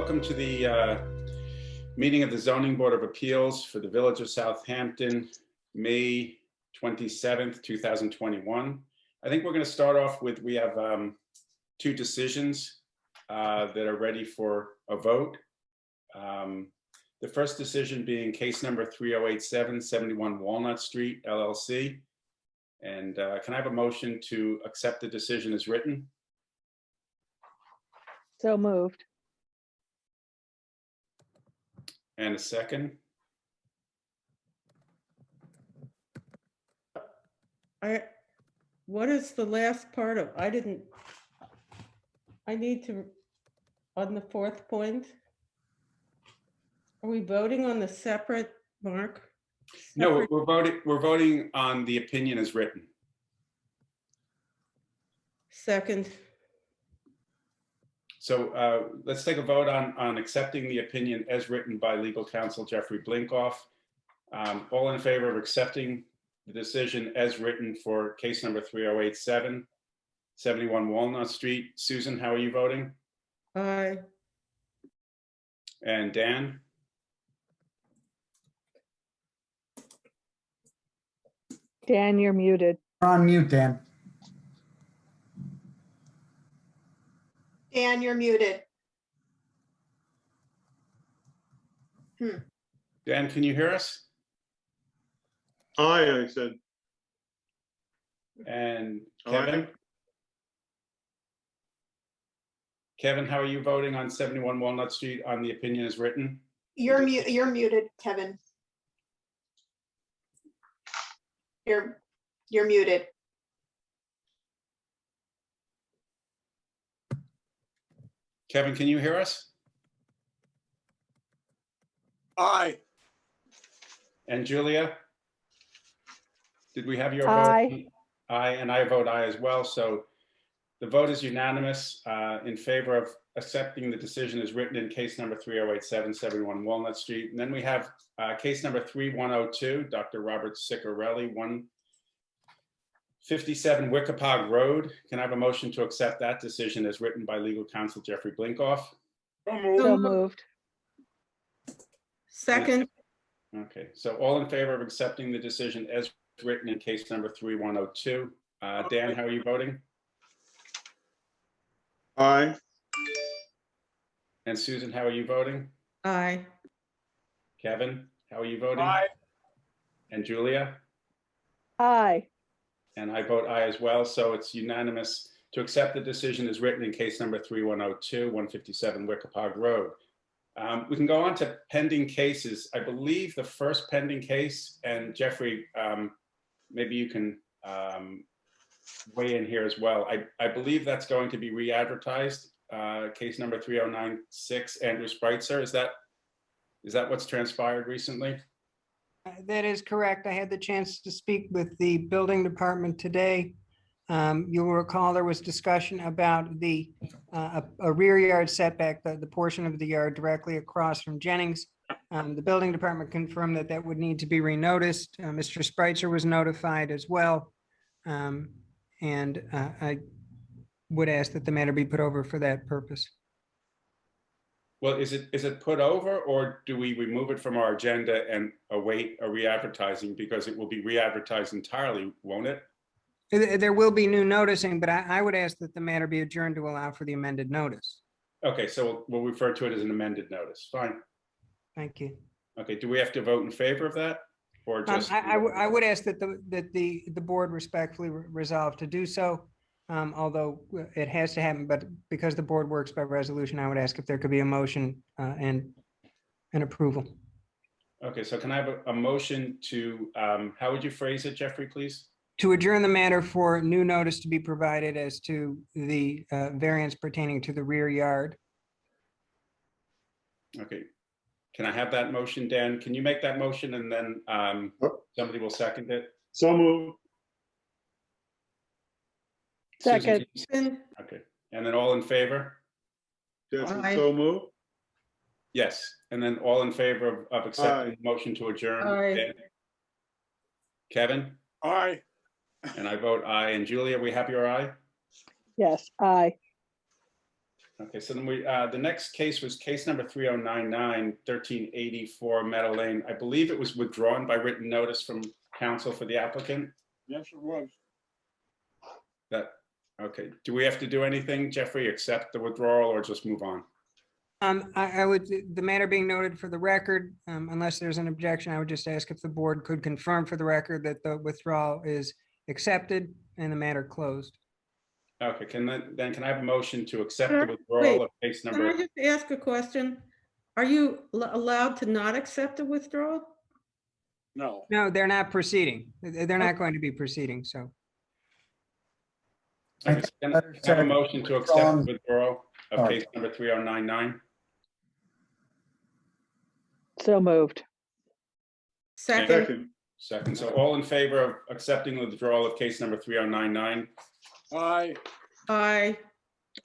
welcome to the meeting of the Zoning Board of Appeals for the Village of Southampton, May 27th, 2021. I think we're going to start off with, we have two decisions that are ready for a vote. The first decision being case number 3087, 71 Walnut Street, LLC. And can I have a motion to accept the decision as written? So moved. And a second? What is the last part of, I need to, on the fourth point? Are we voting on the separate, Mark? No, Separate- we're voting on the opinion as written. Second, So let's take a vote on accepting the opinion as written by legal counsel Jeffrey Blinkoff. All in favor of accepting the decision as written for case number 3087, 71 Walnut Street. Susan, how are you voting? aye. And Dan? Dan, you're muted. You're on mute, Dan. Dan, you're muted. Dan, can you hear us? Aye, I said. And Aye. Kevin? Kevin, how are you voting on 71 Walnut Street on the opinion as written? You're muted, Kevin. You're muted. Kevin, can you hear us? Aye. And Julia? Did we have your Aye. vote? Aye, and I vote aye as well. So the vote is unanimous in favor of accepting the decision as written in case number 3087, 71 Walnut Street. And then we have case number 3102, Dr. Robert Ciccarelli, 157 Wickapog Road. Can I have a motion to accept that decision as written by legal counsel Jeffrey Blinkoff? So moved. Second, Okay, so all in favor of accepting the decision as written in case number 3102. Dan, how are you voting? Aye. And Susan, how are you voting? aye. Kevin, how are you voting? And Julia? Aye. And I vote aye as well. So it's unanimous to accept the decision as written in case number 3102, 157 Wickapog Road. We can go on to pending cases. I believe the first pending case, and Jeffrey, maybe you can weigh in here as well. I believe that's going to be re-advertised. Case number 3096, Andrew Spreitzer. Is that what's transpired recently? That is correct. I had the chance to speak with the building department today. You'll recall there was discussion about a rear yard setback, the portion of the yard directly across from Jennings. The building department confirmed that that would need to be renoticed. Mr. Spreitzer was notified as well. And I would ask that the matter be put over for that purpose. Well, is it put over, or do we remove it from our agenda and await a re-advertising, because it will be re-advertised entirely, won't it? There will be new noticing, but I would ask that the matter be adjourned to allow for the amended notice. Okay, so we'll refer to it as an amended notice. Fine. Thank you. Okay, do we have to vote in favor of that, or just? I would ask that the board respectfully resolve to do so, although it has to happen, but because the board works by resolution, I would ask if there could be a motion and an approval. Okay, so can I have a motion to, how would you phrase it, Jeffrey, please? To adjourn the matter for new notice to be provided as to the variance pertaining to the rear yard. Okay, can I have that motion, Dan? Can you make that motion, and then somebody will second it? So moved. Susan, Second. can you- Okay, and then all in favor? Jesse, Aye. so moved. Yes, and then all in favor of accepting the motion to adjourn? Aye. Dan? Kevin? Aye. And I vote aye. And Julia, we have your aye? Yes, aye. Okay, so then the next case was case number 3099, 1384 Meadow Lane. I believe it was withdrawn by written notice from counsel for the applicant. Yes, it was. Okay, do we have to do anything, Jeffrey, accept the withdrawal or just move on? I would, the matter being noted for the record, unless there's an objection, I would just ask if the board could confirm for the record that the withdrawal is accepted and the matter closed. Okay, can I have a motion to accept Sure. the withdrawal Wait, of case Can I number? just ask a question? Are you allowed to not accept a withdrawal? No. No, they're not proceeding. They're not going to be proceeding, so. Okay, so can I have a motion to accept the withdrawal of Sorry. case number 3099? So moved. Second, Second, so all in favor of accepting the withdrawal of case number 3099? Aye. aye.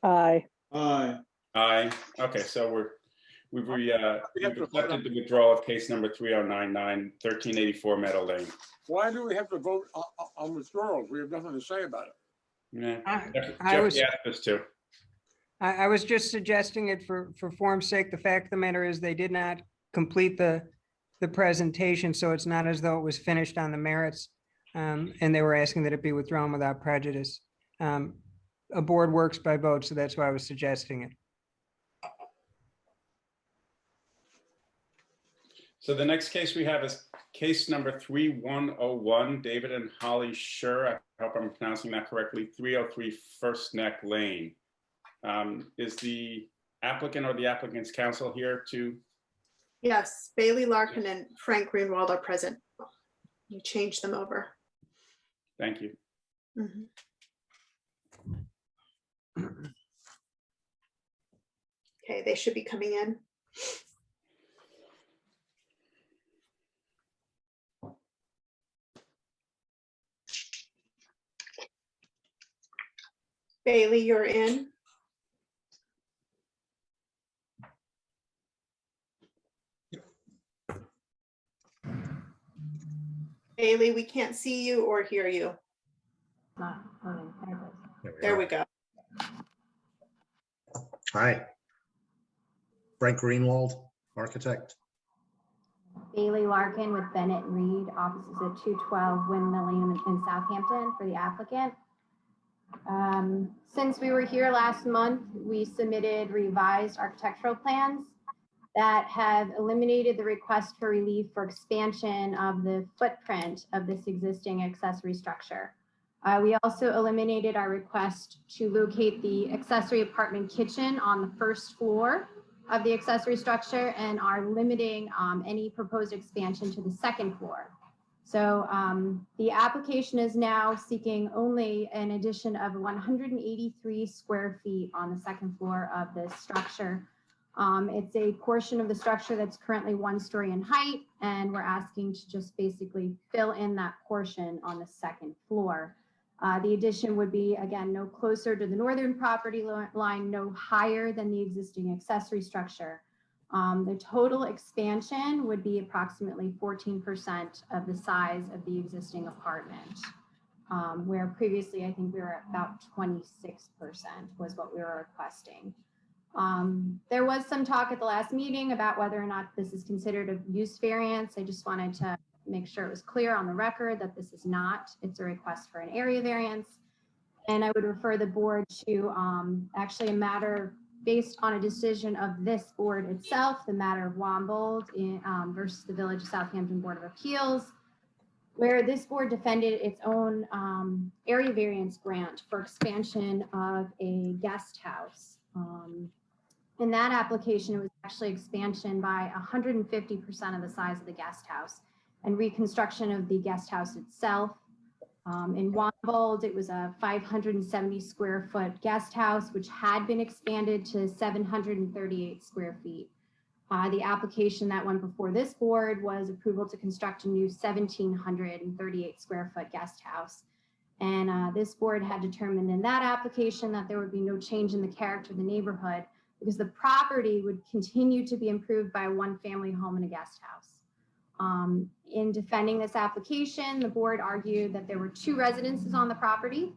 Aye. Aye. Aye. Okay, so we've to accepted the withdrawal of case number 3099, 1384 Meadow Lane. Why do we have to vote on withdrawals? We have nothing to say about it. Yeah, I was, Jeffrey asked us to. I was just suggesting it for form's sake. The fact of the matter is they did not complete the presentation, so it's not as though it was finished on the merits. And they were asking that it be withdrawn without prejudice. A board works by vote, so that's why I was suggesting it. So the next case we have is case number 3101, David and Holly Schur. I hope I'm pronouncing that correctly, 303 First Neck Lane. Is the applicant or the applicant's counsel here to? Yes, Bailey Larkin and Frank Greenwald are present. You changed them over. Thank you. Mhm. Okay, they should be coming in. Bailey, you're in. Bailey, we can't see you or hear you. There we go. Hi. Frank Greenwald, architect. Bailey Larkin with Bennett and Reed, offices at 212 Windmill Lane in Southampton for the applicant. Since we were here last month, we submitted revised architectural plans that have eliminated the request for relief for expansion of the footprint of this existing accessory structure. We also eliminated our request to locate the accessory apartment kitchen on the first floor of the accessory structure and are limiting any proposed expansion to the second floor. So the application is now seeking only an addition of 183 square feet on the second floor of this structure. It's a portion of the structure that's currently 1 story in height, and we're asking to just basically fill in that portion on the second floor. The addition would be, again, no closer to the northern property line, no higher than the existing accessory structure. The total expansion would be approximately 14% of the size of the existing apartment, where previously I think we were at about 26% was what we were requesting. There was some talk at the last meeting about whether or not this is considered a use variance. I just wanted to make sure it was clear on the record that this is not. It's a request for an area variance. And I would refer the board to actually a matter based on a decision of this board itself, the matter of Wombold versus the Village of Southampton Board of Appeals, where this board defended its own area variance grant for expansion of a guest house. In that application, it was actually expansion by 150% of the size of the guest house and reconstruction of the guest house itself. In Wombold, it was a 570 square foot guest house, which had been expanded to 738 square feet. The application that went before this board was approval to construct a new 1,738 square foot guest house. And this board had determined in that application that there would be no change in the character of the neighborhood because the property would continue to be improved by a 1-family home and a guest house. In defending this application, the board argued that there were 2 residences on the property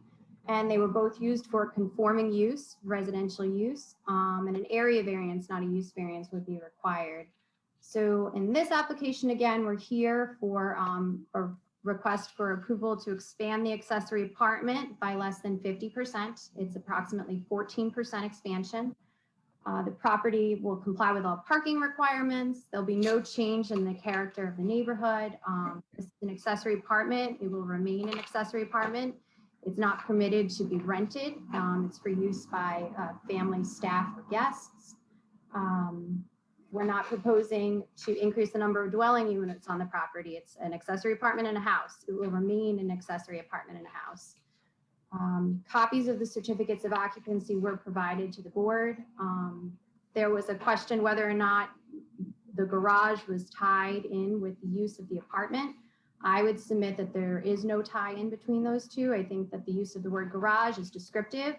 And they were both used for conforming use, residential use, and an area variance, not a use variance, would be required. So in this application, again, we're here for a request for approval to expand the accessory apartment by less than 50%. It's approximately 14% expansion. The property will comply with all parking requirements. There'll be no change in the character of the neighborhood. This is an accessory apartment. It will remain an accessory apartment. It's not permitted to be rented. It's for use by family, staff, or guests. We're not proposing to increase the number of dwelling units on the property. It's an accessory apartment and a house. It will remain an accessory apartment and a house. Copies of the certificates of occupancy were provided to the board. There was a question whether or not the garage was tied in with the use of the apartment. I would submit that there is no tie in between those two. I think that the use of the word garage is descriptive.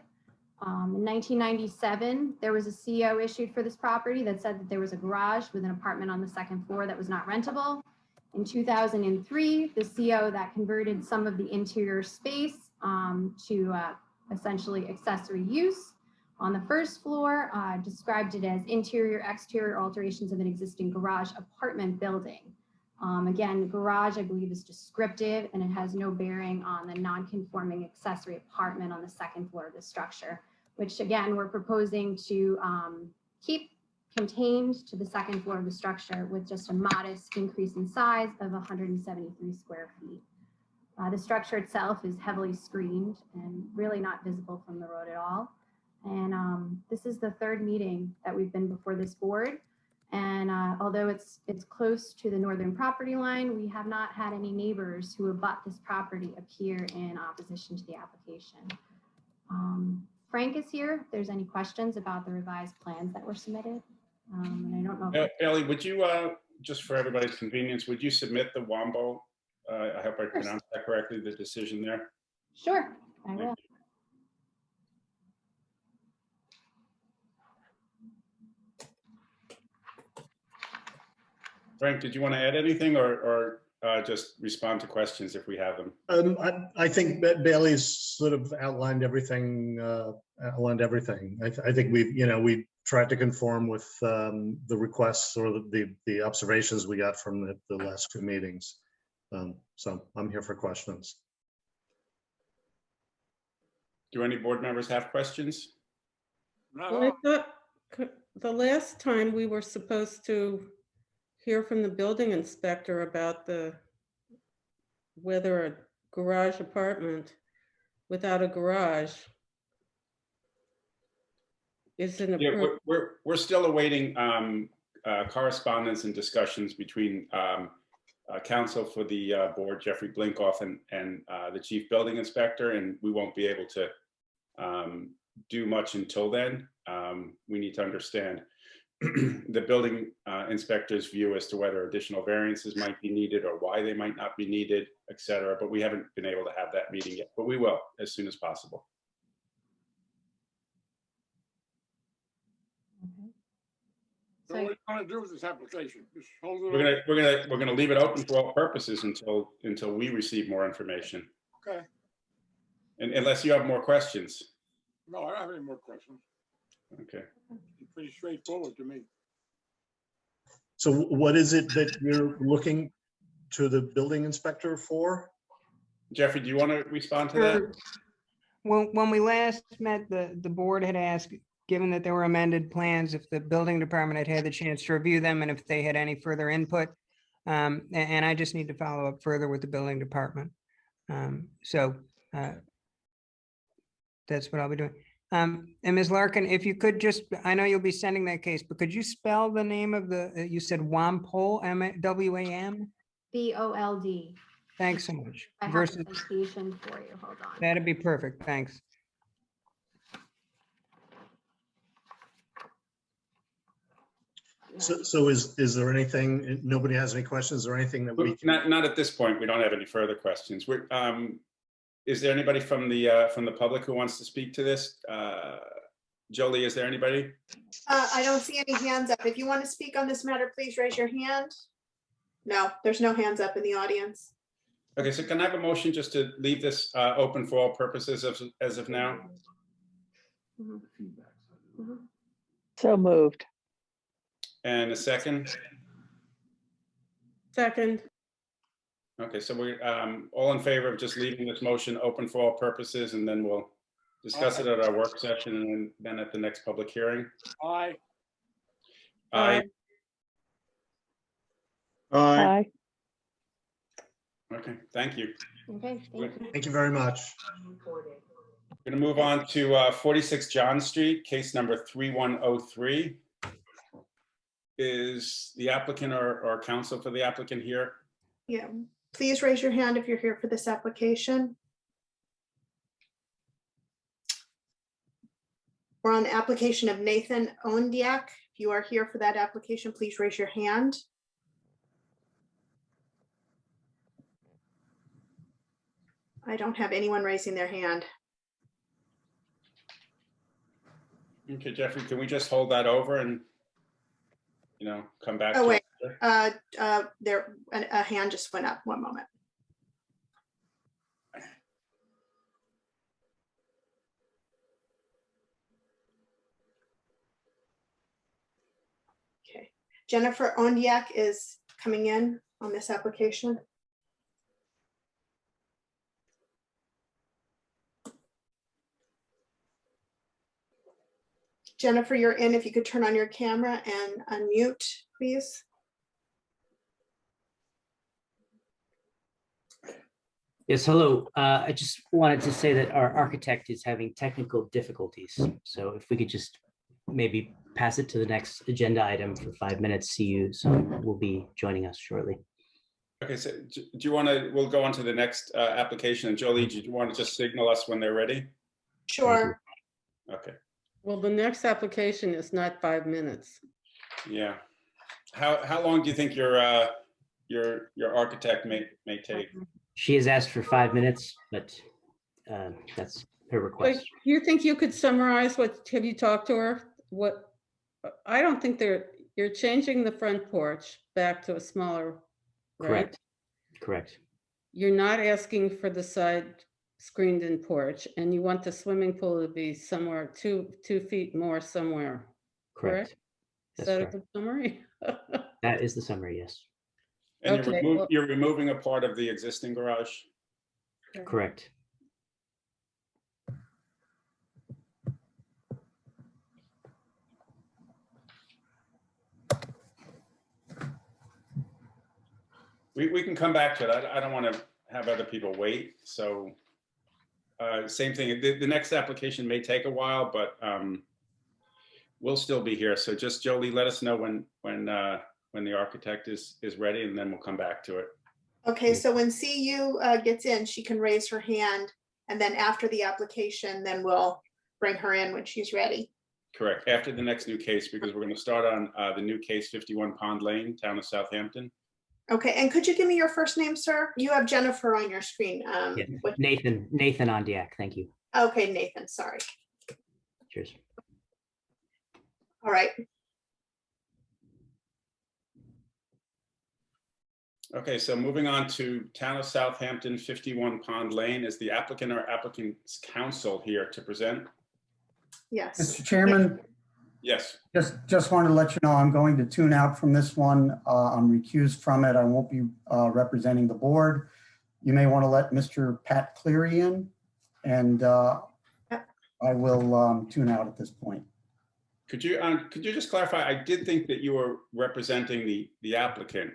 In 1997, there was a CO issued for this property that said that there was a garage with an apartment on the second floor that was not rentable. In 2003, the CO that converted some of the interior space to essentially accessory use on the first floor described it as interior, exterior alterations of an existing garage apartment building. Again, garage, I believe, is descriptive and it has no bearing on the non-conforming accessory apartment on the second floor of the structure, which again, we're proposing to keep contained to the second floor of the structure with just a modest increase in size of 173 square feet. The structure itself is heavily screened and really not visible from the road at all. And this is the third meeting that we've been before this board. And although it's close to the northern property line, we have not had any neighbors who abut this property appear in opposition to the application. Frank is here. If there's any questions about the revised plans that were submitted. And I don't know. Ellie, would you, just for everybody's convenience, would you submit the WAMBO? I hope I pronounced that correctly, the decision there. Sure, I will. Frank, did you want to add anything or just respond to questions if we have them? I think that Bailey's sort of outlined everything. I think we've tried to conform with the requests or the observations we got from the last two meetings. So I'm here for questions. Do any board members have questions? Well, I thought the last time we were supposed to hear from the building inspector about whether a garage apartment without a garage is an Yeah, we're still awaiting correspondence and discussions between counsel for the board, Jeffrey Blinkoff, and the chief building inspector, and we won't be able to do much until then. We need to understand the building inspector's view as to whether additional variances might be needed or why they might not be needed, et cetera. But we haven't been able to have that meeting yet, but we will as soon as possible. So what are you gonna do with this application? Just hold it. We're gonna leave it open for all purposes until we receive more information. Okay. And unless you have more questions. No, I don't have any more questions. Okay. It's pretty straightforward to me. So what is it that you're looking to the building inspector for? Jeffrey, do you want to respond to that? When we last met, the board had asked, given that there were amended plans, if the building department had had the chance to review them and if they had any further input. And I just need to follow up further with the building department. So that's what I'll be doing. And Ms. Larkin, if you could just, I know you'll be sending that case, but could you spell the name of you said WAMPOL, W-A-M? B-O-L-D. Thanks so much. I have Versus, a citation for you. Hold on. that'd be perfect. Thanks. So is there anything, nobody has any questions or anything that we can? Not at this point. We don't have any further questions. Is there anybody from the public who wants to speak to this? Jolie, is there anybody? I don't see any hands up. If you want to speak on this matter, please raise your hand. No, there's no hands up in the audience. Okay, so can I have a motion just to leave this open for all purposes as of now? So moved. And a second? Second, Okay, so we're all in favor of just leaving this motion open for all purposes, and then we'll discuss it at our work session and then at the next public hearing? Aye. Aye. Aye. Okay, thank you. Okay, thank you. Thank you very much. Going to move on to 46 John Street, case number 3103. Is the applicant or counsel for the applicant here? Yeah, please raise your hand if you're here for this application. We're on the application of Nathan Ondiak. If you are here for that application, please raise your hand. I don't have anyone raising their hand. Okay, Jeffrey, can we just hold that over and, come back? Oh, to wait. it? A hand just went up. One moment. Okay, Jennifer Ondiak is coming in on this application. Jennifer, you're in. If you could turn on your camera and unmute, please. Yes, hello. I just wanted to say that our architect is having technical difficulties. So if we could just maybe pass it to the next agenda item for 5 minutes, see you soon will be joining us shortly. Okay, so do you want to, we'll go on to the next application. And Jolie, do you want to just signal us when they're ready? Sure. Okay, well, the next application is not 5 minutes. yeah. How long do you think your architect may take? She has asked for 5 minutes, but that's her Like, request. do you think you could summarize have you talked to her? I don't think you're changing the front porch back to a smaller, right? Correct. Correct. You're not asking for the side screened-in porch, and you want the swimming pool to be somewhere 2 feet more somewhere. Correct. Is That's that a correct. good summary? That is the summary, yes. And Okay, you're removing a part of the existing garage? Correct. We can come back to it. I don't want to have other people wait. So same thing. The next application may take a while, but we'll still be here. So just Jolie, let us know when the architect is ready, and then we'll come back to it. Okay, so when CU gets in, she can raise her hand, and then after the application, then we'll bring her in when she's ready. Correct. After the next new case, because we're going to start on the new case 51 Pond Lane, town of Southampton. Okay, and could you give me your first name, sir? You have Jennifer on your screen. Yeah. what- Nathan Ondiak. Thank you. Okay, Nathan, sorry. Cheers. All right, Okay, so moving on to town of Southampton, 51 Pond Lane. Is the applicant or applicant's counsel here to present? yes. Mr. Chairman, Yes. just wanted to let you know I'm going to tune out from this one. I'm recused from it. I won't be representing the board. You may want to let Mr. Pat Cleary in, and I will tune out at this point. Could you just clarify? I did think that you were representing the applicant.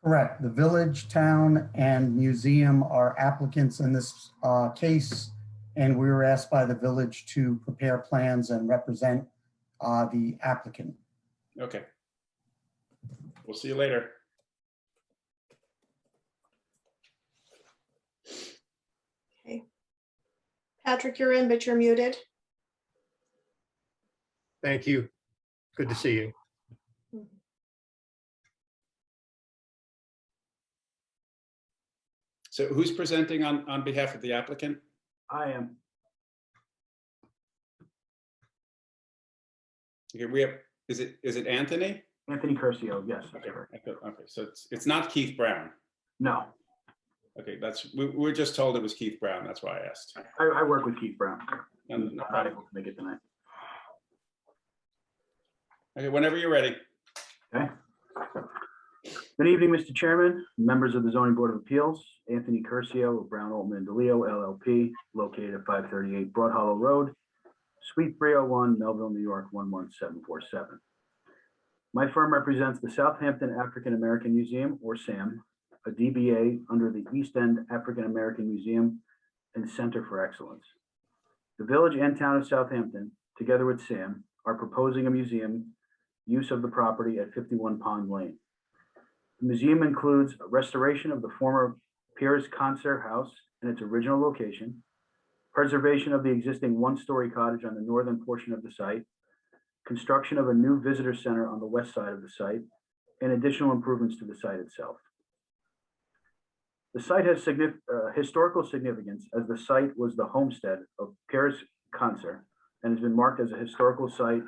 Correct. The village, town, and museum are applicants in this case, and we were asked by the village to prepare plans and represent the applicant. Okay. We'll see you later. Okay. Patrick, you're in, but you're muted. Thank you. Good to see you. So who's presenting on behalf of the applicant? I am. Okay, we have, is it Anthony? Anthony Curcio, yes, that's Okay, correct. okay, so it's not Keith Brown. No, Okay, we were just told it was Keith Brown. That's why I asked. I work with Keith Brown. And- I'm not able to make it tonight. Okay, whenever you're ready. Okay. Good evening, Mr. Chairman, members of the Zoning Board of Appeals. Anthony Curcio of Brown Altman and DeLeo LLP, located at 538 Broad Hollow Road, Suite 301, Melville, New York, 11747. My firm represents the Southampton African American Museum, or SAM, a DBA under the East End African American Museum and Center for Excellence. The village and town of Southampton, together with SAM, are proposing a museum use of the property at 51 Pond Lane. The museum includes a restoration of the former Pierce Concert House in its original location, preservation of the existing one-story cottage on the northern portion of the site, construction of a new visitor center on the west side of the site, and additional improvements to the site itself. The site has historical significance as the site was the homestead of Pierce Concert and has been marked as a historical site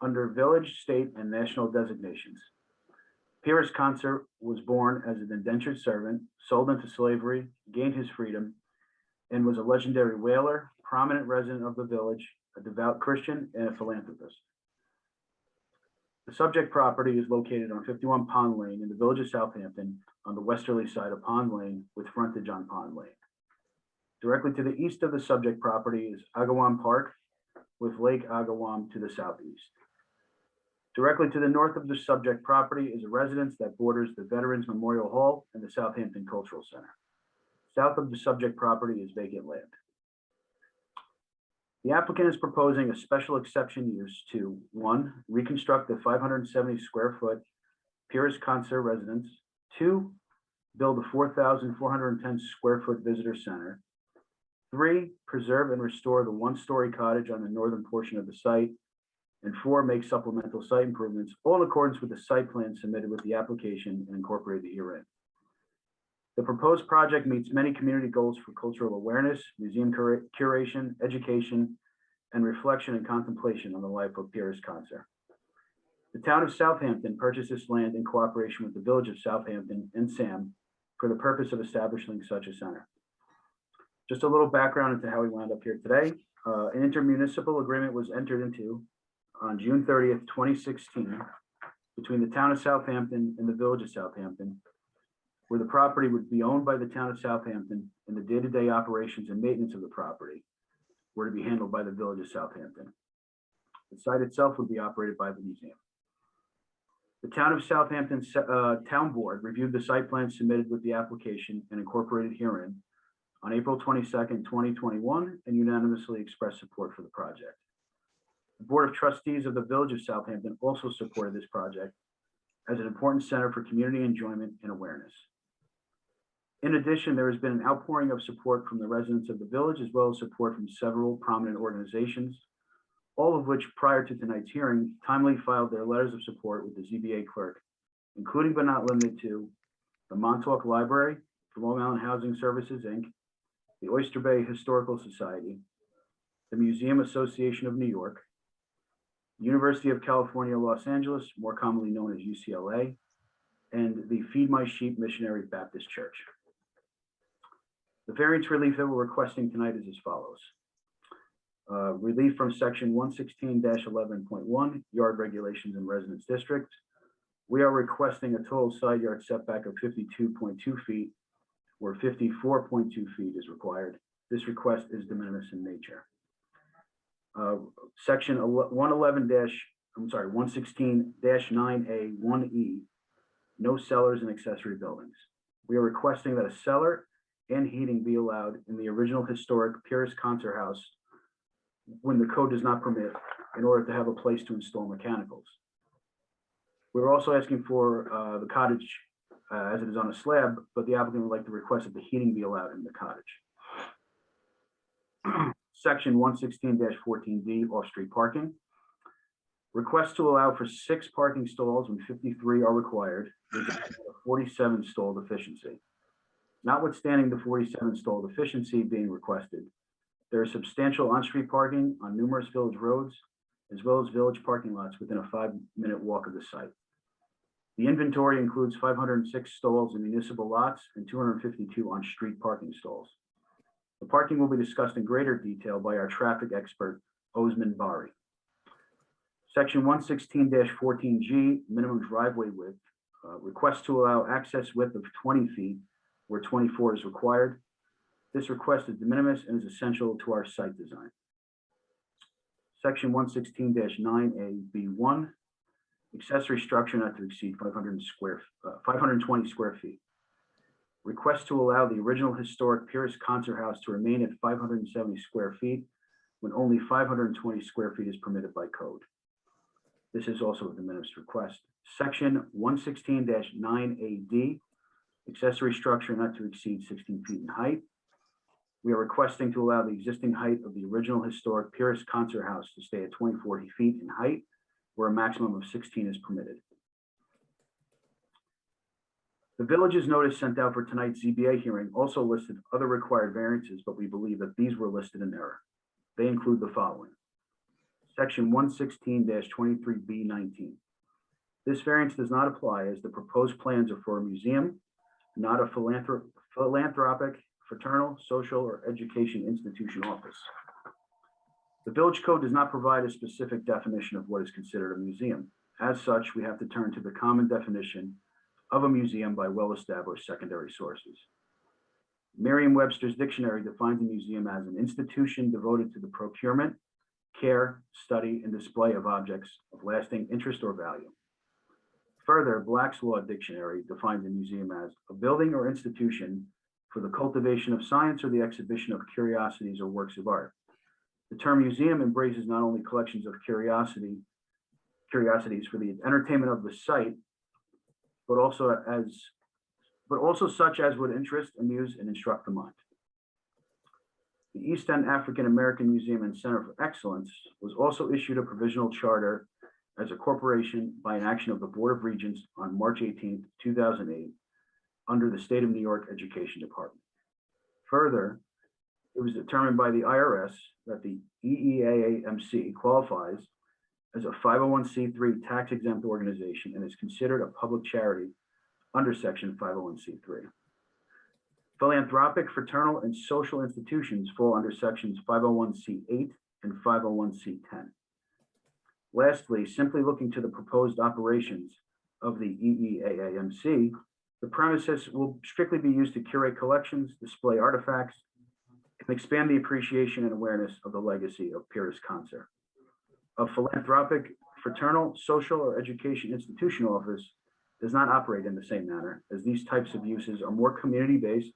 under village, state, and national designations. Pierce Concert was born as an indentured servant, sold into slavery, gained his freedom, and was a legendary whaler, prominent resident of the village, a devout Christian, and a philanthropist. The subject property is located on 51 Pond Lane in the village of Southampton on the westerly side of Pond Lane with frontage on Pond Lane. Directly to the east of the subject property is Agawam Park with Lake Agawam to the southeast. Directly to the north of the subject property is a residence that borders the Veterans Memorial Hall and the Southampton Cultural Center. South of the subject property is vacant land. The applicant is proposing a special exception use to 1, reconstruct the 570 square foot Pierce Concert residence, 2, build a 4,410 square foot visitor center, 3, preserve and restore the one-story cottage on the northern portion of the site, and 4, make supplemental site improvements, all in accordance with the site plan submitted with the application and incorporated herein. The proposed project meets many community goals for cultural awareness, museum curation, education, and reflection and contemplation on the life of Pierce Concert. The town of Southampton purchased this land in cooperation with the village of Southampton and SAM for the purpose of establishing such a center. Just a little background into how we wound up here today. An intermunicipal agreement was entered into on June 30th, 2016, between the town of Southampton and the village of Southampton, where the property would be owned by the town of Southampton and the day-to-day operations and maintenance of the property were to be handled by the village of Southampton. The site itself would be operated by the museum. The town of Southampton's town board reviewed the site plan submitted with the application and incorporated herein on April 22nd, 2021, and unanimously expressed support for the project. The Board of Trustees of the Village of Southampton also supported this project as an important center for community enjoyment and awareness. In addition, there has been an outpouring of support from the residents of the village, as well as support from several prominent organizations, all of which prior to tonight's hearing timely filed their letters of support with the ZBA clerk, including but not limited to the Montauk Library, the Long Island Housing Services, Inc., the Oyster Bay Historical Society, the Museum Association of New York, University of California, Los Angeles, more commonly known as UCLA, and the Feed My Sheep Missionary Baptist Church. The variance relief that we're requesting tonight is as follows. Relief from section 116-11.1, yard regulations in residence district. We are requesting a total side yard setback of 52.2 feet, where 54.2 feet is required. This request is de minimis in nature. Section 116-9A 1E, no cellars and accessory buildings. We are requesting that a cellar and heating be allowed in the original historic Pierce Concert House when the code does not permit, in order to have a place to install mechanicals. We're also asking for the cottage as it is on a slab, but the applicant would like to request that the heating be allowed in the cottage. Section 116-14D, off-street parking. Request to allow for 6 parking stalls when 53 are required, with a 47 stall deficiency. Notwithstanding the 47 stall deficiency being requested, there is substantial on-street parking on numerous village roads, as well as village parking lots within a 5-minute walk of the site. The inventory includes 506 stalls in municipal lots and 252 on-street parking stalls. The parking will be discussed in greater detail by our traffic expert, Osman Bari. Section 116-14G, minimum driveway width, request to allow access width of 20 feet where 24 is required. This request is de minimis and is essential to our site design. Section 116-9A-B1, accessory structure not to exceed 520 square feet. Request to allow the original historic Pierce Concert House to remain at 570 square feet when only 520 square feet is permitted by code. This is also a de minimis request. Section 116-9AD, accessory structure not to exceed 16 feet in height. We are requesting to allow the existing height of the original historic Pierce Concert House to stay at 24 feet in height, where a maximum of 16 is permitted. The village's notice sent out for tonight's ZBA hearing also listed other required variances, but we believe that these were listed in error. They include the following. Section 116-23B19. This variance does not apply as the proposed plans are for a museum, not a philanthropic, fraternal, social, or education institution office. The village code does not provide a specific definition of what is considered a museum. As such, we have to turn to the common definition of a museum by well-established secondary sources. Merriam-Webster's dictionary defines a museum as an institution devoted to the procurement, care, study, and display of objects of lasting interest or value. Further, Black's Law Dictionary defines a museum as a building or institution for the cultivation of science or the exhibition of curiosities or works of art. The term museum embraces not only collections of curiosities for the entertainment of the site, but also such as would interest, amuse, and instruct the mind. The East End African American Museum and Center for Excellence was also issued a provisional charter as a corporation by an action of the Board of Regents on March 18, 2008, under the State of New York Education Department. Further, it was determined by the IRS that the EEAMC qualifies as a 501c3 tax-exempt organization and is considered a public charity under Section 501c3. Philanthropic, fraternal, and social institutions fall under Sections 501c8 and 501c10. Lastly, simply looking to the proposed operations of the EEAMC, the premises will strictly be used to curate collections, display artifacts, and expand the appreciation and awareness of the legacy of Pierce Concert. A philanthropic, fraternal, social, or education institution office does not operate in the same manner, as these types of uses are more community-based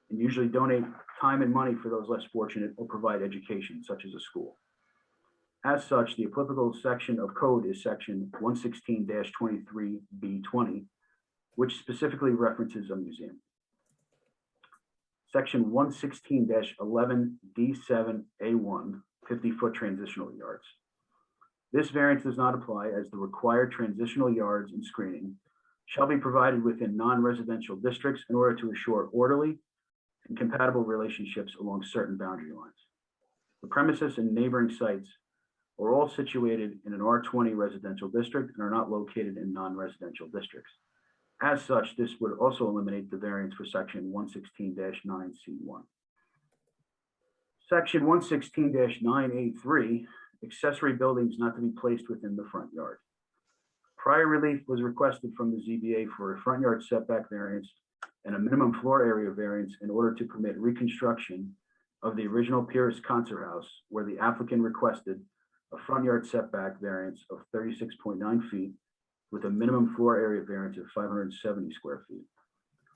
and usually donate time and money for those less fortunate or provide education, such as a school. As such, the applicable section of code is Section 116-23B20, which specifically references a museum. Section 116-11D7A1, 50-foot transitional yards. This variance does not apply as the required transitional yards and screening shall be provided within non-residential districts in order to assure orderly and compatible relationships along certain boundary lines. The premises and neighboring sites are all situated in an R20 residential district and are not located in non-residential districts. As such, this would also eliminate the variance for Section 116-9C1. Section 116-9A3, accessory buildings not to be placed within the front yard. Prior relief was requested from the ZBA for a front yard setback variance and a minimum floor area variance in order to permit reconstruction of the original Pierce Concert House, where the applicant requested a front yard setback variance of 36.9 feet with a minimum floor area variance of 570 square feet.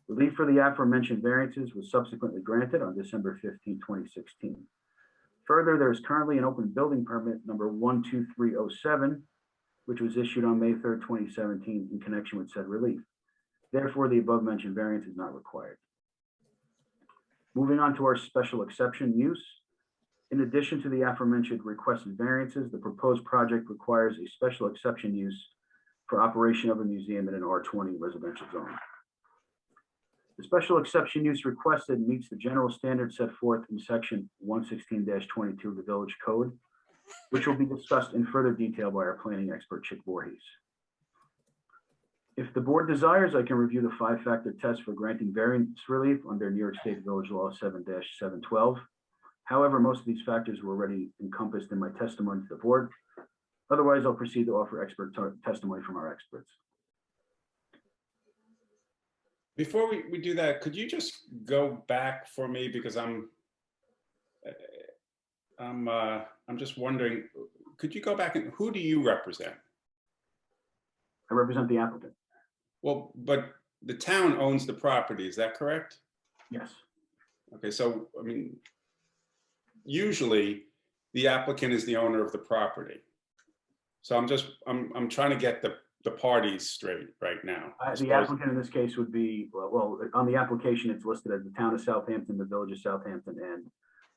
Relief for the aforementioned variances was subsequently granted on December 15, 2016. Further, there is currently an open building permit number 12307, which was issued on May 3rd, 2017 in connection with said relief. Therefore, the above mentioned variance is not required. Moving on to our special exception use. In addition to the aforementioned requested variances, the proposed project requires a special exception use for operation of a museum in an R20 residential zone. The special exception use requested meets the general standards set forth in Section 116-22 of the Village Code, which will be discussed in further detail by our planning expert, Chick Voorhees. If the board desires, I can review the 5-factor test for granting variance relief under New York State Village Law 7-712. However, most of these factors were already encompassed in my testimony to the board. Otherwise, I'll proceed to offer expert testimony from our experts. Before we do that, could you just go back for me, because I'm just wondering, could you go back and who do you represent? I represent the applicant. Well, but the town owns the property, is that correct? Yes. Okay, so, I mean, usually the applicant is the owner of the property. So I'm trying to get the parties straight right now. The applicant in this case would be, well, on the application, it's listed as the town of Southampton, the village of Southampton, and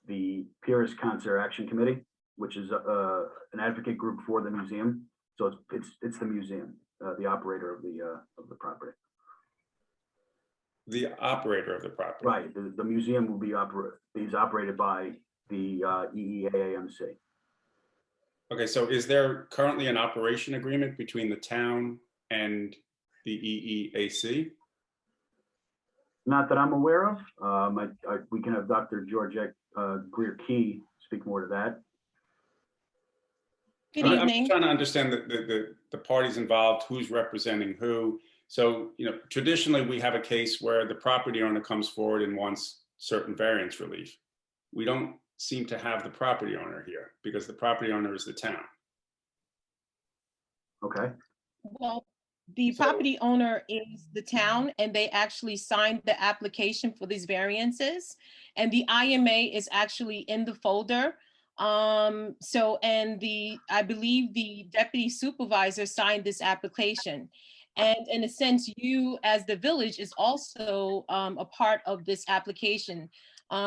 the Pierce Concert Action Committee, which is an advocate group for the museum. So it's the museum, the operator of the property. The operator of the property. Right. The museum will be operated by the EEAMC. Okay, so is there currently an operation agreement between the town and the EEAC? Not that I'm aware of. We can have Dr. Georgette Greer-Key speak more to that. Good I'm evening. trying to understand the parties involved, who's representing who. So, traditionally we have a case where the property owner comes forward and wants certain variance relief. We don't seem to have the property owner here because the property owner is the town. Okay. Well, the property owner is the town, and they actually signed the application for these variances. And the IMA is actually in the folder. I believe the deputy supervisor signed this application. And in a sense, you as the village is also a part of this application.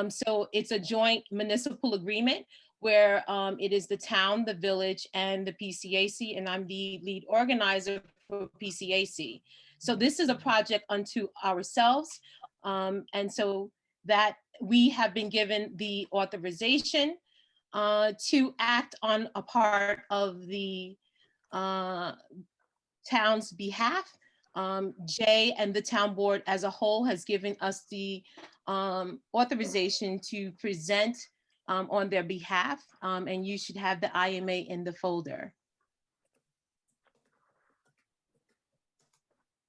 So it's a joint municipal agreement where it is the town, the village, and the PCAC, and I'm the lead organizer for PCAC. So this is a project unto ourselves. And so that we have been given the authorization to act on a part of the town's behalf. Jay and the town board as a whole has given us the authorization to present on their behalf, and you should have the IMA in the folder.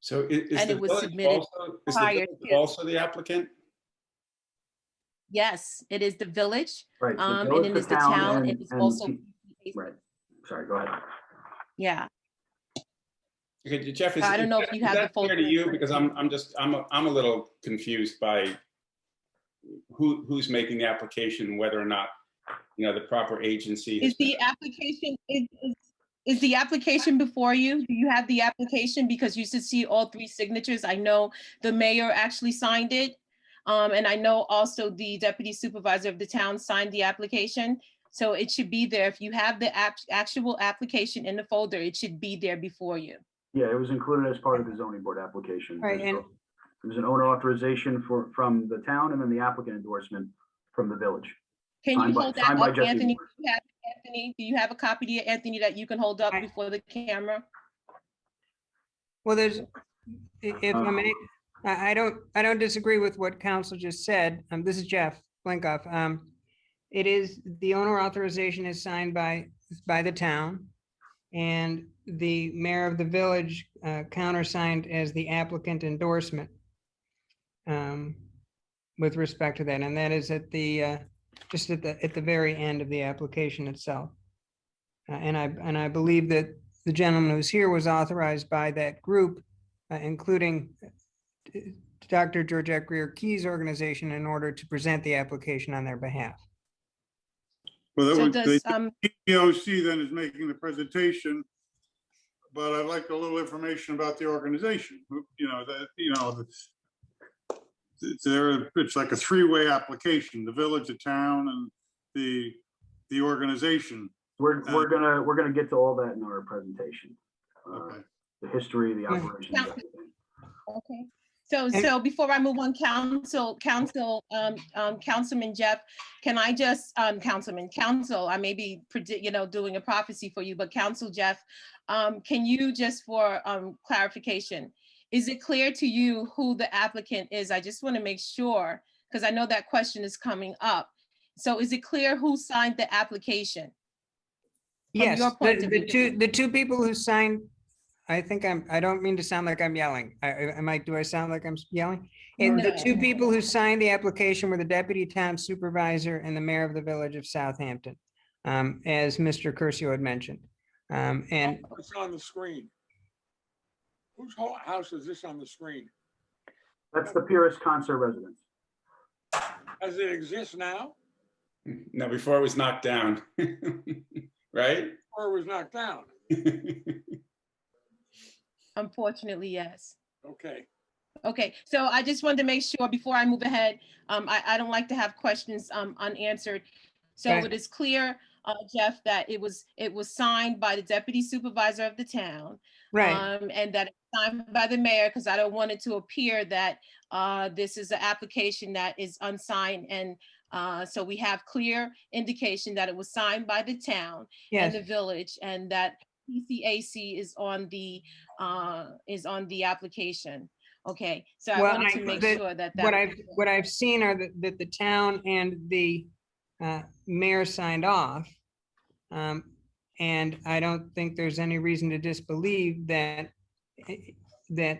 So is And the it was village submitted prior to. also the applicant? Yes, it is the village. Right. And it is the town. It is also. Right. Sorry, go ahead. Yeah. Okay, Jeff, I don't know if you have the clear to folder. you, because I'm a little confused by who's making the application, whether or not the proper agency Is the application is the application before you? Do you have the application? Because you should see all three signatures. I know the mayor actually signed it. And I know also the deputy supervisor of the town signed the application. So it should be there. If you have the actual application in the folder, it should be there before you. Yeah, it was included as part of the zoning board application. Right, and There's an owner authorization from the town, and then the applicant endorsement from the village. Can you hold that signed by up, Jesse Anthony? Moore. Do you have a copy, Anthony, that you can hold up before the camera? well, there's, if I may, I don't disagree with what council just said. This is Jeff Blinkoff. It is, the owner authorization is signed by the town, and the mayor of the village countersigned as the applicant endorsement with respect to that, and that is at the just at the very end of the application itself. And I believe that the gentleman who's here was authorized by that group, including Dr. Georgette Greer-Key's organization, in order to present the application on their behalf. Well, that So would, does, the EOC then is making the presentation, but I'd like a little information about the organization. It's like a three-way application: the village, the town, and the organization. We're gonna get to all that in our presentation. Okay. The history, the operations. okay. So before I move on, Councilman Jeff, can I just, Council, I may be doing a prophecy for you, but Council Jeff, can you just for clarification, is it clear to you who the applicant is? I just want to make sure, because I know that question is coming up. So is it clear who signed the application? Yes, your point of view. the two people who signed, I don't mean to sound like I'm yelling. Do I sound like I'm yelling? And the No. two people who signed the application were the deputy town supervisor and the mayor of the village of Southampton, as Mr. Curcio had mentioned. And It's on the screen. Whose whole house is this on the screen? That's the Pierce Concert residence. Does it exist now? No, before it was knocked down, right? Or it was knocked down? Unfortunately, yes. Okay. Okay, so I just wanted to make sure before I move ahead, I don't like to have questions unanswered. So Okay. it is clear, Jeff, that it was signed by the deputy supervisor of the town. right, And that it's signed by the mayor, because I don't want it to appear that this is an application that is unsigned. And so we have clear indication that it was signed by the town and yes. the village, and that PCAC is on the application. Okay, so I Well, wanted to make sure that What I've seen are that the town and the mayor signed off. And I don't think there's any reason to disbelieve that the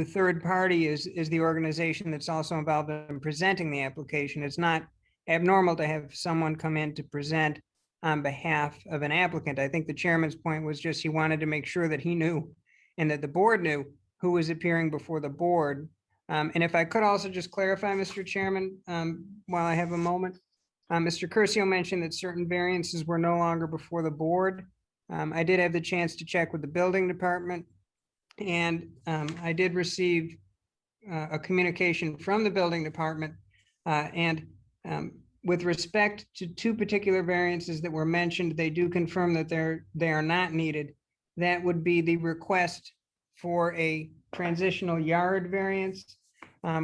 third party is the organization that's also involved in presenting the application. It's not abnormal to have someone come in to present on behalf of an applicant. I think the chairman's point was just he wanted to make sure that he knew and that the board knew who was appearing before the board. And if I could also just clarify, Mr. Chairman, while I have a moment, Mr. Curcio mentioned that certain variances were no longer before the board. I did have the chance to check with the building department, and I did receive a communication from the building department. And with respect to two particular variances that were mentioned, they do confirm that they are not needed. That would be the request for a transitional yard variance,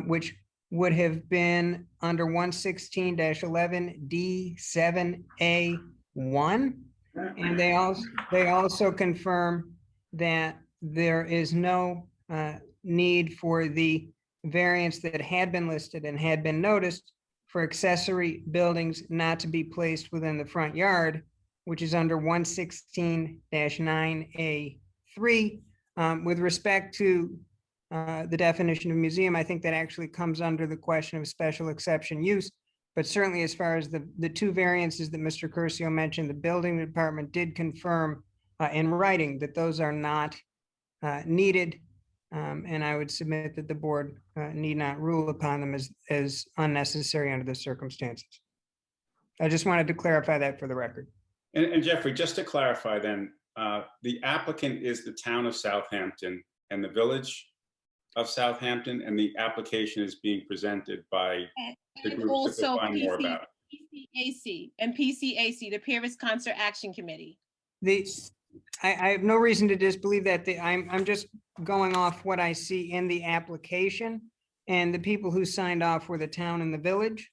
which would have been under 116-11D7A1. And they also confirm that there is no need for the variance that had been listed and had been noticed for accessory buildings not to be placed within the front yard, which is under 116-9A3. With respect to the definition of museum, I think that actually comes under the question of special exception use. But certainly as far as the two variances that Mr. Curcio mentioned, the building department did confirm in writing that those are not needed. And I would submit that the board need not rule upon them as unnecessary under the circumstances. I just wanted to clarify that for the record. And Jeffrey, just to clarify then, the applicant is the town of Southampton and the village of Southampton, and the application is being presented by the and groups that also we'll find more about. PCAC, the Pierce Concert Action Committee. I have no reason to disbelieve that. I'm just going off what I see in the application, and the people who signed off were the town and the village.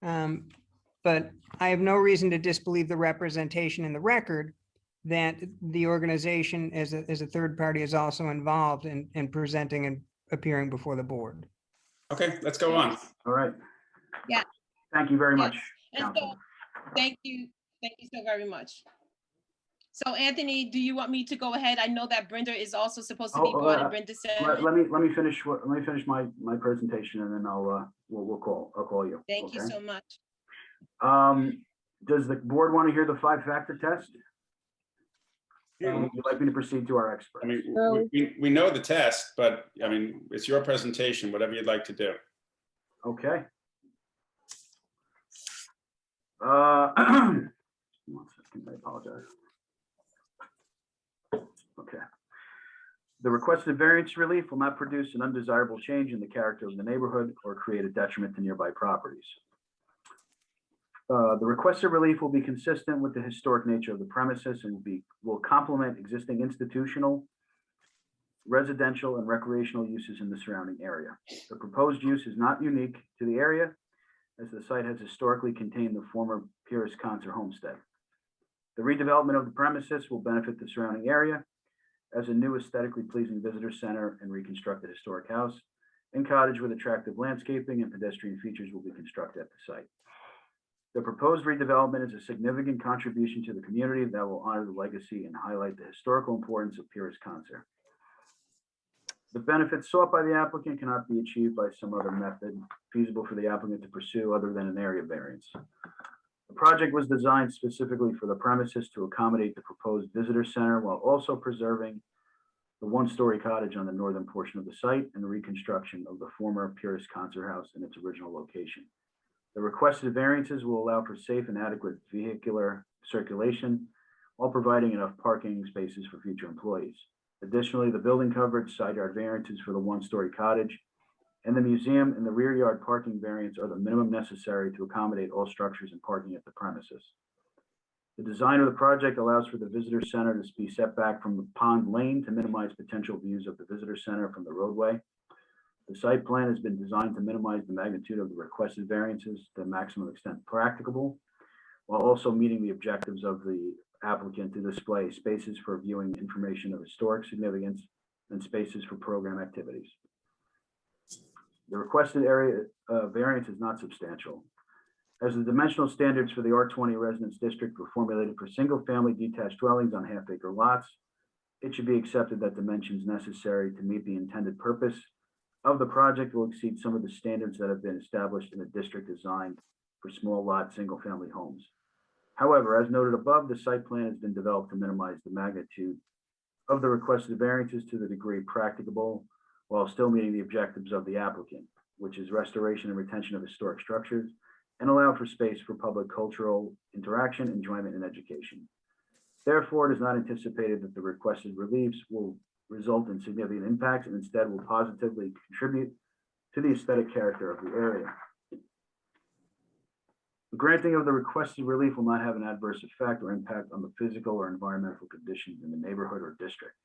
But I have no reason to disbelieve the representation in the record that the organization as a third party is also involved in presenting and appearing before the board. Okay, let's go on. All right. Yeah. Thank you very much. And so, thank you so very much. So Anthony, do you want me to go ahead? I know that Brenda is also supposed to be brought in. Brenda said. Let me finish my presentation, and then I'll call you. Thank you so much. Does the board want to hear the 5-factor test? Would you like me to proceed to our expert? I mean, we know the test, but I mean, it's your presentation, whatever you'd like to do. Okay. 1 second, I apologize. Okay. The requested variance relief will not produce an undesirable change in the character of the neighborhood or create a detriment to nearby properties. The requested relief will be consistent with the historic nature of the premises and will complement existing institutional residential and recreational uses in the surrounding area. The proposed use is not unique to the area, as the site has historically contained the former Pierce Concert homestead. The redevelopment of the premises will benefit the surrounding area as a new aesthetically pleasing visitor center and reconstructed historic house and cottage with attractive landscaping and pedestrian features will be constructed at the site. The proposed redevelopment is a significant contribution to the community that will honor the legacy and highlight the historical importance of Pierce Concert. The benefits sought by the applicant cannot be achieved by some other method feasible for the applicant to pursue other than an area variance. The project was designed specifically for the premises to accommodate the proposed visitor center while also preserving the one-story cottage on the northern portion of the site and the reconstruction of the former Pierce Concert House in its original location. The requested variances will allow for safe and adequate vehicular circulation while providing enough parking spaces for future employees. Additionally, the building coverage, side yard variances for the one-story cottage, and the museum and the rear yard parking variance are the minimum necessary to accommodate all structures and parking at the premises. The design of the project allows for the visitor center to be set back from the pond lane to minimize potential views of the visitor center from the roadway. The site plan has been designed to minimize the magnitude of the requested variances to the maximum extent practicable, while also meeting the objectives of the applicant to display spaces for viewing information of historic significance and spaces for program activities. The requested area variance is not substantial. As the dimensional standards for the R20 Residence District were formulated for single-family detached dwellings on half-acre lots, it should be accepted that dimensions necessary to meet the intended purpose of the project will exceed some of the standards that have been established in the district designed for small lot, single-family homes. However, as noted above, the site plan has been developed to minimize the magnitude of the requested variances to the degree practicable while still meeting the objectives of the applicant, which is restoration and retention of historic structures and allow for space for public cultural interaction, enjoyment, and education. Therefore, it is not anticipated that the requested reliefs will result in significant impacts and instead will positively contribute to the aesthetic character of the area. The granting of the requested relief will not have an adverse effect or impact on the physical or environmental conditions in the neighborhood or district.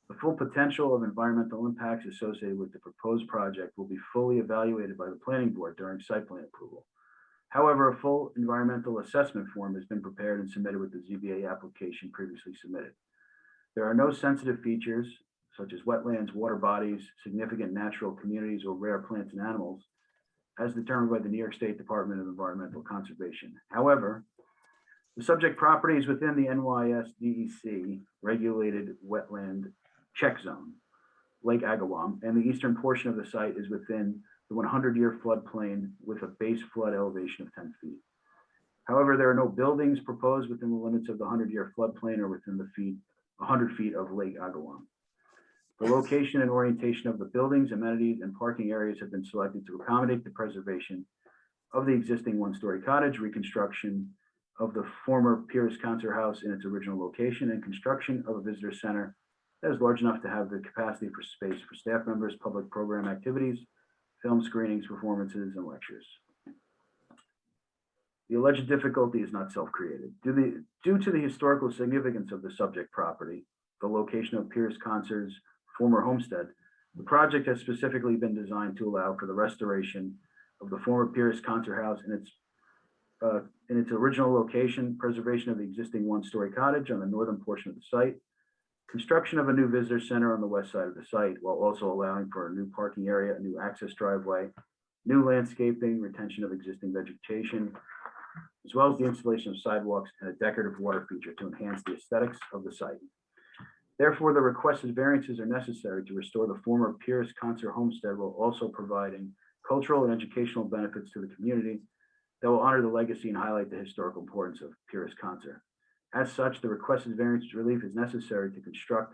The full potential of environmental impacts associated with the proposed project will be fully evaluated by the planning board during site plan approval. However, a full environmental assessment form has been prepared and submitted with the ZBA application previously submitted. There are no sensitive features such as wetlands, water bodies, significant natural communities, or rare plants and animals as determined by the New York State Department of Environmental Conservation. However, the subject property is within the NYSDEC regulated wetland check zone, Lake Agawam, and the eastern portion of the site is within the 100-year floodplain with a base flood elevation of 10 feet. However, there are no buildings proposed within the limits of the 100-year floodplain or within the 100 feet of Lake Agawam. The location and orientation of the buildings, amenities, and parking areas have been selected to accommodate the preservation of the existing one-story cottage, reconstruction of the former Pierce Concert House in its original location, and construction of a visitor center that is large enough to have the capacity for space for staff members, public program activities, film screenings, performances, and lectures. The alleged difficulty is not self-created. Due to the historical significance of the subject property, the location of Pierce Concert's former homestead, the project has specifically been designed to allow for the restoration of the former Pierce Concert House in its original location, preservation of the existing one-story cottage on the northern portion of the site, construction of a new visitor center on the west side of the site, while also allowing for a new parking area, a new access driveway, new landscaping, retention of existing vegetation, as well as the installation of sidewalks and a decorative water feature to enhance the aesthetics of the site. Therefore, the requested variances are necessary to restore the former Pierce Concert homestead while also providing cultural and educational benefits to the community that will honor the legacy and highlight the historical importance of Pierce Concert. As such, the requested variance relief is necessary to construct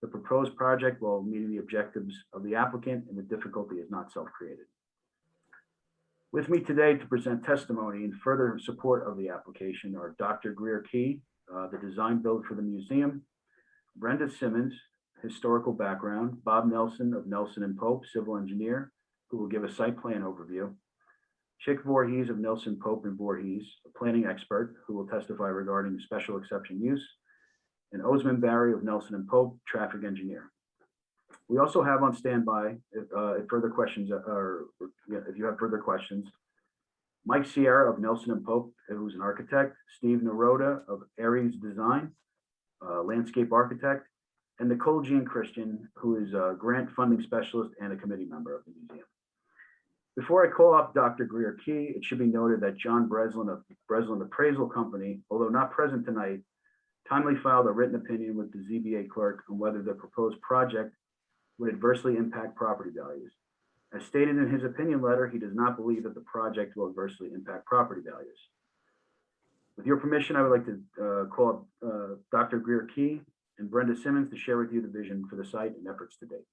the proposed project while meeting the objectives of the applicant, and the difficulty is not self-created. With me today to present testimony in further support of the application are Dr. Greer Key, the design build for the museum, Brenda Simmons, historical background, Bob Nelson of Nelson and Pope, civil engineer, who will give a site plan overview, Chick Voorhees of Nelson Pope and Voorhees, a planning expert who will testify regarding special exception use, and Osman Barry of Nelson and Pope, traffic engineer. We also have on standby, if further questions if you have further questions, Mike Sierra of Nelson and Pope, who's an architect, Steve Naroda of Aries Design, landscape architect, and Nicole Jean Christian, who is a grant funding specialist and a committee member of the museum. Before I call up Dr. Greer Key, it should be noted that John Breslin of Breslin Appraisal Company, although not present tonight, timely filed a written opinion with the ZBA clerk on whether the proposed project would adversely impact property values. As stated in his opinion letter, he does not believe that the project will adversely impact property values. With your permission, I would like to call up Dr. Greer Key and Brenda Simmons to share with you the vision for the site and efforts to date.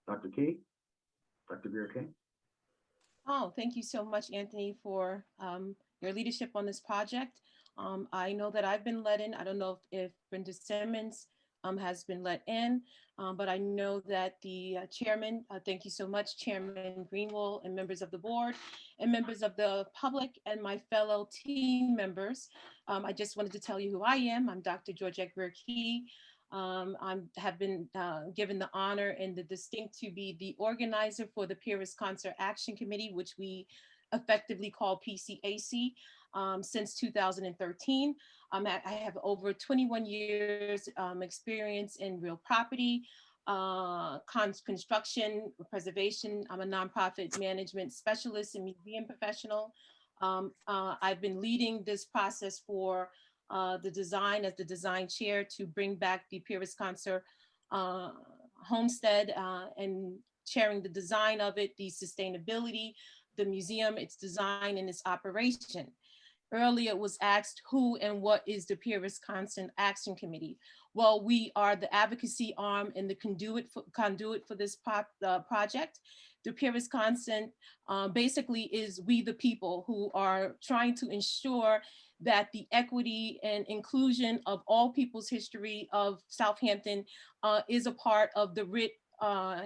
Dr. Key, Dr. Greer Key. Oh, thank you so much, Anthony, for your leadership on this project. I know that I've been let in. I don't know if Brenda Simmons has been let in, but I know that the chairman, thank you so much, Chairman Greenwell, and members of the board and members of the public and my fellow team members. I just wanted to tell you who I am. I'm Dr. Georgette Greer Key. I have been given the honor and the distinct to be the organizer for the Pyrrhus Concert Action Committee, which we effectively call PCAC, since 2013. I have over 21 years experience in real property, construction, preservation. I'm a nonprofit management specialist and museum professional. I've been leading this process for the design as the design chair to bring back the Pyrrhus Concert homestead and chairing the design of it, the sustainability, the museum, its design and its operation. Earlier it was asked who and what is the Pyrrhus Concert Action Committee? Well, we are the advocacy arm and the conduit for this project. The Pyrrhus Concert basically is we the people who are trying to ensure that the equity and inclusion of all people's history of Southampton is a part of the writ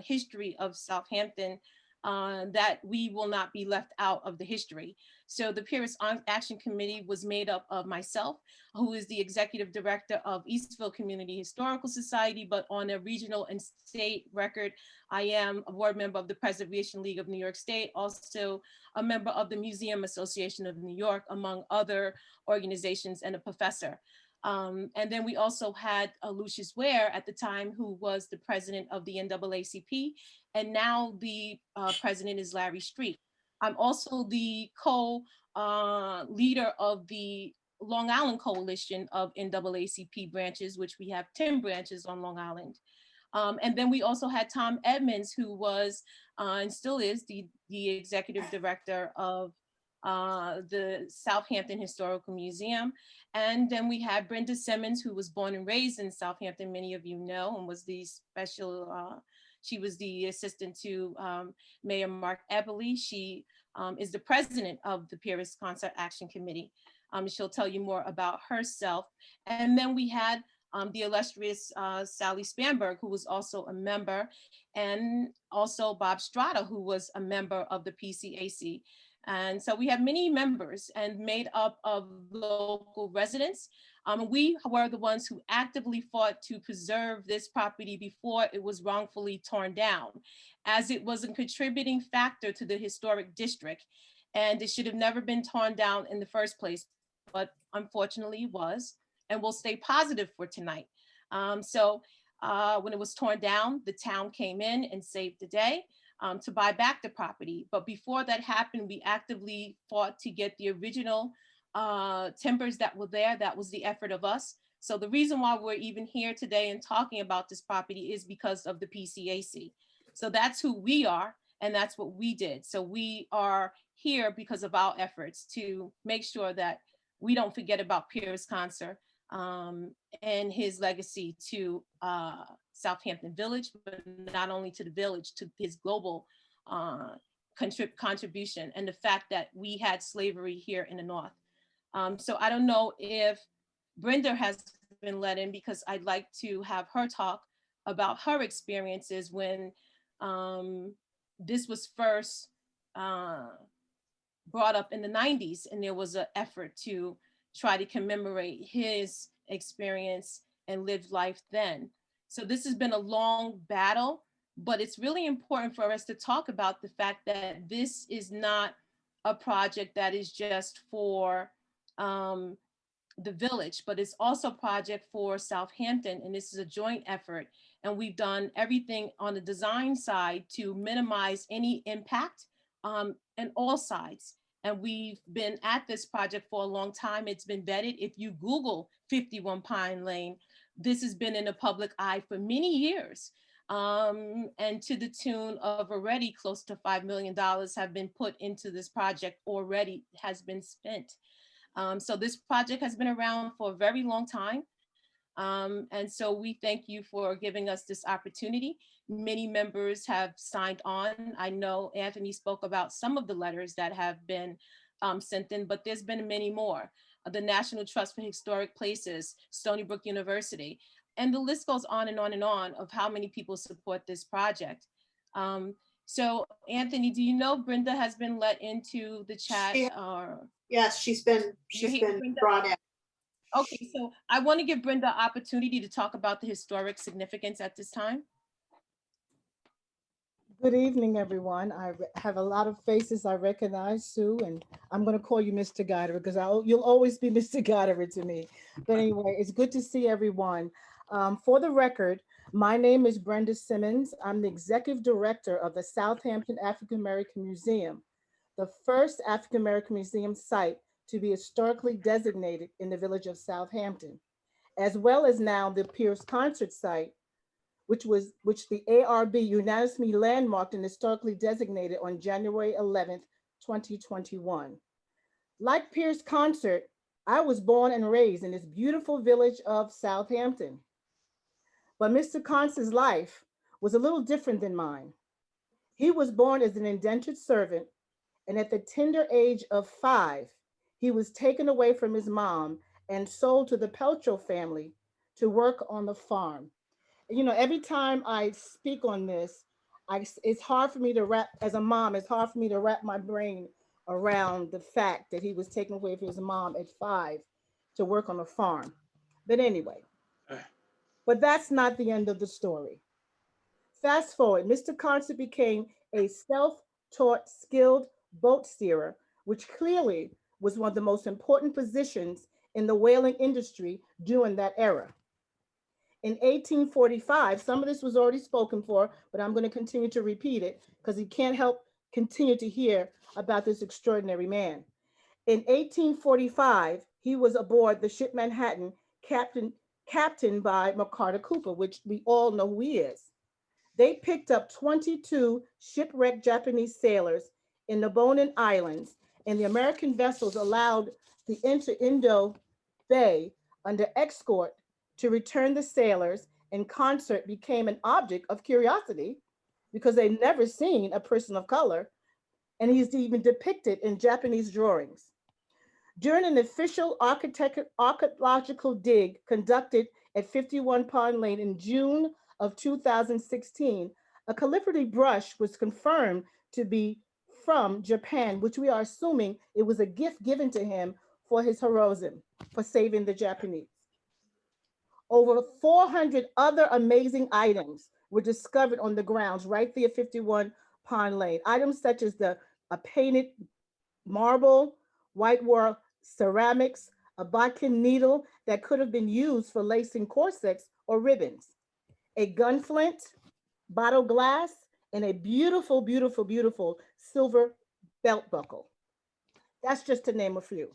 history of Southampton, that we will not be left out of the history. So the Pyrrhus Action Committee was made up of myself, who is the executive director of Eastville Community Historical Society, but on a regional and state record, I am a board member of the Preservation League of New York State, also a member of the Museum Association of New York, among other organizations, and a professor. And then we also had Lucius Ware at the time, who was the president of the NAACP, and now the president is Larry Street. I'm also the co-leader of the Long Island Coalition of NAACP branches, which we have 10 branches on Long Island. And then we also had Tom Edmonds, who was and still is the executive director of the Southampton Historical Museum. And then we had Brenda Simmons, who was born and raised in Southampton, many of you know, and was the special, she was the assistant to Mayor Mark Eberly. She is the president of the Pyrrhus Concert Action Committee. She'll tell you more about herself. And then we had the illustrious Sally Spanberg, who was also a member, and also Bob Strata, who was a member of the PCAC. And so we have many members and made up of local residents. We were the ones who actively fought to preserve this property before it was wrongfully torn down, as it was a contributing factor to the historic district. And it should have never been torn down in the first place, but unfortunately it was, and we'll stay positive for tonight. When it was torn down, the town came in and saved the day to buy back the property. But before that happened, we actively fought to get the original timbers that were there. That was the effort of us. So the reason why we're even here today and talking about this property is because of the PCAC. So that's who we are, and that's what we did. So we are here because of our efforts to make sure that we don't forget about Pyrrhus Concert and his legacy to Southampton Village, but not only to the village, to his global contribution and the fact that we had slavery here in the North. So I don't know if Brenda has been let in, because I'd like to have her talk about her experiences when this was first brought up in the 90s, and there was an effort to try to commemorate his experience and lived life then. So this has been a long battle, but it's really important for us to talk about the fact that this is not a project that is just for the village, but it's also a project for Southampton, and this is a joint effort. And we've done everything on the design side to minimize any impact on all sides. And we've been at this project for a long time. It's been vetted. If you Google 51 Pine Lane, this has been in the public eye for many years. And to the tune of already close to $5 million have been put into this project, already has been spent. So this project has been around for a very long time. And so we thank you for giving us this opportunity. Many members have signed on. I know Anthony spoke about some of the letters that have been sent in, but there's been many more. The National Trust for Historic Places, Stony Brook University, and the list goes on and on and on of how many people support this project. So Anthony, do you know Brenda has been let into the chat? Yes, she's been brought in. Okay, so I want to give Brenda an opportunity to talk about the historic significance at this time. Good evening, everyone. I have a lot of faces I recognize, Sue, and I'm going to call you Mr. Goddard because you'll always be Mr. Goddard to me. But anyway, it's good to see everyone. For the record, my name is Brenda Simmons. I'm the Executive Director of the Southampton African American Museum, the first African American museum site to be historically designated in the village of Southampton, as well as now the Pierce Concert Site, which the ARB unanimously landmarked and historically designated on January 11th, 2021. Like Pierce Concert, I was born and raised in this beautiful village of Southampton. But Mr. Concert's life was a little different than mine. He was born as an indentured servant, and at the tender age of 5, he was taken away from his mom and sold to the Peltro family to work on the farm. You know, every time I speak on this, it's hard for me to wrap, as a mom, it's hard for me to wrap my brain around the fact that he was taken away from his mom at 5 to work on a farm. But anyway, but that's not the end of the story. Fast forward, Mr. Concert became a self-taught, skilled boat steerer, which clearly was one of the most important positions in the whaling industry during that era. In 1845, some of this was already spoken for, but I'm going to continue to repeat it because you can't help continue to hear about this extraordinary man. In 1845, he was aboard the ship Manhattan, captained by MacArthur Cooper, which we all know who he is. They picked up 22 shipwrecked Japanese sailors in the Bonin Islands, and the American vessels allowed the Indo Bay under escort to return the sailors, and Concert became an object of curiosity because they'd never seen a person of color, and he's even depicted in Japanese drawings. During an official archaeological dig conducted at 51 Pond Lane in June of 2016, a calligraphy brush was confirmed to be from Japan, which we are assuming it was a gift given to him for his heroism, for saving the Japanese. Over 400 other amazing items were discovered on the grounds right there at 51 Pond Lane. Items such as a painted marble, white wall ceramics, a bodkin needle that could have been used for lacing corsets or ribbons, a gun flint, bottle glass, and a beautiful, beautiful, beautiful silver belt buckle. That's just to name a few.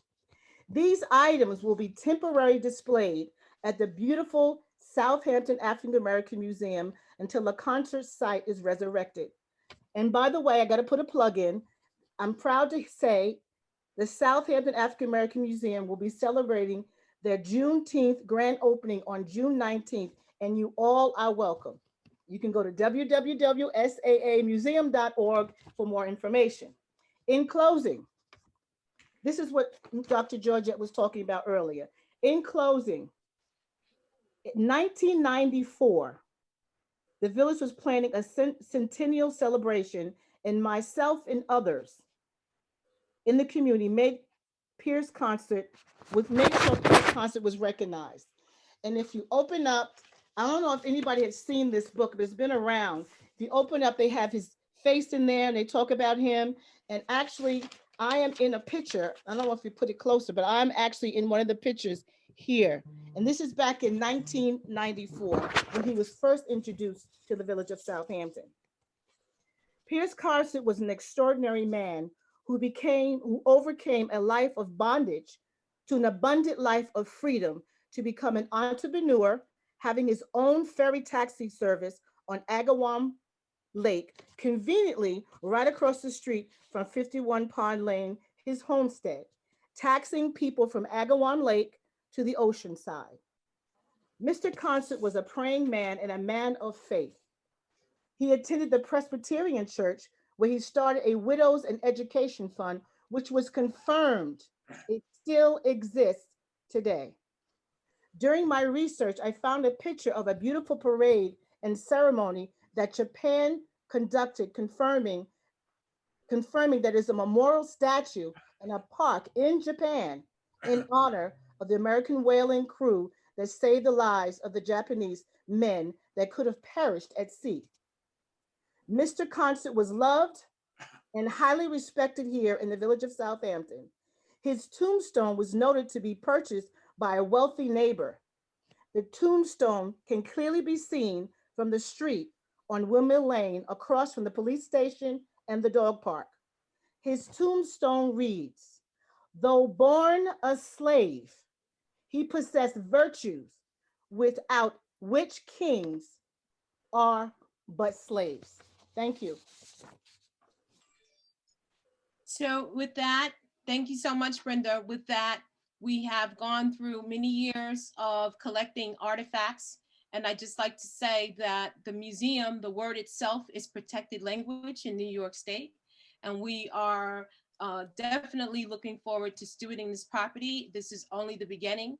These items will be temporarily displayed at the beautiful Southampton African American Museum until the concert site is resurrected. And by the way, I got to put a plug in. I'm proud to say the Southampton African American Museum will be celebrating their Juneteenth grand opening on June 19th, and you all are welcome. You can go to www.saamuseum.org for more information. In closing, this is what Dr. Georgette was talking about earlier. In closing, in 1994, the village was planning a centennial celebration, and myself and others in the community made sure Pierce Concert was recognized. And if you open up, I don't know if anybody has seen this book, but it's been around. If you open up, they have his face in there and they talk about him. And actually, I am in a picture. I don't know if you put it closer, but I'm actually in one of the pictures here. And this is back in 1994 when he was first introduced to the village of Southampton. Pierce Carson was an extraordinary man who overcame a life of bondage to an abundant life of freedom to become an entrepreneur, having his own ferry taxi service on Agawam Lake, conveniently right across the street from 51 Pond Lane, his homestead, taxing people from Agawam Lake to the ocean side. Mr. Constant was a praying man and a man of faith. He attended the Presbyterian Church, where he started a widows and education fund, which was confirmed. It still exists today. During my research, I found a picture of a beautiful parade and ceremony that Japan conducted, confirming that is a memorial statue and a park in Japan in honor of the American whaling crew that saved the lives of the Japanese men that could have perished at sea. Mr. Constant was loved and highly respected here in the village of Southampton. His tombstone was noted to be purchased by a wealthy neighbor. The tombstone can clearly be seen from the street on Windmill Lane across from the police station and the dog park. His tombstone reads, "Though born a slave, he possessed virtues without which kings are but slaves." Thank you. So with that, thank you so much, Brenda. With that, we have gone through many years of collecting artifacts. And I'd just like to say that the museum, the word itself is protected language in New York State. And we are definitely looking forward to stewarding this property. This is only the beginning.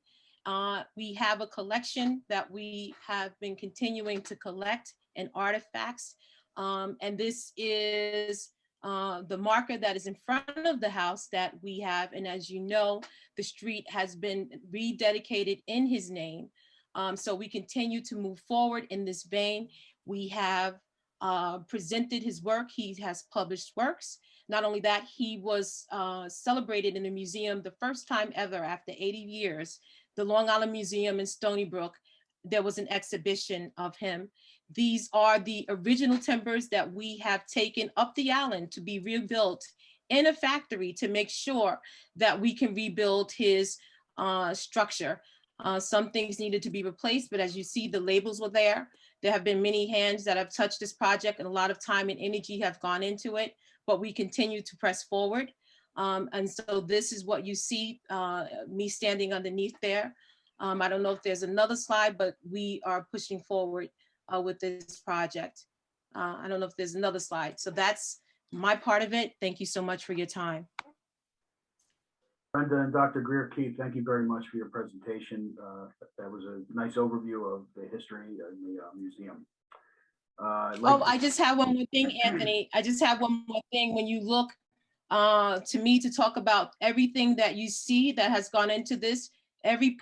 We have a collection that we have been continuing to collect in artifacts. And this is the marker that is in front of the house that we have. And as you know, the street has been rededicated in his name. So we continue to move forward in this vein. We have presented his work. He has published works. Not only that, he was celebrated in the museum the first time ever after 80 years. The Long Island Museum in Stony Brook, there was an exhibition of him. These are the original timbers that we have taken up the island to be rebuilt in a factory to make sure that we can rebuild his structure. Some things needed to be replaced, but as you see, the labels were there. There have been many hands that have touched this project and a lot of time and energy have gone into it, but we continue to press forward. And so this is what you see, me standing underneath there. I don't know if there's another slide, but we are pushing forward with this project. I don't know if there's another slide. So that's my part of it. Thank you so much for your time. Brenda and Dr. Greer-Keith, thank you very much for your presentation. That was a nice overview of the history of the museum. I just have one more thing, Anthony. I just have one more thing. When you look to me to talk about everything that you see that has gone into this, everything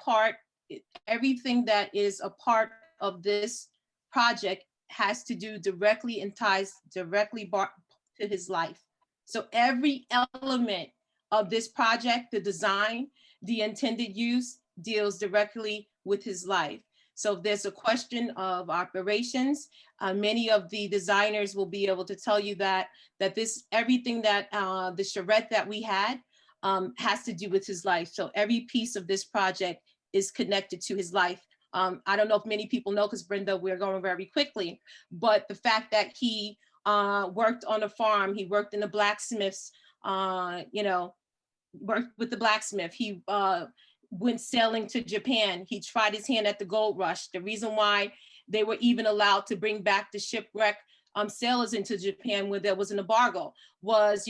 that is a part of this project has to do directly and ties directly to his life. So every element of this project, the design, the intended use, deals directly with his life. So if there's a question of operations, many of the designers will be able to tell you that everything that the charrette that we had has to do with his life. So every piece of this project is connected to his life. I don't know if many people know, because Brenda, we're going very quickly, but the fact that he worked on a farm, he worked in the blacksmiths, worked with the blacksmith. He went sailing to Japan. He tried his hand at the gold rush. The reason why they were even allowed to bring back the shipwreck sailors into Japan where there was an embargo was,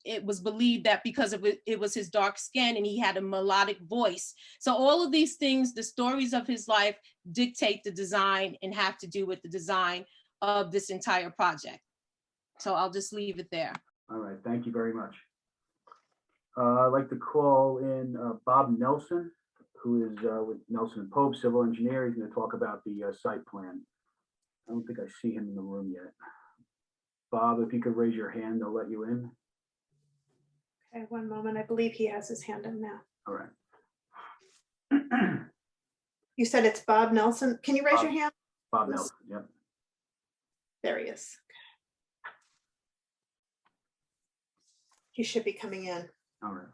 it was believed that because of it was his dark skin and he had a melodic voice. So all of these things, the stories of his life dictate the design and have to do with the design of this entire project. So I'll just leave it there. All right, thank you very much. I'd like to call in Bob Nelson, who is with Nelson and Pope, civil engineer. He's going to talk about the site plan. I don't think I see him in the room yet. Bob, if you could raise your hand, they'll let you in. Okay, one moment. I believe he has his hand up now. All right. You said it's Bob Nelson. Can you raise your hand? Bob Nelson, yep. There he is. He should be coming in. All right.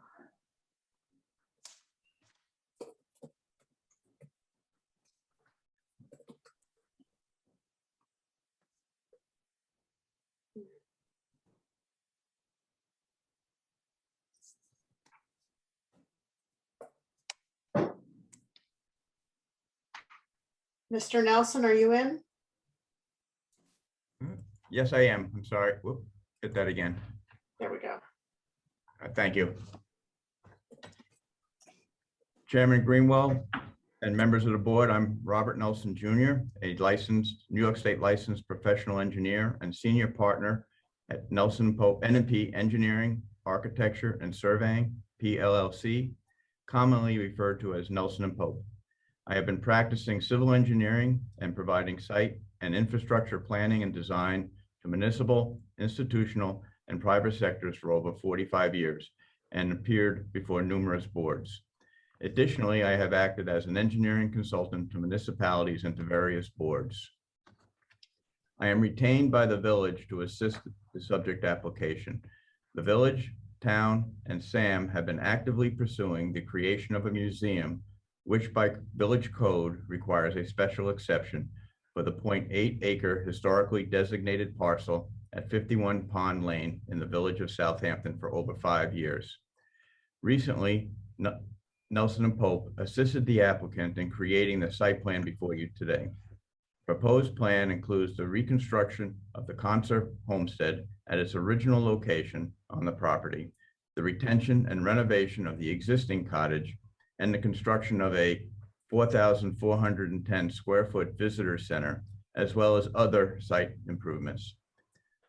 Mr. Nelson, are you in? Yes, I am. I'm sorry. Whoop, hit that again. There we go. Thank you. Chairman Greenwell and members of the board, I'm Robert Nelson Jr., a licensed, New York State licensed professional engineer and senior partner at Nelson Pope N&P Engineering, Architecture and Surveying, PLLC, commonly referred to as Nelson and Pope. I have been practicing civil engineering and providing site and infrastructure planning and design to municipal, institutional, and private sectors for over 45 years and appeared before numerous boards. Additionally, I have acted as an engineering consultant to municipalities and to various boards. I am retained by the village to assist the subject application. The village, town, and SAM have been actively pursuing the creation of a museum, which by village code requires a special exception for the 0.8 acre historically designated parcel at 51 Pond Lane in the village of Southampton for over 5 years. Recently, Nelson and Pope assisted the applicant in creating the site plan before you today. Proposed plan includes the reconstruction of the Concert Homestead at its original location on the property, the retention and renovation of the existing cottage, and the construction of a 4,410 square foot visitor center, as well as other site improvements.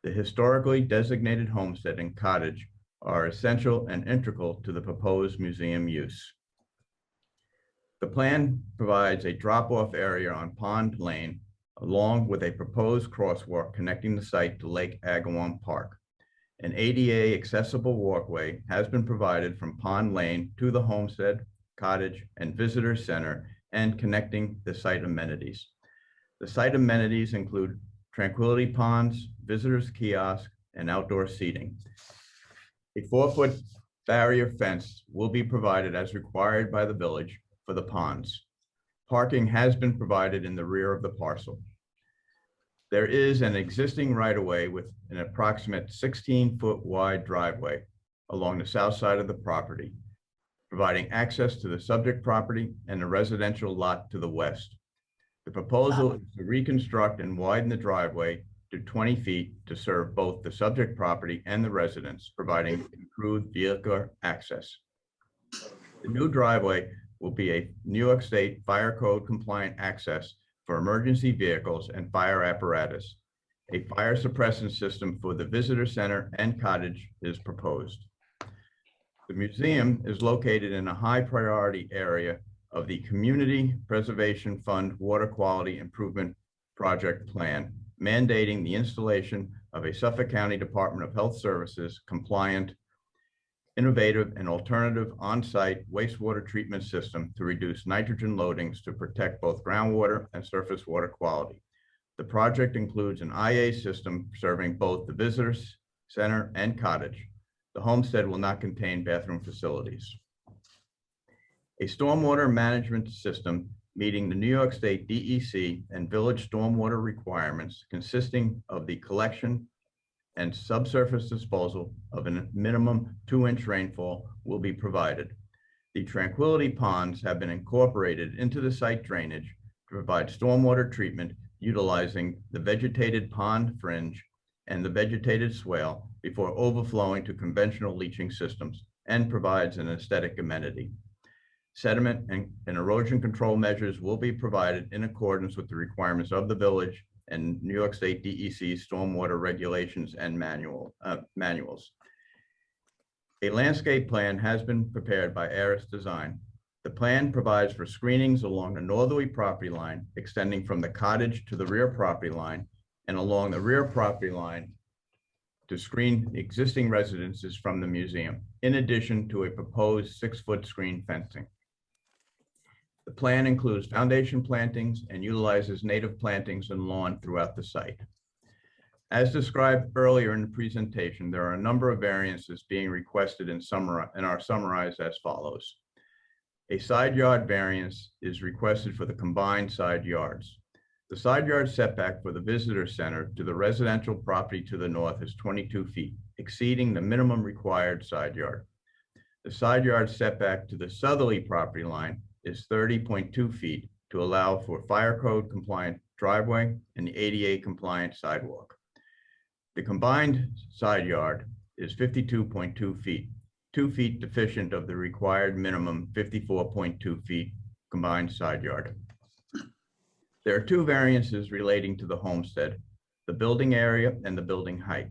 The historically designated homestead and cottage are essential and integral to the proposed museum use. The plan provides a drop-off area on Pond Lane, along with a proposed crosswalk connecting the site to Lake Agawam Park. An ADA accessible walkway has been provided from Pond Lane to the homestead, cottage, and visitor center and connecting the site amenities. The site amenities include tranquility ponds, visitors kiosk, and outdoor seating. A 4-foot barrier fence will be provided as required by the village for the ponds. Parking has been provided in the rear of the parcel. There is an existing right-of-way with an approximate 16-foot wide driveway along the south side of the property, providing access to the subject property and the residential lot to the west. The proposal is to reconstruct and widen the driveway to 20 feet to serve both the subject property and the residents, providing improved vehicular access. The new driveway will be a New York State Fire Code compliant access for emergency vehicles and fire apparatus. A fire suppression system for the visitor center and cottage is proposed. The museum is located in a high priority area of the Community Preservation Fund Water Quality Improvement Project Plan, mandating the installation of a Suffolk County Department of Health Services compliant, innovative, and alternative on-site wastewater treatment system to reduce nitrogen loadings to protect both groundwater and surface water quality. The project includes an IA system serving both the visitors center and cottage. The homestead will not contain bathroom facilities. A stormwater management system meeting the New York State DEC and village stormwater requirements, consisting of the collection and subsurface disposal of a minimum 2-inch rainfall, will be provided. The tranquility ponds have been incorporated into the site drainage to provide stormwater treatment utilizing the vegetated pond fringe and the vegetated swale before overflowing to conventional leaching systems, and provides an aesthetic amenity. Sediment and erosion control measures will be provided in accordance with the requirements of the village and New York State DEC stormwater regulations and manuals. A landscape plan has been prepared by Aris Design. The plan provides for screenings along the northerly property line, extending from the cottage to the rear property line and along the rear property line to screen the existing residences from the museum, in addition to a proposed 6-foot screen fencing. The plan includes foundation plantings and utilizes native plantings and lawn throughout the site. As described earlier in the presentation, there are a number of variances being requested and are summarized as follows. A side yard variance is requested for the combined side yards. The side yard setback for the visitor center to the residential property to the north is 22 feet, exceeding the minimum required side yard. The side yard setback to the southerly property line is 30.2 feet to allow for fire code compliant driveway and the ADA compliant sidewalk. The combined side yard is 52.2 feet, 2 feet deficient of the required minimum 54.2 feet combined side yard. There are two variances relating to the homestead, the building area and the building height.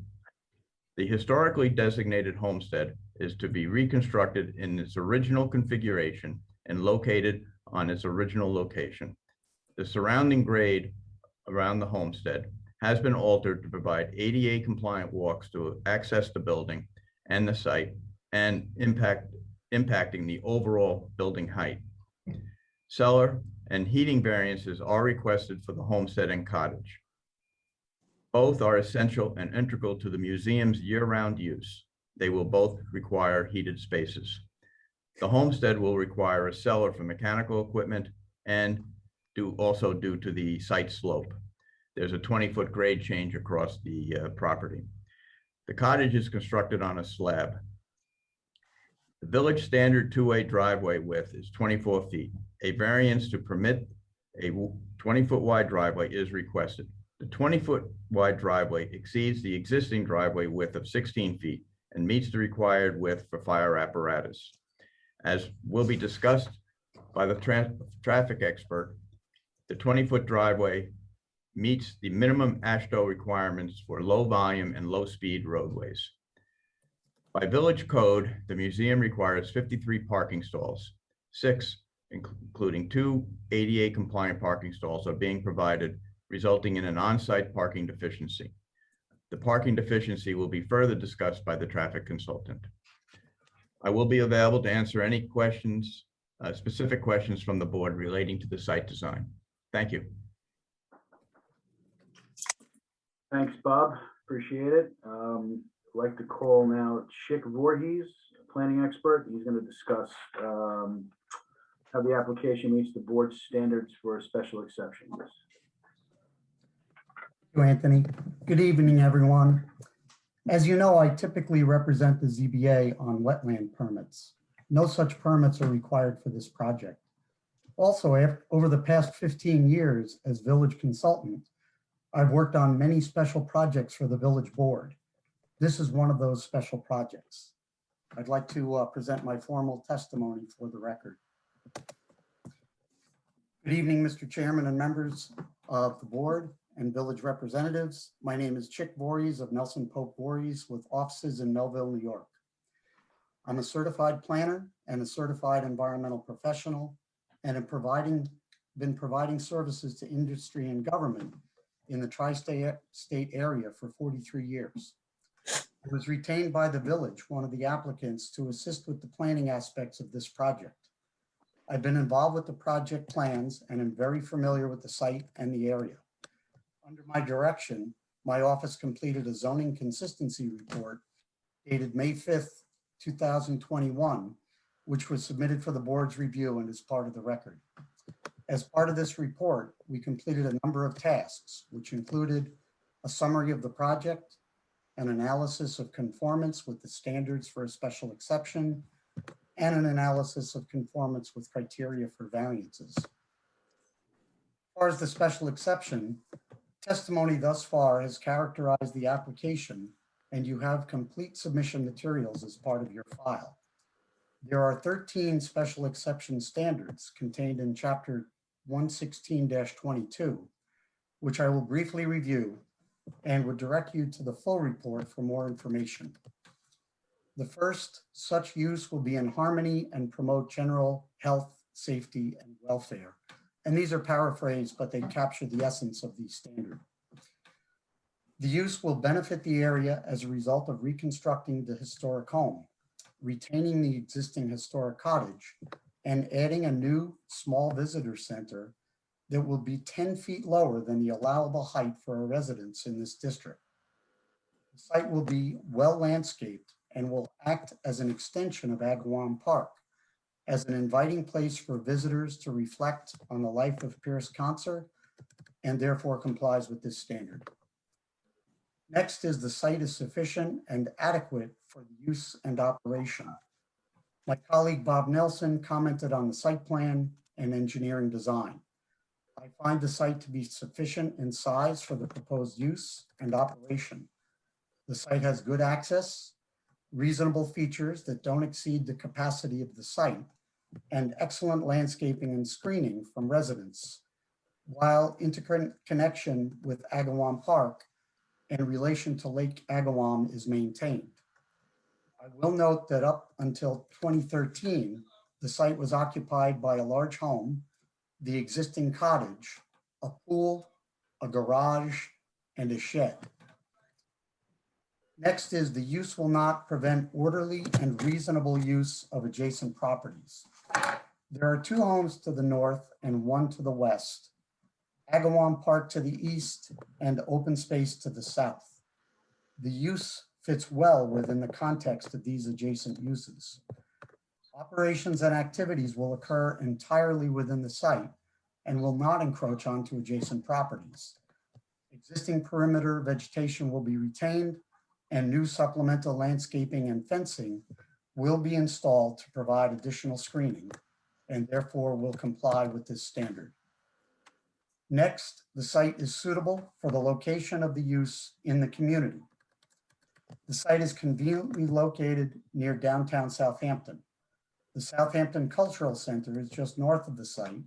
The historically designated homestead is to be reconstructed in its original configuration and located on its original location. The surrounding grade around the homestead has been altered to provide ADA compliant walks to access the building and the site and impacting the overall building height. Cellar and heating variances are requested for the homestead and cottage. Both are essential and integral to the museum's year-round use. They will both require heated spaces. The homestead will require a cellar for mechanical equipment and also due to the site slope. There's a 20-foot grade change across the property. The cottage is constructed on a slab. The village standard two-way driveway width is 24 feet. A variance to permit a 20-foot wide driveway is requested. The 20-foot wide driveway exceeds the existing driveway width of 16 feet and meets the required width for fire apparatus. As will be discussed by the traffic expert, the 20-foot driveway meets the minimum ASHTO requirements for low volume and low speed roadways. By village code, the museum requires 53 parking stalls. 6, including 2 ADA compliant parking stalls, are being provided, resulting in an on-site parking deficiency. The parking deficiency will be further discussed by the traffic consultant. I will be available to answer any questions, specific questions from the board relating to the site design. Thank you. Thanks, Bob. Appreciate it. I'd like to call now Chick Voorhees, planning expert. He's going to discuss how the application meets the board's standards for special exceptions. Thank you, Anthony. Good evening, everyone. As you know, I typically represent the ZBA on wetland permits. No such permits are required for this project. Also, over the past 15 years as village consultant, I've worked on many special projects for the village board. This is one of those special projects. I'd like to present my formal testimony for the record. Good evening, Mr. Chairman and members of the board and village representatives. My name is Chick Voorhees of Nelson Pope Voorhees with offices in Melville, New York. I'm a certified planner and a certified environmental professional and have been providing services to industry and government in the tri-state area for 43 years. I was retained by the village, one of the applicants, to assist with the planning aspects of this project. I've been involved with the project plans and am very familiar with the site and the area. Under my direction, my office completed a zoning consistency report dated May 5th, 2021, which was submitted for the board's review and is part of the record. As part of this report, we completed a number of tasks, which included a summary of the project, an analysis of conformance with the standards for a special exception, and an analysis of conformance with criteria for variances. As far as the special exception, testimony thus far has characterized the application, and you have complete submission materials as part of your file. There are 13 special exception standards contained in Chapter 116-22, which I will briefly review and would direct you to the full report for more information. The first, such use will be in harmony and promote general health safety, and welfare. And these are paraphrased, but they capture the essence of the standard. The use will benefit the area as a result of reconstructing the historic home, retaining the existing historic cottage, and adding a new small visitor center that will be 10 feet lower than the allowable height for a residence in this district. The site will be well landscaped and will act as an extension of Agawam Park, as an inviting place for visitors to reflect on the life of Pierce Concert, and therefore complies with this standard. Next is the site is sufficient and adequate for the use and operation. My colleague Bob Nelson commented on the site plan and engineering design. I find the site to be sufficient in size for the proposed use and operation. The site has good access, reasonable features that don't exceed the capacity of the site, and excellent landscaping and screening from residents, while interconnection with Agawam Park in relation to Lake Agawam is maintained. I will note that up until 2013, the site was occupied by a large home, the existing cottage, a pool, a garage, and a shed. Next is the use will not prevent orderly and reasonable use of adjacent properties. There are two homes to the north and one to the west, Agawam Park to the east and open space to the south. The use fits well within the context of these adjacent uses. Operations and activities will occur entirely within the site and will not encroach onto adjacent properties. Existing perimeter vegetation will be retained and new supplemental landscaping and fencing will be installed to provide additional screening and therefore will comply with this standard. Next, the site is suitable for the location of the use in the community. The site is conveniently located near downtown Southampton. The Southampton Cultural Center is just north of the site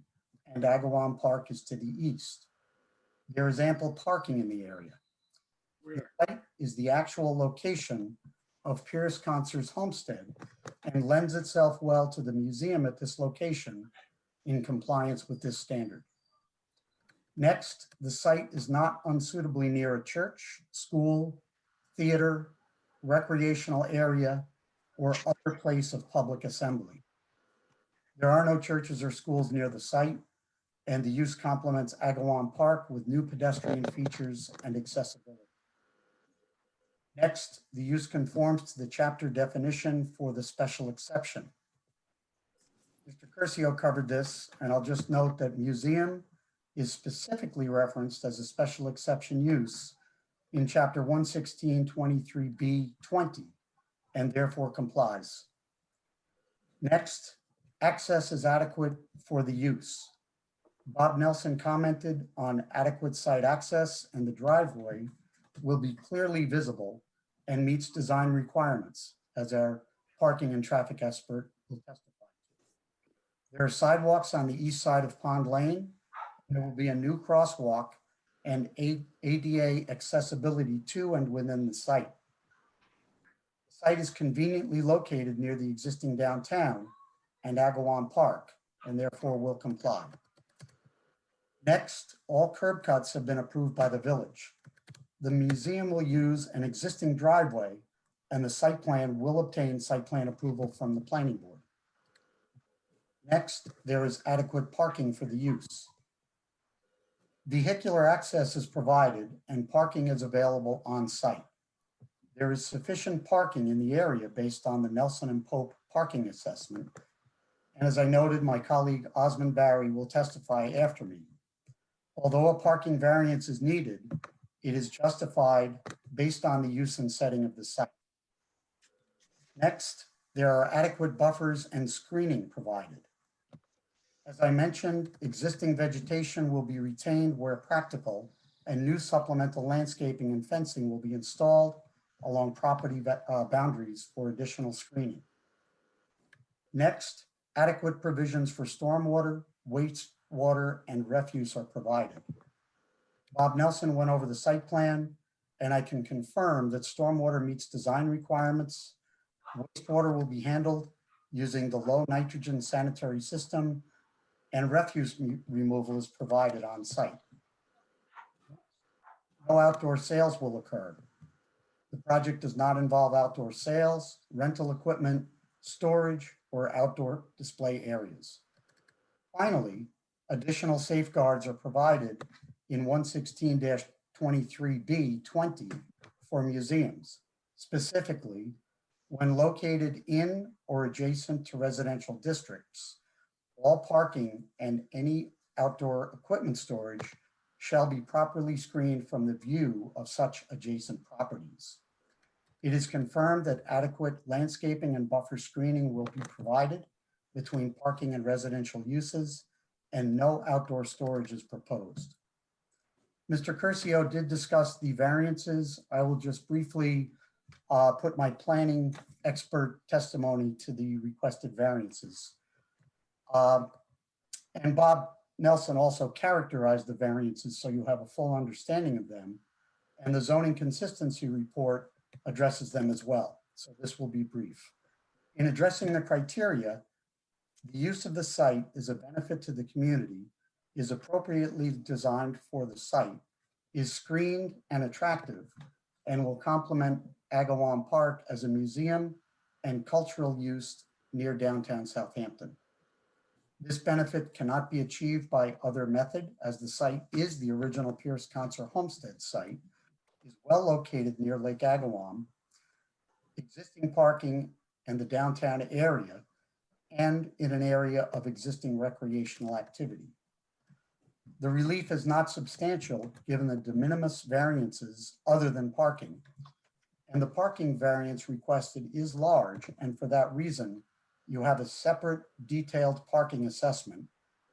and Agawam Park is to the east. There is ample parking in the area. The site is the actual location of Pierce Concert's homestead and lends itself well to the museum at this location in compliance with this standard. Next, the site is not unsuitably near a church, school, theater, recreational area, or other place of public assembly. There are no churches or schools near the site, and the use complements Agawam Park with new pedestrian features and accessibility. Next, the use conforms to the chapter definition for the special exception. Mr. Curcio covered this, and I'll just note that museum is specifically referenced as a special exception use in chapter 11623B20 and therefore complies. Next, access is adequate for the use. Bob Nelson commented on adequate site access, and the driveway will be clearly visible and meets design requirements, as our parking and traffic expert will testify. There are sidewalks on the east side of Pond Lane. There will be a new crosswalk and ADA accessibility to and within the site. The site is conveniently located near the existing downtown and Agawam Park, and therefore will comply. Next, all curb cuts have been approved by the village. The museum will use an existing driveway, and the site plan will obtain site plan approval from the planning board. Next, there is adequate parking for the use. Vehicular access is provided and parking is available on site. There is sufficient parking in the area based on the Nelson and Pope parking assessment. And as I noted, my colleague Osmond Barry will testify after me. Although a parking variance is needed, it is justified based on the use and setting of the site. Next, there are adequate buffers and screening provided. As I mentioned, existing vegetation will be retained where practical, and new supplemental landscaping and fencing will be installed along property boundaries for additional screening. Next, adequate provisions for stormwater, wastewater, and refuse are provided. Bob Nelson went over the site plan, and I can confirm that stormwater meets design requirements. Wastewater will be handled using the low nitrogen sanitary system and refuse removal is provided on site. No outdoor sales will occur. The project does not involve outdoor sales, rental equipment, storage, or outdoor display areas. Finally, additional safeguards are provided in 116-23B20 for museums. Specifically, when located in or adjacent to residential districts, all parking and any outdoor equipment storage shall be properly screened from the view of such adjacent properties. It is confirmed that adequate landscaping and buffer screening will be provided between parking and residential uses, and no outdoor storage is proposed. Mr. Curcio did discuss the variances. I will just briefly put my planning expert testimony to the requested variances. And Bob Nelson also characterized the variances so you have a full understanding of them. And the zoning consistency report addresses them as well. So this will be brief. In addressing the criteria, the use of the site is a benefit to the community, is appropriately designed for the site, is screened and attractive, and will complement Agawam Park as a museum and cultural use near downtown Southampton. This benefit cannot be achieved by other method, as the site is the original Pierce Concert Homestead site, is well located near Lake Agawam, existing parking in the downtown area, and in an area of existing recreational activity. The relief is not substantial given the de minimis variances other than parking. And the parking variance requested is large, and for that reason, you have a separate detailed parking assessment,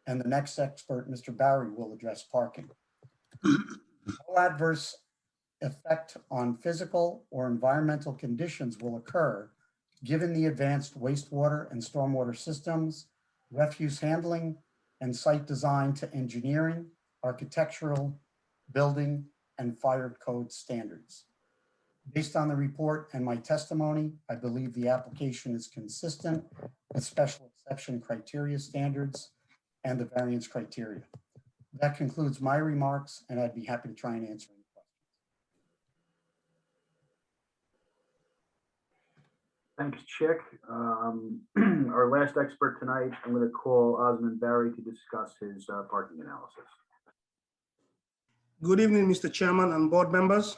and the next expert, Mr. Barry, will address parking. No adverse effect on physical or environmental conditions will occur given the advanced wastewater and stormwater systems, refuse handling, and site design to engineering, architectural, building, and fire code standards. Based on the report and my testimony, I believe the application is consistent with special exception criteria standards and the variance criteria. That concludes my remarks, and I'd be happy to try and answer any questions. Thanks, Chick. Our last expert tonight, I'm going to call Osmond Barry to discuss his parking analysis. Good evening, Mr. Chairman and board members.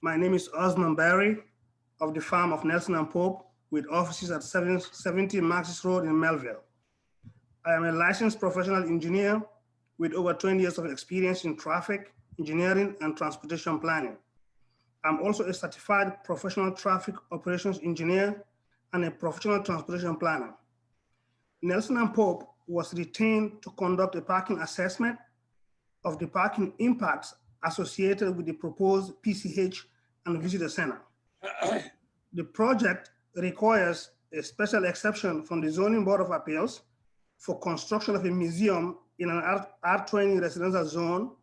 My name is Osmond Barry of the firm of Nelson and Pope with offices at 770 Maxis Road in Melville. I am a licensed professional engineer with over 20 years of experience in traffic, engineering, and transportation planning. I'm also a certified professional traffic operations engineer and a professional transportation planner. Nelson and Pope was retained to conduct a parking assessment of the parking impacts associated with the proposed PCH and visitor center. The project requires a special exception from the Zoning Board of Appeals for construction of a museum in an R20 residential zone,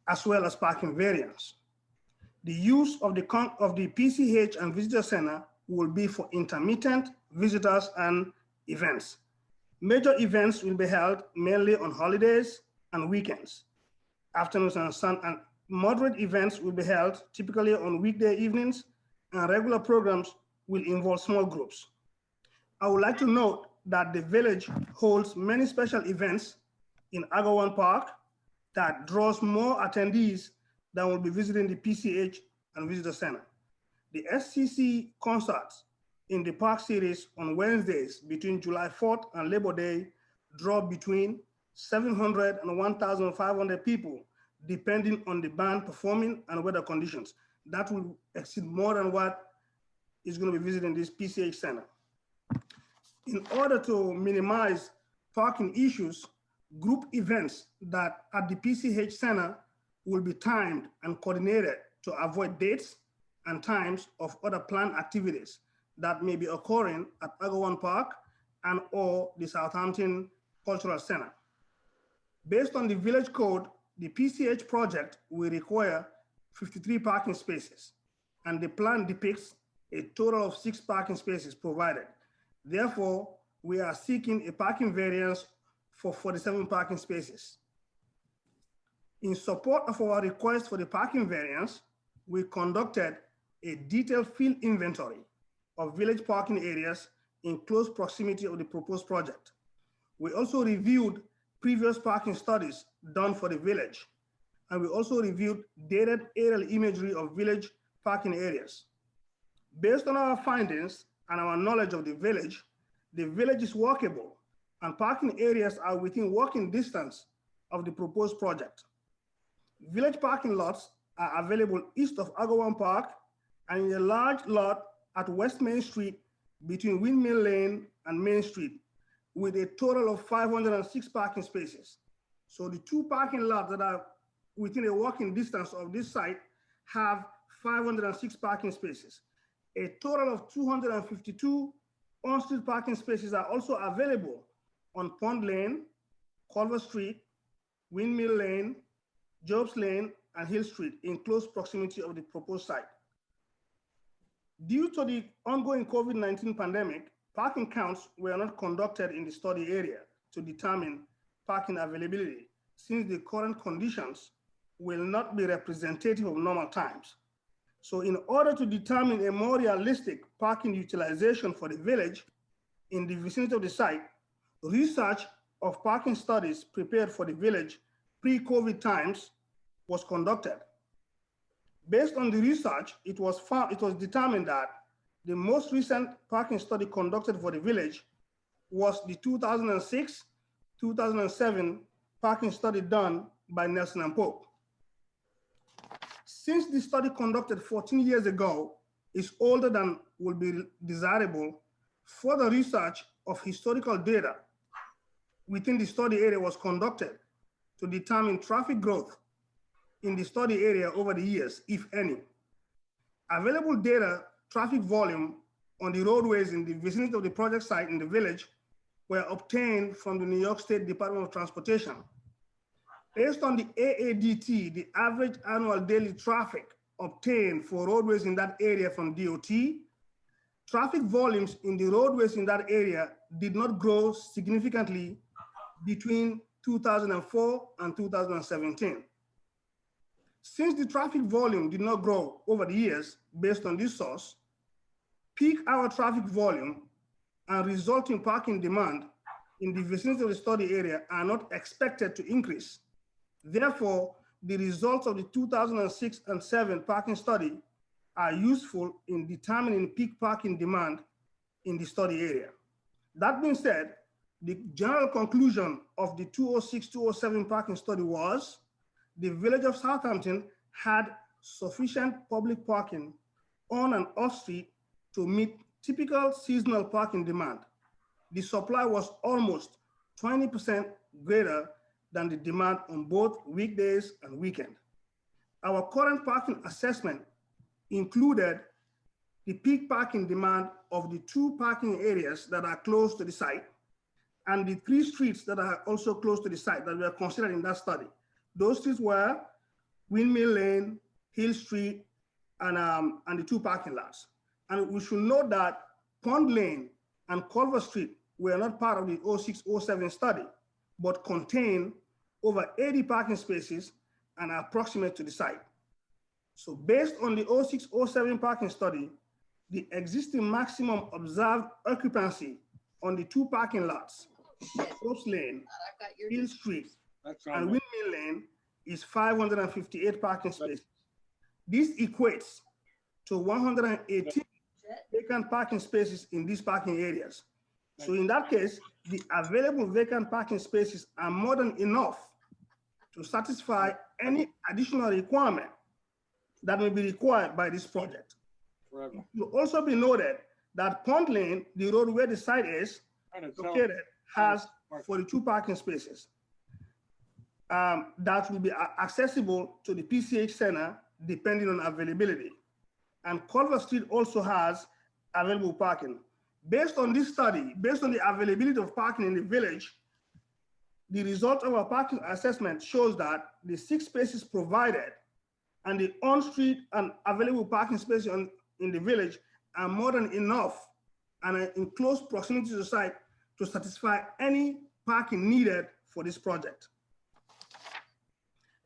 as well as parking variance. The use of the PCH and visitor center will be for intermittent visitors and events. Major events will be held mainly on holidays and weekends. Afternoons and moderate events will be held typically on weekday evenings, and regular programs will involve small groups. I would like to note that the village holds many special events in Agawam Park that draws more attendees than will be visiting the PCH and visitor center. The SCC concerts in the park series on Wednesdays between July 4th and Labor Day draw between 700 and 1,500 people, depending on the band performing and weather conditions. That will exceed more than what is going to be visiting this PCH center. In order to minimize parking issues, group events that at the PCH center will be timed and coordinated to avoid dates and times of other planned activities that may be occurring at Agawam Park and or the Southampton Cultural Center. Based on the village code, the PCH project will require 53 parking spaces, and the plan depicts a total of 6 parking spaces provided. Therefore, we are seeking a parking variance for 47 parking spaces. In support of our request for the parking variance, we conducted a detailed field inventory of village parking areas in close proximity of the proposed project. We also reviewed previous parking studies done for the village, and we also reviewed dated aerial imagery of village parking areas. Based on our findings and our knowledge of the village is walkable and parking areas are within walking distance of the proposed project. Village parking lots are available east of Agawan Park and in a large lot at West Main Street between Windmill Lane and Main Street, with a total of 506 parking spaces. So the two parking lots that are within a walking distance of this site have 506 parking spaces. A total of 252 on-street parking spaces are also available on Pond Lane, Culver Street, Windmill Lane, Jobs Lane, and Hill Street in close proximity of the proposed site. Due to the ongoing COVID-19 pandemic, parking counts were not conducted in the study area to determine parking availability, since the current conditions will not be representative of normal times. So in order to determine a more realistic parking utilization for the village in the vicinity of the site, research of parking studies prepared for the village pre-COVID times was conducted. Based on the research, it was determined that the most recent parking study conducted for the village was the 2006-2007 parking study done by Nelson and Pope. Since the study conducted 14 years ago is older than will be desirable, further research of historical data within the study area was conducted to determine traffic growth in the study area over the years, if any. Available data, traffic volume on the roadways in the vicinity of the project site in the village were obtained from the New York State Department of Transportation. Based on the AADT, the average annual daily traffic obtained for roadways in that area from DOT, traffic volumes in the roadways in that area did not grow significantly between 2004 and 2017. Since the traffic volume did not grow over the years based on this source, peak hour traffic volume and resulting parking demand in the vicinity of the study area are not expected to increase. Therefore, the results of the 2006 and 7 parking study are useful in determining peak parking demand in the study area. That being said, the general conclusion of the 2006-2007 parking study was the village of Southampton had sufficient public parking on and off street to meet typical seasonal parking demand. The supply was almost 20% greater than the demand on both weekdays and weekend. Our current parking assessment included the peak parking demand of the 2 parking areas that are close to the site and the 3 streets that are also close to the site that were considered in that study. Those streets were Windmill Lane, Hill Street, and the 2 parking lots. And we should note that Pond Lane and Culver Street were not part of the 06-07 study, but contain over 80 parking spaces and are proximate to the site. So based on the 06-07 parking study, the existing maximum observed occupancy on the 2 parking lots, Gross Lane, Hill Street, and Windmill Lane is 558 parking spaces. This equates to 118 vacant parking spaces in these parking areas. So in that case, the available vacant parking spaces are more than enough to satisfy any additional requirement that may be required by this project. It will also be noted that Pond Lane, the road where the site is located, has 42 parking spaces that will be accessible to the PCH Center depending on availability. And Culver Street also has available parking. Based on this study, based on the availability of parking in the village, the result of our parking assessment shows that the 6 spaces provided and the on-street and available parking spaces in the village are more than enough and are in close proximity to the site to satisfy any parking needed for this project.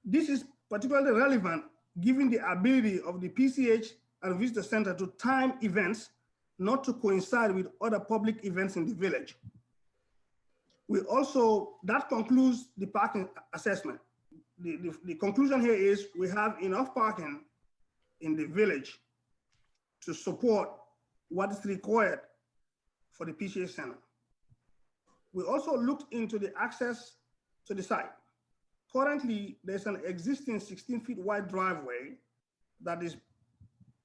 This is particularly relevant given the ability of the PCH and Visitor Center to time events not to coincide with other public events in the village. That concludes the parking assessment. The conclusion here is we have enough parking in the village to support what is required for the PCH Center. We also looked into the access to the site. Currently, there's an existing 16-feet wide driveway that is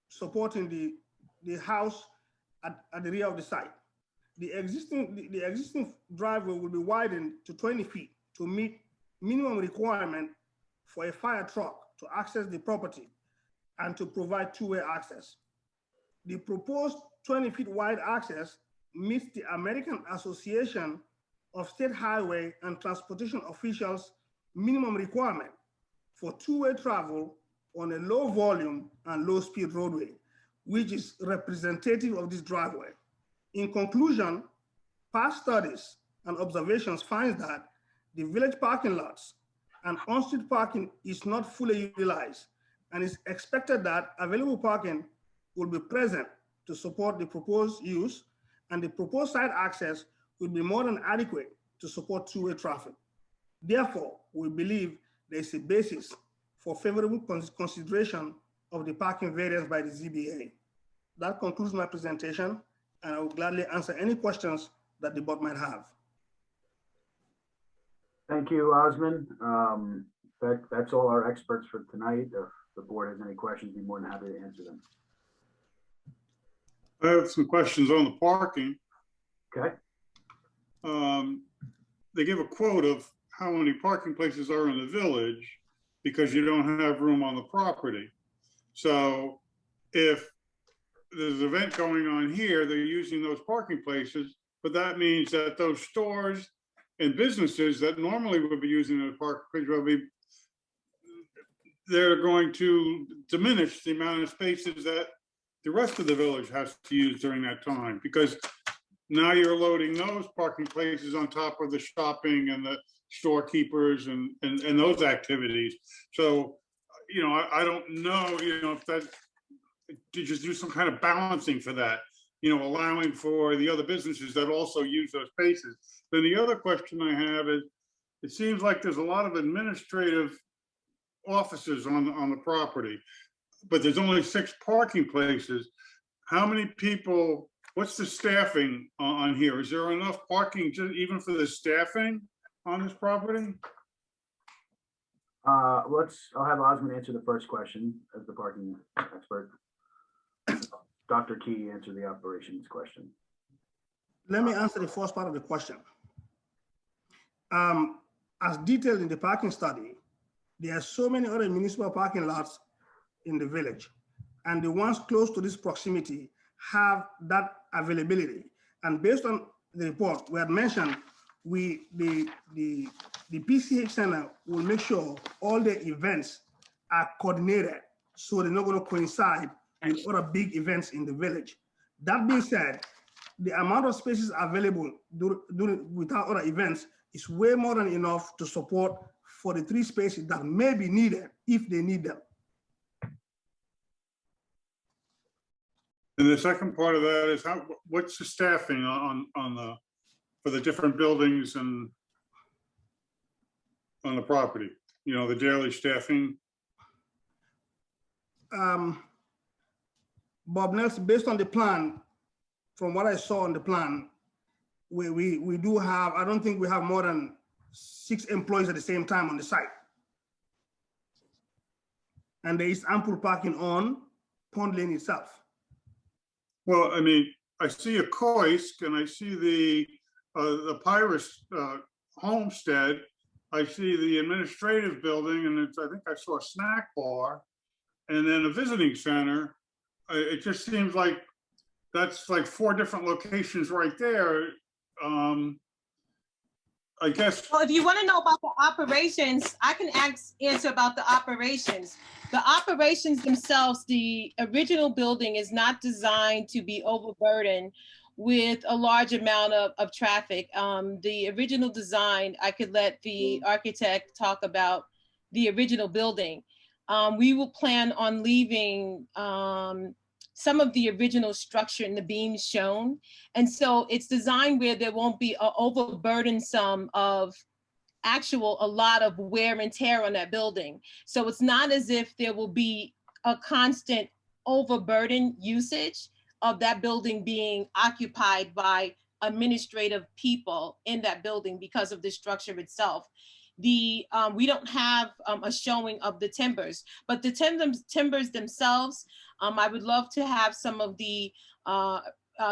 supporting the house at the rear of the site. The existing driveway will be widened to 20 feet to meet minimum requirement for a fire truck to access the property and to provide two-way access. The proposed 20-feet wide access meets the American Association of State Highway and Transportation Officials minimum requirement for two-way travel on a low volume and low speed roadway, which is representative of this driveway. In conclusion, past studies and observations find that the village parking lots and on-street parking is not fully utilized, and it's expected that available parking will be present to support the proposed use, and the proposed site access will be more than adequate to support two-way traffic. Therefore, we believe there is a basis for favorable consideration of the parking variance by the ZBA. That concludes my presentation, and I will gladly answer any questions that the board might have. Thank you, Osman. That's all our experts for tonight. If the board has any questions, be more than happy to answer them. I have some questions on the parking. Okay. They give a quote of how many parking places are in the village because you don't have room on the property. So if there's an event going on here, they're using those parking places, but that means that those stores and businesses that normally would be using the parking places they're going to diminish the amount of spaces that the rest of the village has to use during that time, because now you're loading those parking places on top of the shopping and the storekeepers and those activities. So, you know, I don't know, you know, if that, to just do some kind of balancing for that, you know, allowing for the other businesses that also use those spaces. Then the other question I have is, it seems like there's a lot of administrative offices on the property, but there's only 6 parking places. How many people, what's the staffing on here? Is there enough parking just even for the staffing on this property? I'll have Osman answer the first question as the parking expert. Dr. Key answer the operations question. Let me answer the first part of the question. As detailed in the parking study, there are so many other municipal parking lots in the village, and the ones close to this proximity have that availability. And based on the report we had mentioned, the PCH Center will make sure all the events are coordinated so they're not going to coincide with other big events in the village. That being said, the amount of spaces available without other events is way more than enough to support for the 3 spaces that may be needed if they need them. And the second part of that is what's the staffing for the different buildings and on the property? You know, the daily staffing. Bob Nelson, based on the plan, from what I saw on the plan, we do have, I don't think we have more than 6 employees at the same time on the site. And there is ample parking on Pond Lane itself. Well, I mean, I see a Koisk and I see the Pyrus homestead. I see the administrative building, and I think I saw a snack bar, and then a visiting center. It just seems like that's like 4 different locations right there. I guess. Well, if you want to know about the operations, I can answer about the operations. The operations themselves, the original building is not designed to be overburdened with a large amount of traffic. The original design, I could let the architect talk about the original building. We will plan on leaving some of the original structure in the beams shown. And so it's designed where there won't be a overburdensome of a lot of wear and tear on that building. So it's not as if there will be a constant overburden usage of that building being occupied by administrative people in that building because of the structure itself. We don't have a showing of the timbers, but the timbers themselves, I would love to have some of the,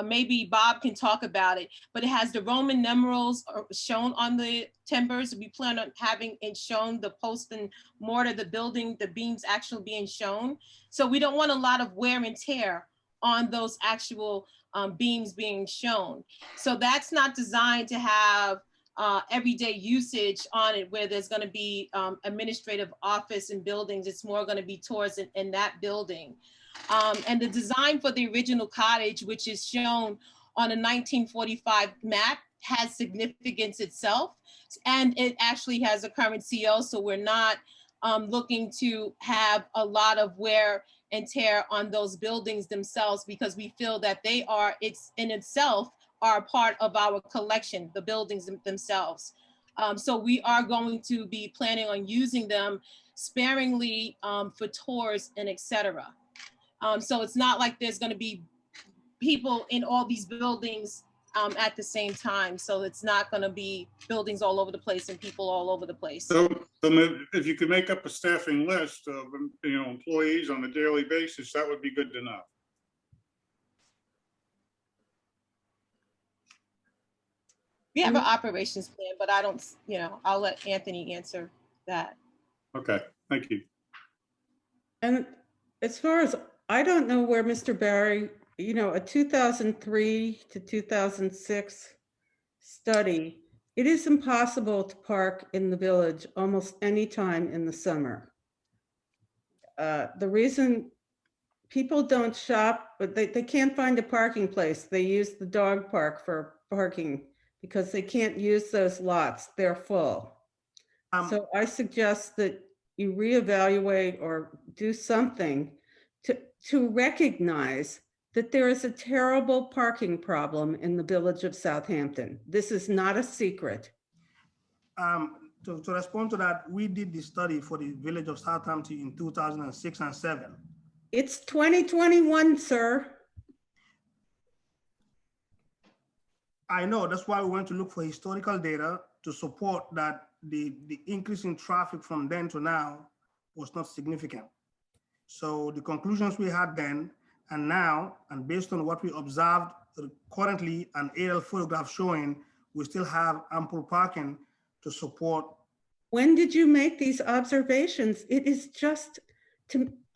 maybe Bob can talk about it, but it has the Roman numerals shown on the timbers. We plan on having it shown, the post and mortar, the building, the beams actually being shown. So we don't want a lot of wear and tear on those actual beams being shown. So that's not designed to have everyday usage on it where there's going to be administrative office and buildings. It's more going to be towards in that building. And the design for the original cottage, which is shown on a 1945 map, has significance itself. And it actually has a current CO, so we're not looking to have a lot of wear and tear on those buildings themselves, because we feel that it's in itself are part of our collection, the buildings themselves. So we are going to be planning on using them sparingly for tours and etc. So it's not like there's going to be people in all these buildings at the same time. So it's not going to be buildings all over the place and people all over the place. So if you could make up a staffing list of employees on a daily basis, that would be good to know. We have an operations plan, but I don't, I'll let Anthony answer that. Okay, thank you. And as far as, I don't know where Mr. Barry, a 2003 to 2006 study, it is impossible to park in the village almost any time in the summer. The reason people don't shop, but they can't find a parking place. They use the dog park for parking because they can't use those lots. They're full. So I suggest that you reevaluate or do something to recognize that there is a terrible parking problem in the village of Southampton. This is not a secret. To respond to that, we did the study for the village of Southampton in 2006 and 7. It's 2021, sir. I know, that's why we went to look for historical data to support that the increase in traffic from then to now was not significant. So the conclusions we had then and now, and based on what we observed currently, an aerial photograph showing, we still have ample parking to support. When did you make these observations? It is just,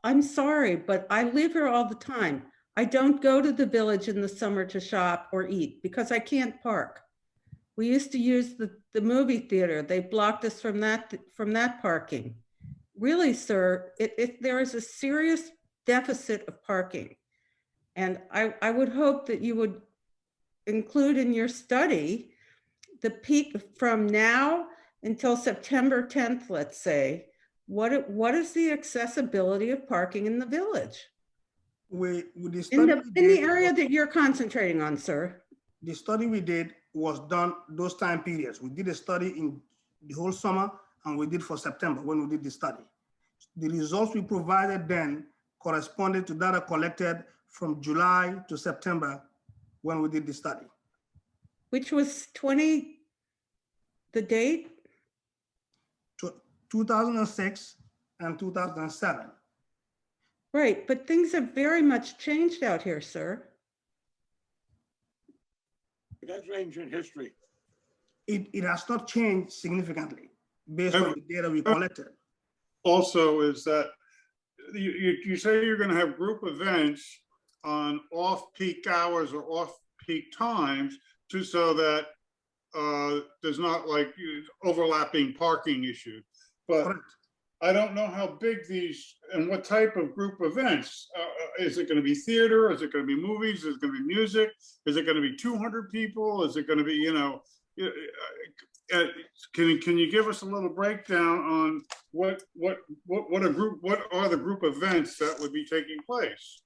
I'm sorry, but I live here all the time. I don't go to the village in the summer to shop or eat because I can't park. We used to use the movie theater. They blocked us from that parking. Really, sir, there is a serious deficit of parking. And I would hope that you would include in your study the peak from now until September 10th, let's say. What is the accessibility of parking in the village? In the area that you're concentrating on, sir. The study we did was done those time periods. We did a study in the whole summer and we did for September when we did the study. The results we provided then corresponded to data collected from July to September when we did the study. Which was the date? 2006 and 2007. Right, but things have very much changed out here, sir. It has changed in history. It has not changed significantly based on the data we collected. Also is that you say you're going to have group events on off-peak hours or off-peak times so that there's not like overlapping parking issues. But correct. I don't know how big these and what type of group events. is it gonna be theater? Is it gonna be movies? Is it gonna be music? Is it gonna be 200 people? Is it gonna be, can you give us a little breakdown on what are the group events that would be taking place?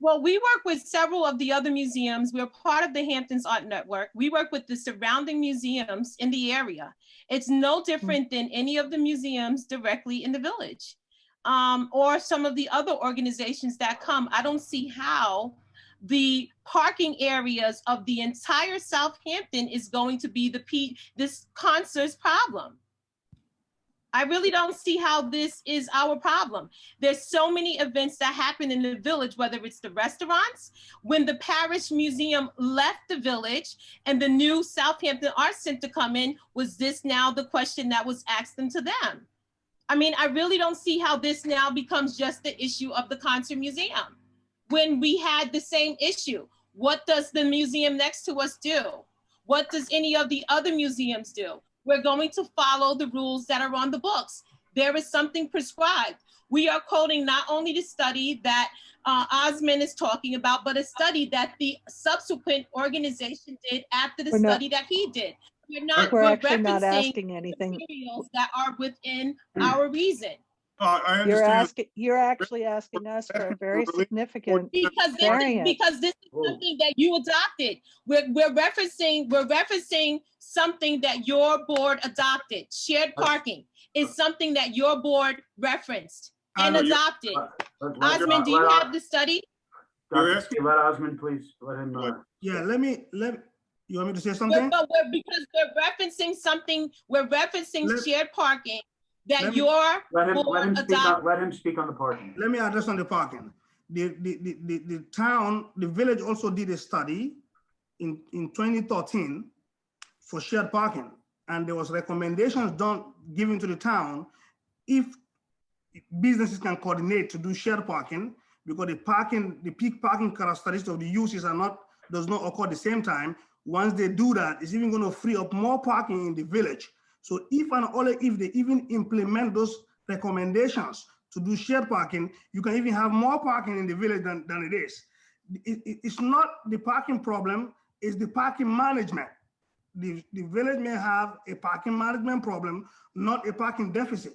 Well, we work with several of the other museums. We're part of the Hamptons Art Network. We work with the surrounding museums in the area. It's no different than any of the museums directly in the village, or some of the other organizations that come. I don't see how the parking areas of the entire Southampton is going to be this concert's problem. I really don't see how this is our problem. There's so many events that happen in the village, whether it's the restaurants. When the Parish Museum left the village and the new Southampton Arts Center come in, was this now the question that was asked to them? I mean, I really don't see how this now becomes just the issue of the concert museum. When we had the same issue, what does the museum next to us do? What does any of the other museums do? We're going to follow the rules that are on the books. There is something prescribed. We are quoting not only the study that Osmond is talking about, but a study that the subsequent organization did after the study that he did. We're actually not referencing asking anything. materials that are within our reason. I understand. You're actually asking us for a very significant variance. Because this is something that you adopted. We're referencing something that your board adopted. Shared parking is something that your board referenced and adopted. Osmond, do you have the study? Let Osmond, please, let him. Yeah, you want me to say something? Because we're referencing shared parking that your board adopted. Let him speak on the parking. Let me address on the parking. The town, the village also did a study in 2013 for shared parking. And there was recommendations given to the town if businesses can coordinate to do shared parking, because the peak parking characteristics of the uses does not occur at the same time. Once they do that, it's even going to free up more parking in the village. So if and only if they even implement those recommendations to do shared parking, you can even have more parking in the village than it is. It's not the parking problem, it's the parking management. The village may have a parking management problem, not a parking deficit.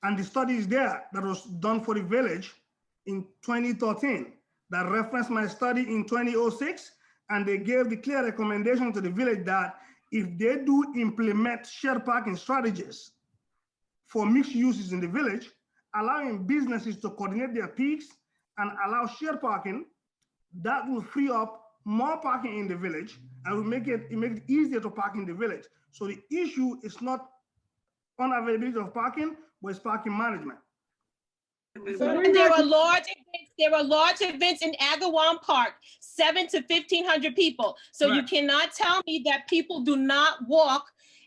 And the study is there that was done for the village in 2013 that referenced my study in 2006, and they gave the clear recommendation to the village that if they do implement shared parking strategies for mixed uses in the village, allowing businesses to coordinate their peaks and allow shared parking, that will free up more parking in the village and will make it easier to park in the village. So the issue is not unavailability of parking, but it's parking management. And there are large events in Agawam Park, 700 to 1,500 people. So you cannot tell me that people do not walk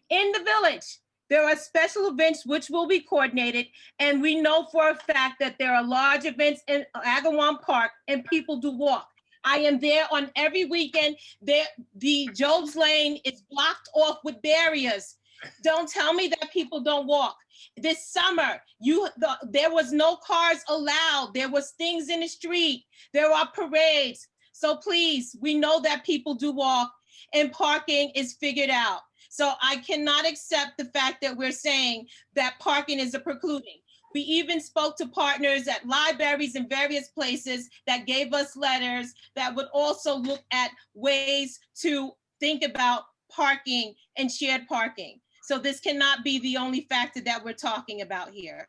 in the village. There are special events which will be coordinated, and we know for a fact that there are large events in Agawam Park and people do walk. I am there on every weekend. The Job's Lane is blocked off with barriers. Don't tell me that people don't walk. This summer, there was no cars allowed. There was things in the street. There are parades. So please, we know that people do walk and parking is figured out. So I cannot accept the fact that we're saying that parking is a precluding. We even spoke to partners at libraries and various places that gave us letters that would also look at ways to think about parking and shared parking. So this cannot be the only factor that we're talking about here.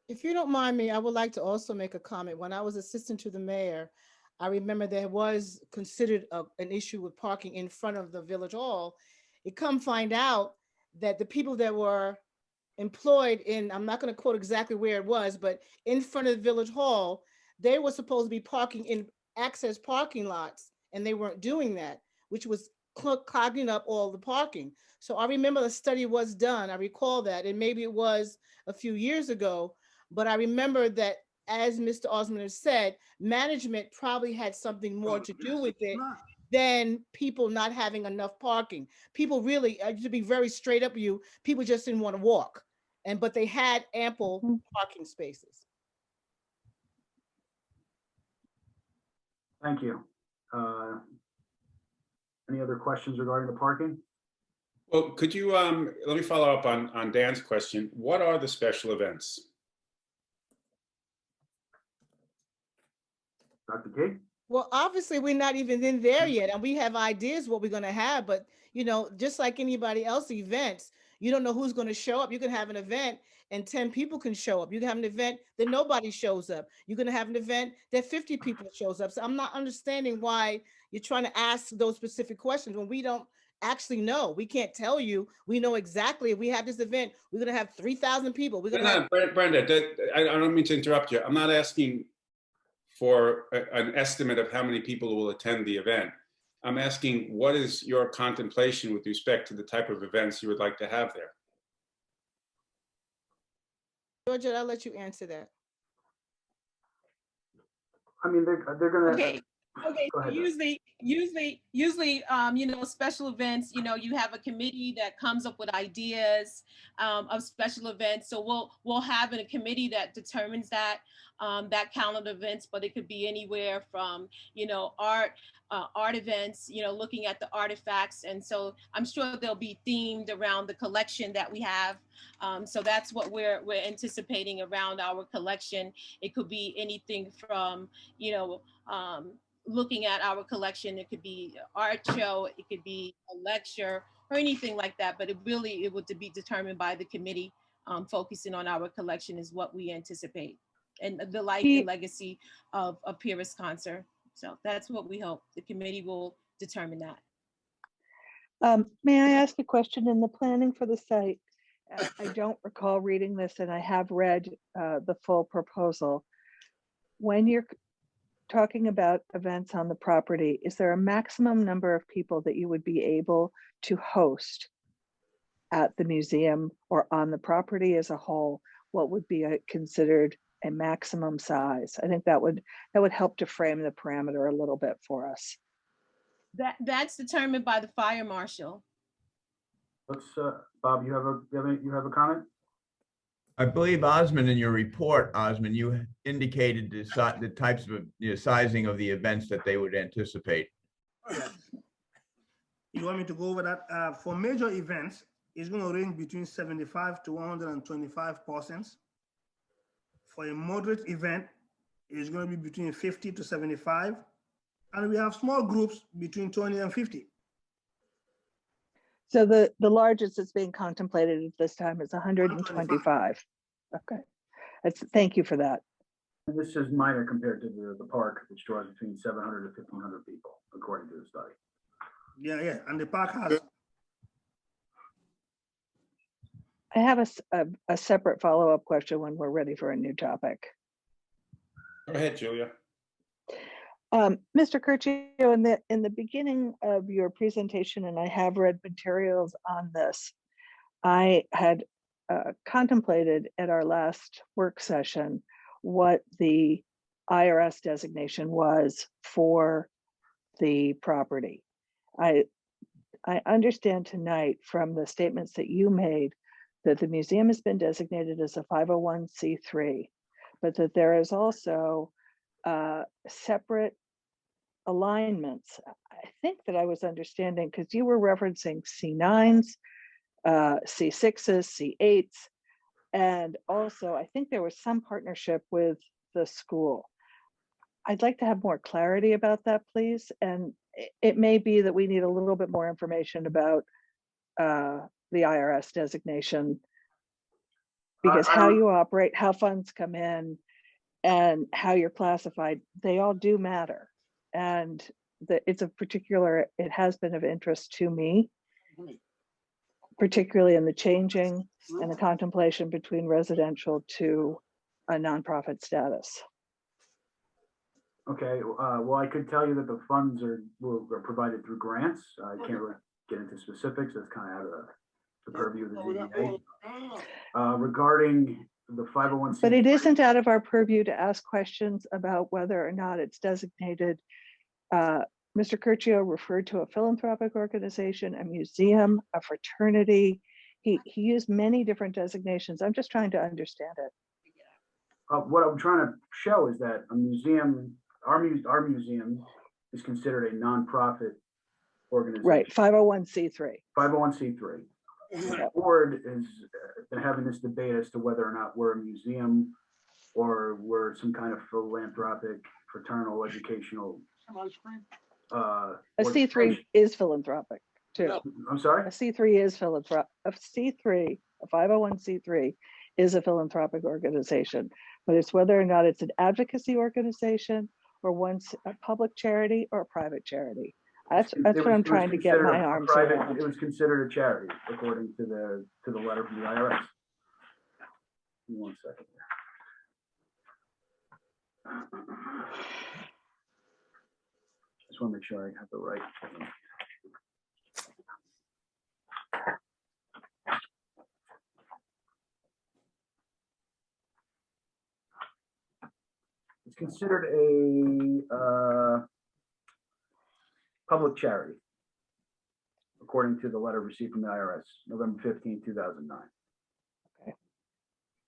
If you don't mind me, I would like to also make a comment. When I was assistant to the mayor, I remember there was considered an issue with parking in front of the village hall. It come find out that the people that were employed in, I'm not going to quote exactly where it was, but in front of the village hall, they were supposed to be parking in access parking lots, and they weren't doing that, which was clogging up all the parking. So I remember the study was done. I recall that, and maybe it was a few years ago, but I remember that, as Mr. Osmond has said, management probably had something more to do with it than people not having enough parking. People really, to be very straight up with you, people just didn't want to walk, but they had ample parking spaces. Thank you. Any other questions regarding the parking? Well, could you, let me follow up on Dan's question. What are the special events? Dr. Kate? Well, obviously, we're not even in there yet, and we have ideas what we're gonna have, but just like anybody else events, you don't know who's gonna show up. You can have an event and 10 people can show up. You can have an event that nobody shows up. You're gonna have an event that 50 people shows up. So I'm not understanding why you're trying to ask those specific questions when we don't actually know. We can't tell you. We know exactly if we have this event, we're gonna have 3,000 people. We're gonna have Brenda, I don't mean to interrupt you. I'm not asking for an estimate of how many people will attend the event. I'm asking, what is your contemplation with respect to the type of events you would like to have there? Georgia, I'll let you answer that. I mean, they're gonna. Okay. Okay, Go so ahead. usually, special events, you have a committee that comes up with ideas of special events. So we'll have a committee that determines that calendar events, but it could be anywhere from, art events, looking at the artifacts. And so I'm sure they'll be themed around the collection that we have. So that's what we're anticipating around our collection. It could be anything from, looking at our collection. It could be an art show, it could be a lecture or anything like that, but it would be determined by the committee. Focusing on our collection is what we anticipate, and the life and legacy of Pyrrhus concert. So that's what we hope. The committee will determine that. May I ask a question? In the planning for the site, I don't recall reading this, and I have read the full proposal. When you're talking about events on the property, is there a maximum number of people that you would be able to host at the museum or on the property as a whole? What would be considered a maximum size? I think that would help to frame the parameter a little bit for us. That's determined by the fire marshal. Let's, Bob, you have a comment? I believe, Osmond, in your report, Osmond, you indicated the types of sizing of the events that they would anticipate. You want me to go over that? For major events, it's going to range between 75 to 125 persons. For a moderate event, it's going to be between 50 to 75. And we have small groups between 20 and 50. So the largest that's being contemplated at this time is 125. Okay, thank you for that. And this is minor compared to the park, which draws between 700 to 1,500 people, according to the study. Yeah, and the park has. I have a separate follow-up question when we're ready for a new topic. Go ahead, Julia. Mr. Curcio, in the beginning of your presentation, and I have read materials on this, I had contemplated at our last work session what the IRS designation was for the property. I understand tonight from the statements that you made that the museum has been designated as a 501c3, but that there is also separate alignments. I think that I was understanding, because you were referencing C9s, C6s, C8s, and also I think there was some partnership with the school. I'd like to have more clarity about that, please. And it may be that we need a little bit more information about the IRS designation, because how you operate, how funds come in, and how you're classified, they all do matter. And it has been of interest to me, particularly in the changing and the contemplation between residential to a nonprofit status. Okay, well, I could tell you that the funds are provided through grants. I can't really get into specifics. That's kind of out of the purview of the ZBA. Regarding the 501c. But it isn't out of our purview to ask questions about whether or not it's designated. Mr. Curcio referred to a philanthropic organization, a museum, a fraternity. He used many different designations. I'm just trying to understand it. What I'm trying to show is that a museum our museum is considered a nonprofit organization. Right, 501c3. 501c3. The board has been having this debate as to whether or not we're a museum or we're some kind of philanthropic, fraternal, educational. A C3 is philanthropic too. I'm sorry? A C3 is philanthropic. A C3, a 501c3 is a philanthropic organization, but it's whether or not it's an advocacy organization or one's a public charity or a private charity. That's what I'm trying to get my arms around. It was considered a charity according to the letter from the IRS. Give me 1 second here. Just want to make sure I have the right thing. It's considered a public charity, according to the letter received from the IRS, November 15, 2009. Okay.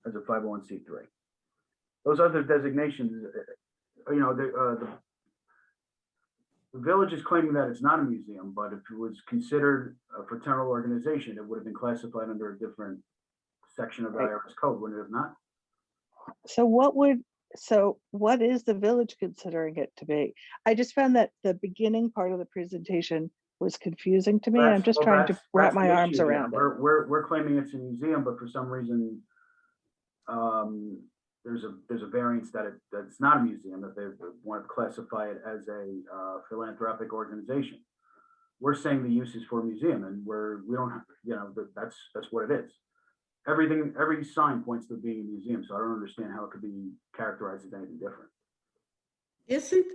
As a 501c3. Those other designations, you know, the village is claiming that it's not a museum, but if it was considered a fraternal organization, it would have been classified under a different section of the IRS code, wouldn't it have not? So what is the village considering it to be? I just found that the beginning part of the presentation was confusing to me. I'm just trying to wrap my arms around it. We're claiming it's a museum, but for some reason, there's a variance that it's not a museum, that they want to classify it as a philanthropic organization. We're saying the use is for a museum, and we don't have, you know, that's what it is. Every sign points to being a museum, so I don't understand how it could be characterized as anything different.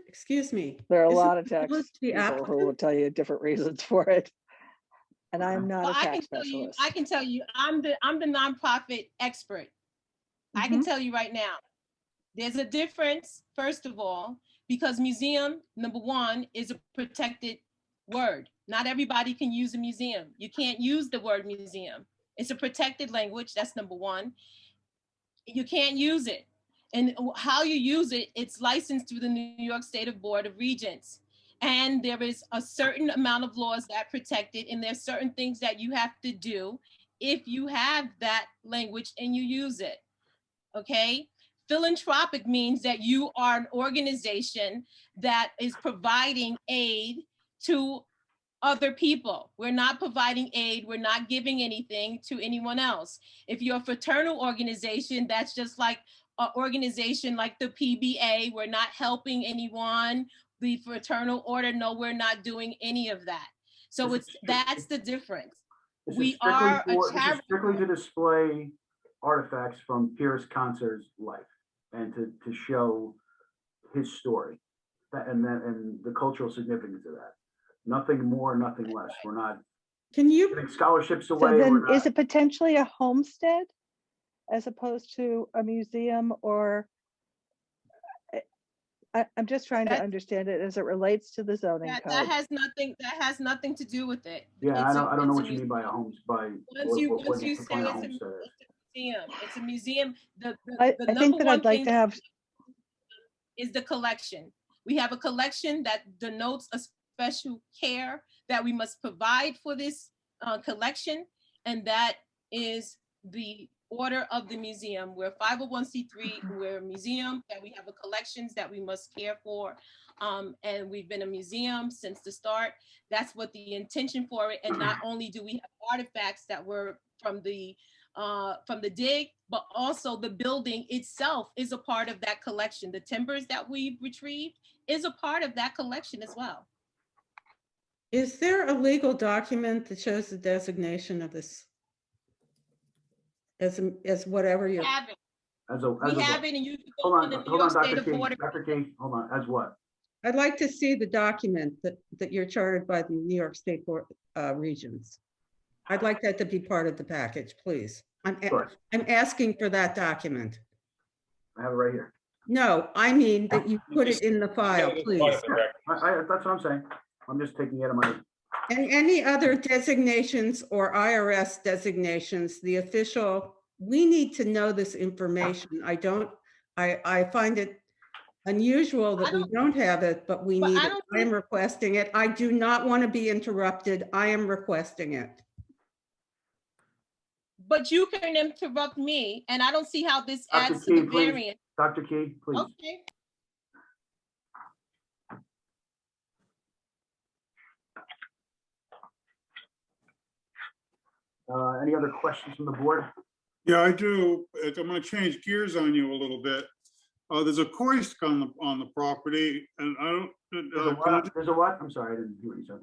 Excuse me. There are a lot of tax people who will tell you different reasons for it. And I'm not a tax specialist. I can tell you, I'm the nonprofit expert. I can tell you right now, there's a difference, first of all, because museum, number one, is a protected word. Not everybody can use a museum. You can't use the word museum. It's a protected language, that's number one. You can't use it. And how you use it, it's licensed through the New York State Board of Regents. And there is a certain amount of laws that protect it, and there's certain things that you have to do if you have that language and you use it. Okay? Philanthropic means that you are an organization that is providing aid to other people. We're not providing aid. We're not giving anything to anyone else. If you're a fraternal organization, that's just like an organization like the PBA. We're not helping anyone. The fraternal order, no, we're not doing any of that. So that's the difference. We are a charity. Strictly to display artifacts from Pierce Concer's life and to show his story and the cultural significance of that. Nothing more, nothing less. We're not giving scholarships away. So then is it potentially a homestead as opposed to a museum? Or I'm just trying to understand it as it relates to the zoning code. That has nothing to do with it. Yeah, I don't know what you mean by a homes by once you say it's a museum, it's a museum. I think that I'd like to have is the collection. We have a collection that denotes a special care that we must provide for this collection, and that is the order of the museum. We're 501c3, we're a museum, that we have a collections that we must care for, and we've been a museum since the start. That's what the intention for it. And not only do we have artifacts that were from the dig, but also the building itself is a part of that collection. The timbers that we've retrieved is a part of that collection as well. Is there a legal document that shows the designation of this as whatever you have it? We have it, and you can go on the New York State Dr. Board. Dr. King, hold on. As what? I'd like to see the document that you're chartered by the New York State Board Regents. I'd like that to be part of the package, please. I'm asking for that document. I have it right here. No, I mean that you put it in the file, please. That's what I'm saying. I'm just taking it out of my. And any other designations or IRS designations, the official, we need to know this information. I find it unusual that we don't have it, but we But need I it. don't I am think- requesting it. I do not want to be interrupted. I am requesting it. But you can interrupt me, and I don't see how this Dr. adds to the Key, please. variance. Dr. Key, please. Okay. Any other questions from the board? Yeah, I do. I'm gonna change gears on you a little bit. There's a Koisk on the property, and I don't. There's a what? I'm sorry, I didn't hear what you said.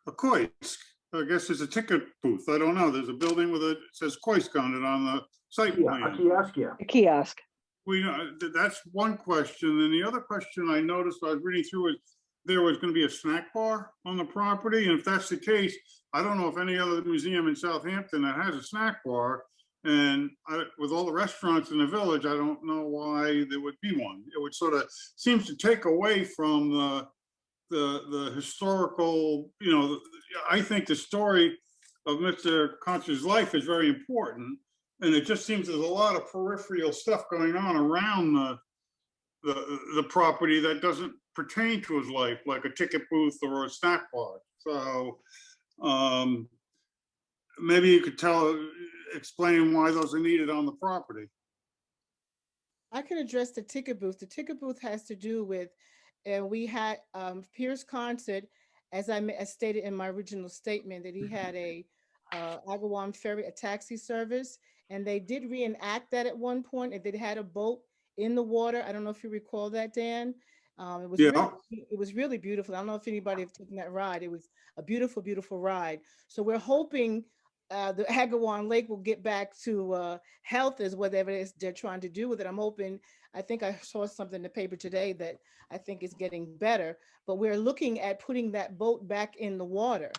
A Koisk. I guess it's a ticket booth. I don't know. There's a building with it says Koisk on it on the site A plan. kiosk, yeah. A kiosk. We know that's one question. And the other question I noticed I was reading through is there was going to be a snack bar on the property. And if that's the case, I don't know if any other museum in Southampton that has a snack bar. And with all the restaurants in the village, I don't know why there would be one. It would sort of seems to take away from the historical, you know, I think the story of Mr. Concer's life is very important. And it just seems there's a lot of peripheral stuff going on around the property that doesn't pertain to his life, like a ticket booth or a snack bar. So maybe you could explain why those are needed on the property. I can address the ticket booth. The ticket booth has to do with, we had Pierce Concert, as I stated in my original statement, that he had a Agawam ferry, a taxi service, and they did reenact that at one point, and they had a boat in the water. I don't know if you recall that, Dan. It was really beautiful. I don't know if anybody have taken that ride. It was a beautiful, beautiful ride. So we're hoping the Agawam Lake will get back to health as whatever it is they're trying to do with it. I'm hoping, I think I saw something in the paper today that I think is getting better, but we're looking at putting that boat back in the water.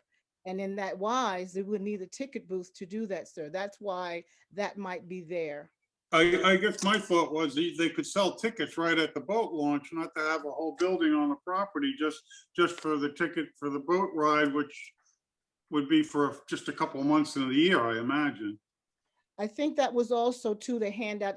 And in that wise, they would need a ticket booth to do that, sir. That's why that might be there. I guess my thought was they could sell tickets right at the boat launch, not to have a whole building on the property just for the ticket for the boat ride, which would be for just a couple of months in the year, I imagine. I think that was also too to hand out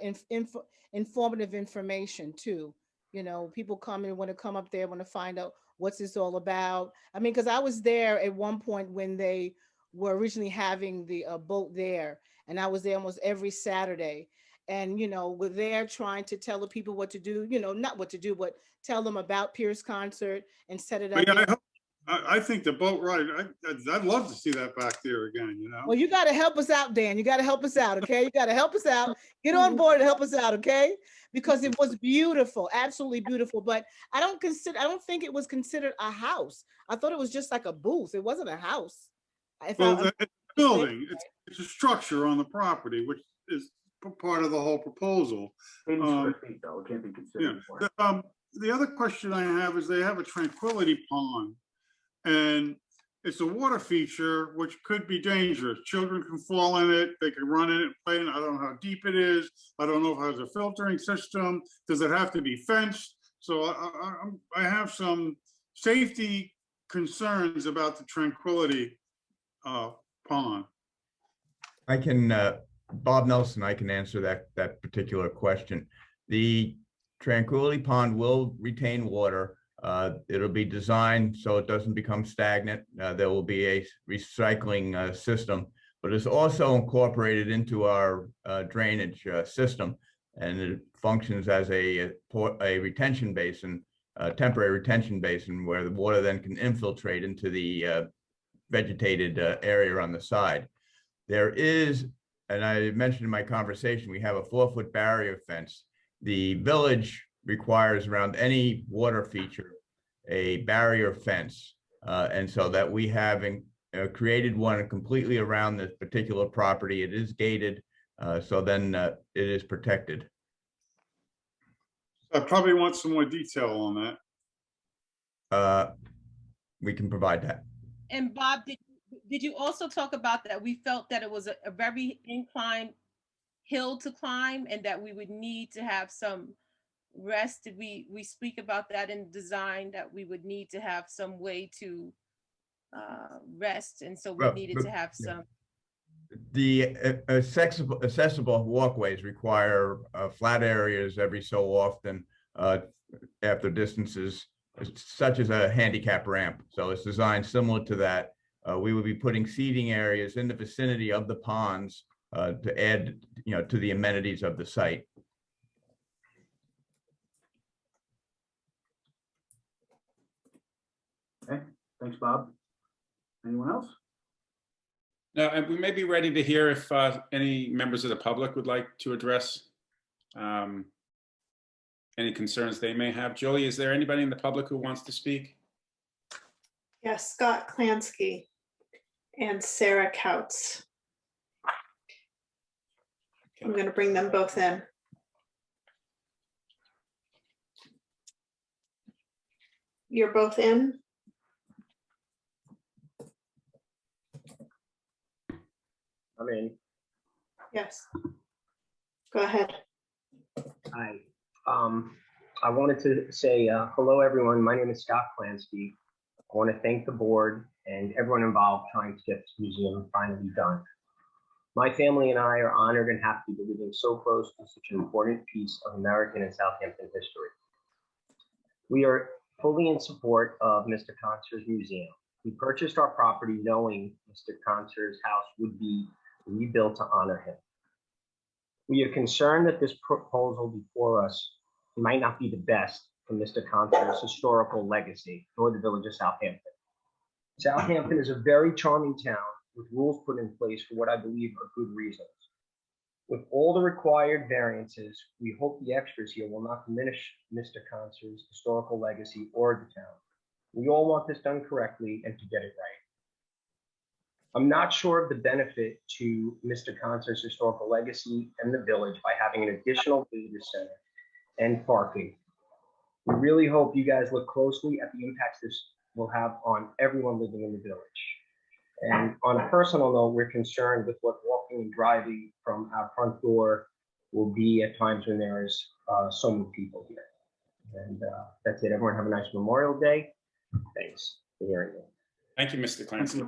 informative information too. You know, people come and want to come up there, want to find out what's this all about. I mean, because I was there at one point when they were originally having the boat there, and I was there almost every Saturday. And, you know, we're there trying to tell the people what to do, you know, not what to do, but tell them about Pierce Concert and set it up. But yeah, I think the boat ride, I'd love to see that back there again, you know? Well, you got to help us out, Dan. You got to help us out, okay? You got to help us out. Get on board and help us out, okay? Because it was beautiful, absolutely beautiful. But I don't think it was considered a house. I thought it was just like a booth. It wasn't a house. Well, it's a building. It's a structure on the property, which is part of the whole proposal. 80 square feet, though, it can't be considered. Yeah. The other question I have is they have a tranquility pond, and it's a water feature which could be dangerous. Children can fall in it, they can run in it, play in it. I don't know how deep it is. I don't know if it has a filtering system. Does it have to be fenced? So I have some safety concerns about the tranquility pond. I can, Bob Nelson, I can answer that particular question. The Tranquility Pond will retain water. It'll be designed so it doesn't become stagnant. There will be a recycling system, but it's also incorporated into our drainage system, and it functions as a retention basin, a temporary retention basin where the water then can infiltrate into the vegetated area on the side. There is, and I mentioned in my conversation, we have a 4-foot barrier fence. The village requires around any water feature a barrier fence, and so that we have created one completely around this particular property. It is gated, so then it is protected. I probably want some more detail on that. We can provide that. And Bob, did you also talk about that we felt that it was a very inclined hill to climb and that we would need to have some rest? Did we speak about that in design, that we would need to have some way to rest, and so we needed to have some. The accessible walkways require flat areas every so often. after distances such as a handicap ramp. So it's designed similar to that. We will be putting seating areas in the vicinity of the ponds to add, to the amenities of the site. Okay, thanks, Bob. Anyone else? Now, and we may be ready to hear if any members of the public would like to address any concerns they may have. Julie, is there anybody in the public who wants to speak? Yes, Scott Klansky and Sarah Couts. I'm going to bring them both in. You're both in? I'm in. Yes. Go ahead. Hi. I wanted to say hello, everyone. My name is Scott Klansky. I want to thank the board and everyone involved trying to get this museum finally done. My family and I are honored and happy to be living so close to such an important piece of American and Southampton history. We are fully in support of Mr. Concer's museum. We purchased our property knowing Mr. Concer's house would be rebuilt to honor him. We are concerned that this proposal before us might not be the best for Mr. Concer's historical legacy nor the village of Southampton. Southampton is a very charming town with rules put in place for what I believe are good reasons. With all the required variances, we hope the extras here will not diminish Mr. Concer's historical legacy or the town. We all want this done correctly and to get it right. I'm not sure of the benefit to Mr. Concer's historical legacy and the village by having an additional visitor center and parking. We really hope you guys look closely at the impacts this will have on everyone living in the village. And on a personal note, we're concerned with what walking and driving from our front door will be at times when there is so many people here. And that's it. Everyone have a nice Memorial Day. Thanks for hearing me. Thank you, Mr. Clancy.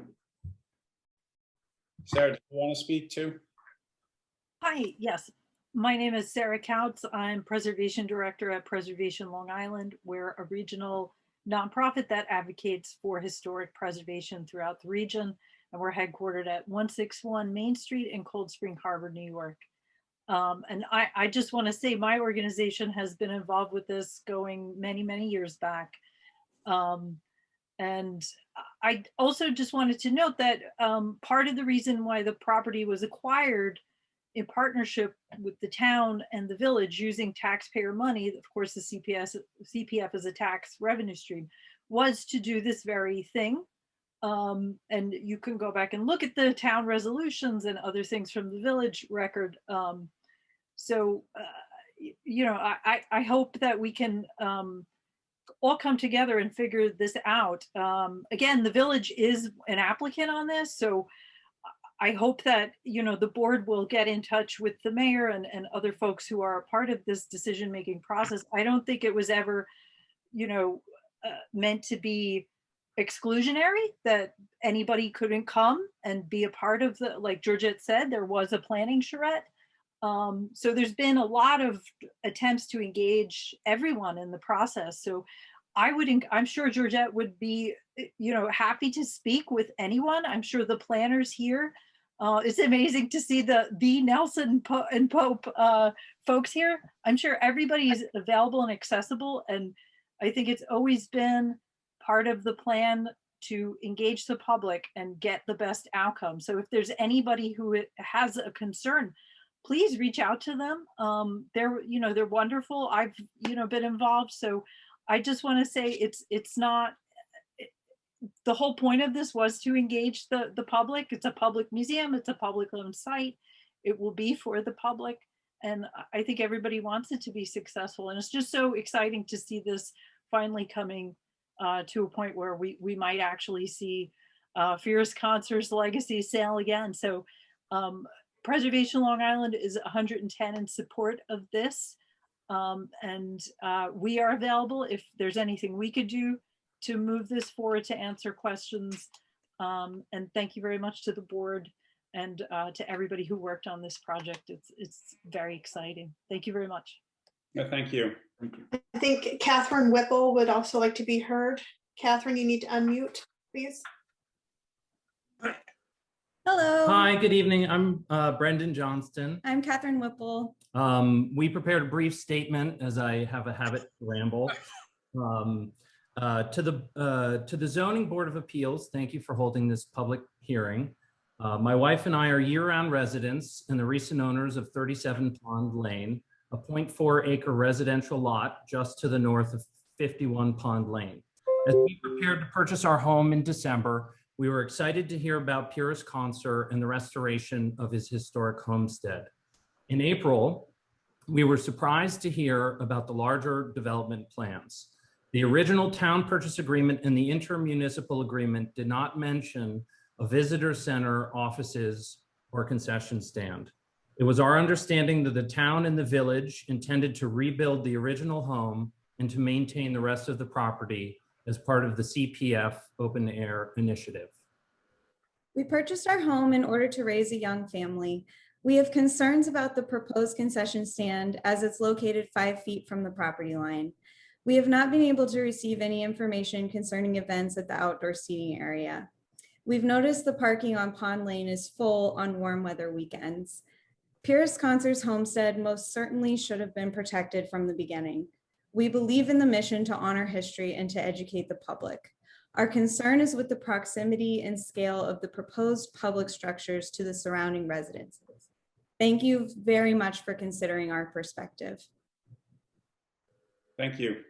Sarah, do you want to speak too? Hi, yes. My name is Sarah Couts. I'm Preservation Director at Preservation Long Island. We're a regional nonprofit that advocates for historic preservation throughout the region. And we're headquartered at 161 Main Street in Cold Spring Harbor, New York. And I just want to say my organization has been involved with this going many, many years back. And I also just wanted to note that part of the reason why the property was acquired in partnership with the town and the village using taxpayer money, of course, the CPF is a tax revenue stream, was to do this very thing. And you can go back and look at the town resolutions and other things from the village record. I hope that we can all come together and figure this out. Again, the village is an applicant on this, so I hope that, the board will get in touch with the mayor and other folks who are a part of this decision-making process. I don't think it was ever, meant to be exclusionary, that anybody couldn't come and be a part of the, like Georgette said, there was a planning charrette. So there's been a lot of attempts to engage everyone in the process. So I'm sure Georgette would be, happy to speak with anyone. I'm sure the planners here, it's amazing to see the Nelson and Pope folks here. I'm sure everybody's available and accessible. And I think it's always been part of the plan to engage the public and get the best outcome. So if there's anybody who has a concern, please reach out to them. They're wonderful. I've, been involved. So I just want to say it's not, the whole point of this was to engage the public. It's a public museum. It's a public owned site. It will be for the public. And I think everybody wants it to be successful. And it's just so exciting to see this finally coming to a point where we might actually see Fierce Concert's legacy sail again. So Preservation Long Island is 110 in support of this. We are available if there's anything we could do to move this forward, to answer questions. And thank you very much to the board and to everybody who worked on this project. It's very exciting. Thank you very much. No, thank you. I think Catherine Whipple would also like to be heard. Catherine, you need to unmute, please. Hello. Hi, good evening. I'm Brendan Johnston. I'm Catherine Whipple. We prepared a brief statement, as I have a habit to ramble. To the Zoning Board of Appeals, thank you for holding this public hearing. My wife and I are year-round residents and the recent owners of 37 Pond Lane, a 0.4 acre residential lot just to the north of 51 Pond Lane. As we prepared to purchase our home in December, we were excited to hear about Pyrrhus Concert and the restoration of his historic homestead. In April, we were surprised to hear about the larger development plans. The original town purchase agreement and the intermunicipal agreement did not mention a visitor center, offices, or concession stand. It was our understanding that the town and the village intended to rebuild the original home and to maintain the rest of the property as part of the CPF Open Air Initiative. We purchased our home in order to raise a young family. We have concerns about the proposed concession stand as it's located 5 feet from the property line. We have not been able to receive any information concerning events at the outdoor seating area. We've noticed the parking on Pond Lane is full on warm weather weekends. Pyrrhus Concert's homestead most certainly should have been protected from the beginning. We believe in the mission to honor history and to educate the public. Our concern is with the proximity and scale of the proposed public structures to the surrounding residences. Thank you very much for considering our perspective. Thank you.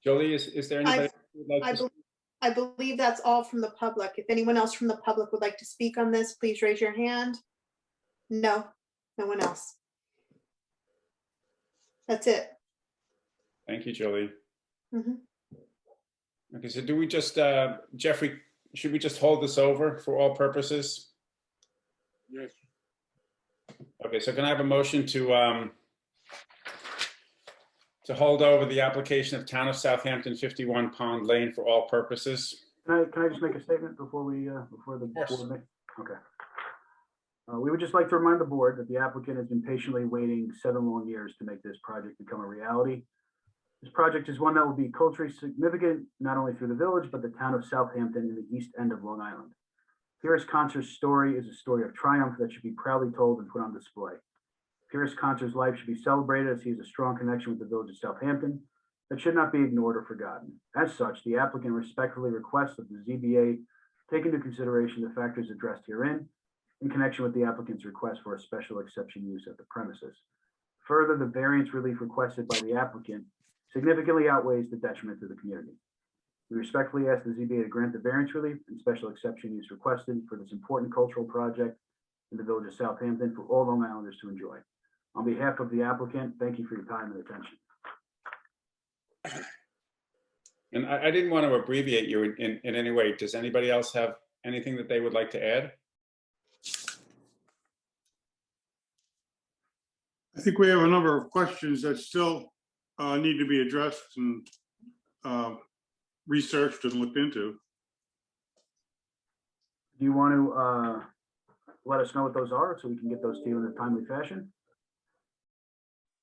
Jolie, is there anybody who would like to? I believe that's all from the public. If anyone else from the public would like to speak on this, please raise your hand. No, no one else. That's it. Thank you, Jolie. Mhm. Okay, so do we just, Jeffrey, should we just hold this over for all purposes? Yes. Okay, so can I have a motion to hold over the application of Town of Southampton 51 Pond Lane for all purposes? Can I just make a statement before we, before the board? Okay. We would just like to remind the board that the applicant has been patiently waiting 7 long years to make this project become a reality. This project is one that will be culturally significant, not only through the village, but the town of Southampton in the east end of Long Island. Pyrrhus Concert's story is a story of triumph that should be proudly told and put on display. Pyrrhus Concert's life should be celebrated as he has a strong connection with the village of Southampton that should not be ignored or forgotten. As such, the applicant respectfully requests that the ZBA take into consideration the factors addressed herein in connection with the applicant's request for a special exception use at the premises. Further, the variance relief requested by the applicant significantly outweighs the detriment to the community. We respectfully ask the ZBA to grant the variance relief and special exception use requested for this important cultural project in the village of Southampton for all Long Islanders to enjoy. On behalf of the applicant, thank you for your time and attention. And I didn't want to abbreviate you in any way. Does anybody else have anything that they would like to add? I think we have a number of questions that still need to be addressed and researched and looked into. Do you want to let us know what those are so we can get those to you in a timely fashion?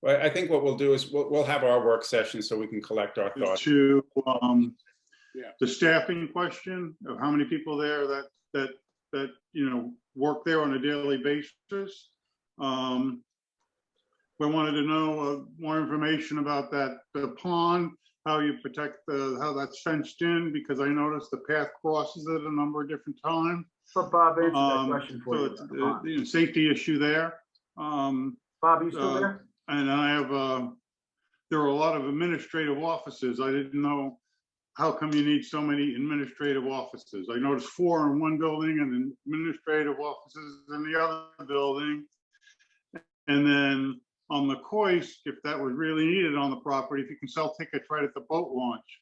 Well, I think what we'll do is we'll have our work session so we can collect our thoughts. To the staffing question of how many people there that you know work there on a daily basis. We wanted to know more information about the pond, how you protect how that's fenced in, because I noticed the path crosses it a number of different times. So Bob, answer that question for so you. It's a safety issue there. Bob, you still there? And I have there are a lot of administrative offices. I didn't know how come you need so many administrative offices. I noticed 4 in one building and administrative offices in the other building. And then on the Coist, if that was really needed on the property, if you can sell tickets right at the boat launch,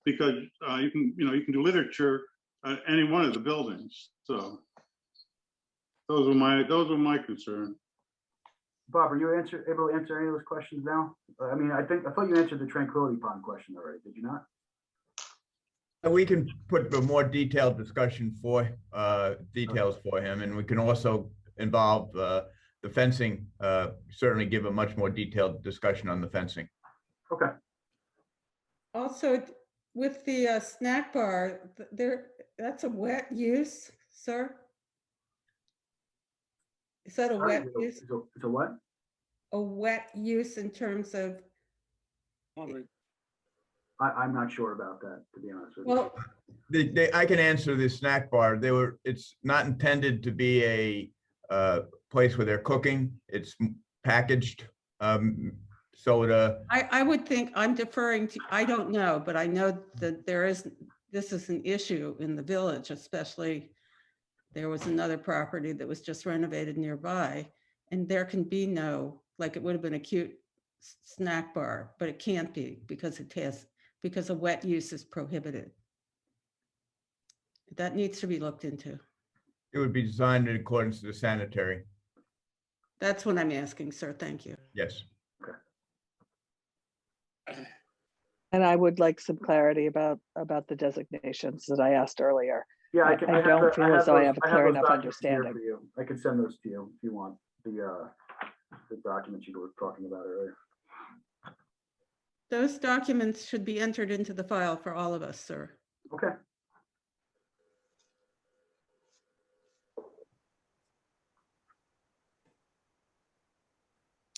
because you can do literature at any one of the buildings. So those were my concern. Bob, are you able to answer any of those questions now? I mean, I thought you answered the Tranquility Pond question already. Did you not? We can put a more detailed discussion for details for him, and we can also involve the fencing, certainly give a much more detailed discussion on the fencing. Okay. Also, with the snack bar, that's a wet use, sir? Is that a Sorry, wet use? It's a what? A wet use in terms of, I'm not sure about that, to be honest with you. well, I can answer the snack bar. It's not intended to be a place where they're cooking. It's packaged soda. I would think, I'm deferring to, I don't know, but I know that this is an issue in the village, especially there was another property that was just renovated nearby, and there can be no, like it would have been a cute snack bar, but it can't be because a wet use is prohibited. That needs to be looked into. It would be designed in accordance to the sanitary. That's what I'm asking, sir. Thank you. Yes. And I would like some clarity about the designations that I asked earlier. Yeah, I don't feel as though I have a clear enough documents here understanding. for you. I can send those to you if you want, the documents you were talking about earlier. Those documents should be entered into the file for all of us, sir. Okay.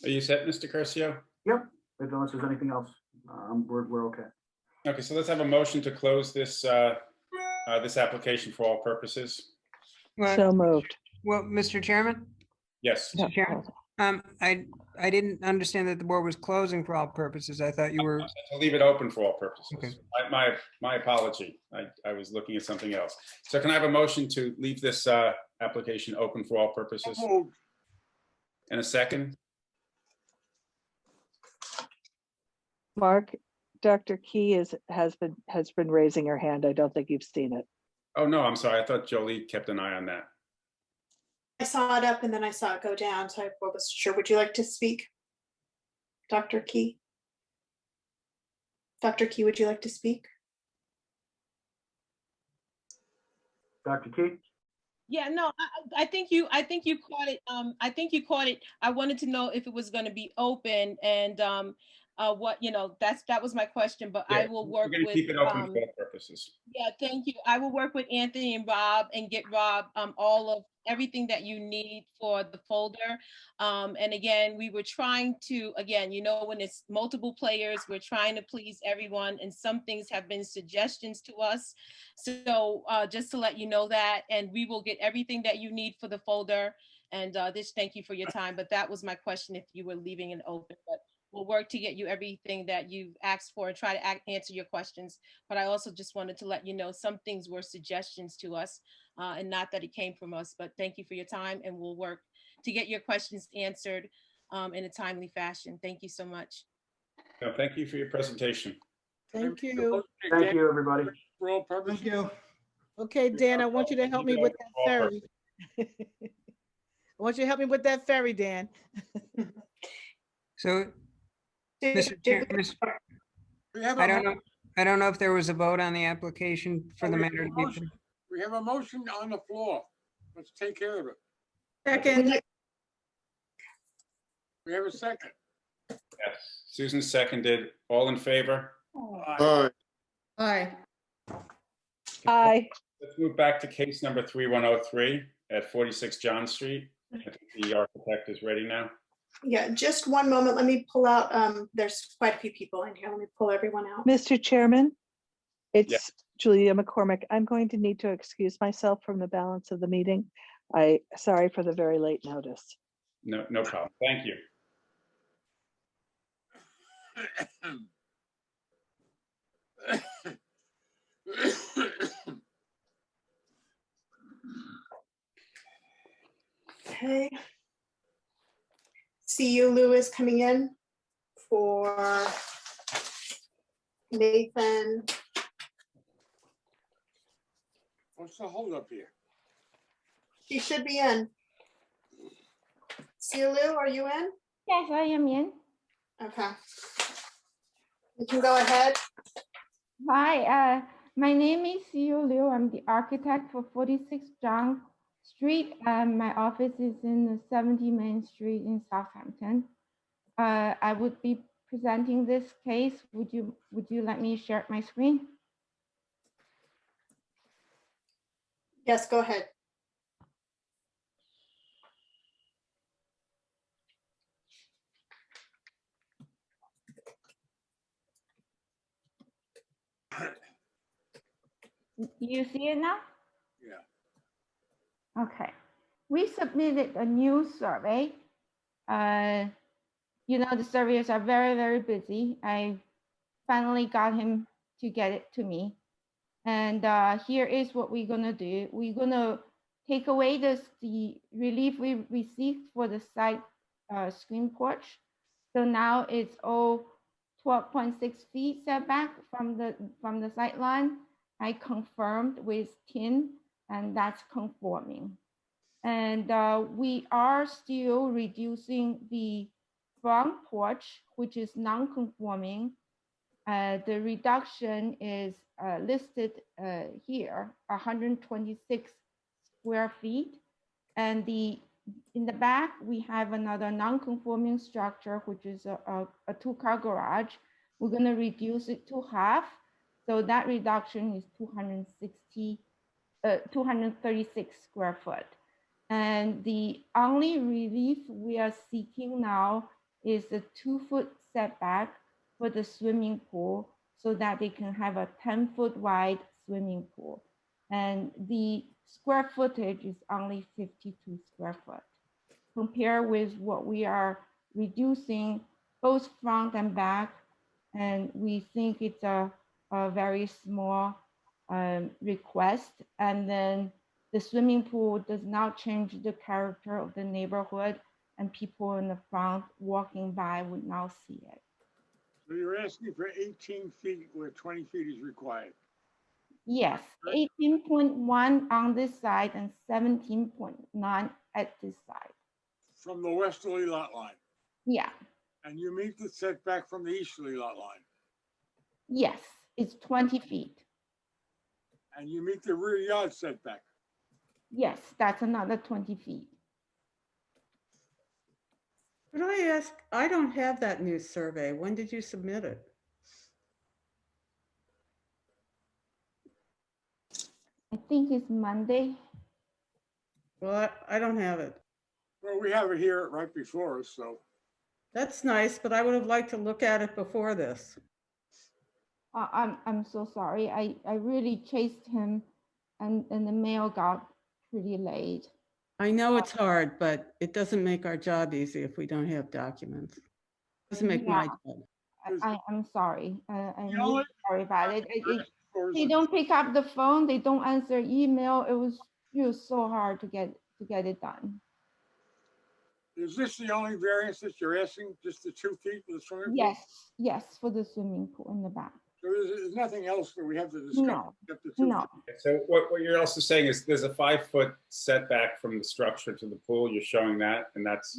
Are you set, Mr. Curcio? Yep, unless there's anything else, we're okay. Okay, so let's have a motion to close this this application for all purposes. So moved. Well, Mr. Chairman? Yes. Mr. Chairman, I didn't understand that the board was closing for all purposes. I thought you were. To leave it open for all purposes. Okay. My apology. I was looking at something else. So can I have a motion to leave this application open for all purposes? And a second? Mark, Dr. Key has been raising her hand. I don't think you've seen it. Oh, no, I'm sorry. I thought Jolie kept an eye on that. I saw it up and then I saw it go down, so I wasn't sure. Would you like to speak? Dr. Key? Dr. Key, would you like to speak? Dr. Key? Yeah, no, I think you caught it. I think you caught it. I wanted to know if it was going to be open and what, that was my question, but Yeah, I will work we're going to with keep it open for all purposes. Yeah, thank you. I will work with Anthony and Rob and get Rob all of everything that you need for the folder. And again, we were trying to, when it's multiple players, we're trying to please everyone, and some things have been suggestions to us. So just to let you know that, and we will get everything that you need for the folder. And thank you for your time. But that was my question, if you were leaving it open. But we'll work to get you everything that you've asked for and try to answer your questions. But I also just wanted to let you know some things were suggestions to us, and not that it came from us. But thank you for your time, and we'll work to get your questions answered in a timely fashion. Thank you so much. No, thank you for your presentation. Thank you. Thank you, everybody. For all purposes. Thank you. Okay, Dan, I want you to help me with that ferry. I want you to help me with that ferry, Dan. So, Mr. Chairman, I don't know if there was a vote on the application for the matter to be. We have a motion on the floor. Let's take care of it. Second. We have a second. Yes, Susan seconded. All in favor? Aye. Aye. Aye. Let's move back to case number 3103 at 46 John Street. I think the architect is ready now. Yeah, just one moment. Let me pull out, there's quite a few people in here. Let me pull everyone out. Mr. Chairman, it's Yeah. Julia McCormick. I'm going to need to excuse myself from the balance of the meeting. Sorry for the very late notice. No problem. Thank you. Okay. CU Lou is coming in for Nathan. What's the holdup here? She should be in. CU Lou, are you in? Yes, I am in. Okay. You can go ahead. Hi, my name is Yu Liu. I'm the architect for 46 John Street. My office is in the 70 Main Street in Southampton. I would be presenting this case. Would you let me share my screen? Yes, go ahead. You see it now? Yeah. Okay. We submitted a new survey. You know, the surveyors are very, very busy. I finally got him to get it to me. And here is what we're gonna do. We're gonna take away the relief we received for the side screen porch. So now it's all 12.6 feet setback from the sight line. I confirmed with Tim, and that's conforming. And we are still reducing the front porch, which is non-conforming. The reduction is listed here, 126 square feet. And in the back, we have another non-conforming structure, which is a two-car garage. We're going to reduce it to half. So that reduction is 236 square foot. And the only relief we are seeking now is a 2-foot setback for the swimming pool so that they can have a 10-foot wide swimming pool. And the square footage is only 52 square foot. Compare with what we are reducing both front and back. And we think it's a very small request. And then the swimming pool does not change the character of the neighborhood, and people in the front walking by would now see it. So you're asking for 18 feet where 20 feet is required. Yes, 18.1 on this side and 17.9 at this side. From the westerly lot line. Yeah. And you meet the setback from the easterly lot line. Yes, it's 20 feet. And you meet the rear yard setback. Yes, that's another 20 feet. Could I ask, I don't have that new survey. When did you submit it? I think it's Monday. Well, I don't have it. Well, we have it here right before us, so. That's nice, but I would have liked to look at it before this. I'm so sorry. I really chased him, and the mail got pretty late. I know it's hard, but it doesn't make our job easy if we don't have documents. It doesn't make my job. I'm sorry. I'm really sorry about it. They don't pick up the phone. They don't answer email. It was so hard to get it done. Is this the only variance that you're asking? Just the 2 feet for the swimming pool? Yes, yes, for the swimming pool in the back. So there's nothing else that we have to discuss? No, except the 2 no. feet? So what you're also saying is there's a 5-foot setback from the structure to the pool. You're showing that, and that's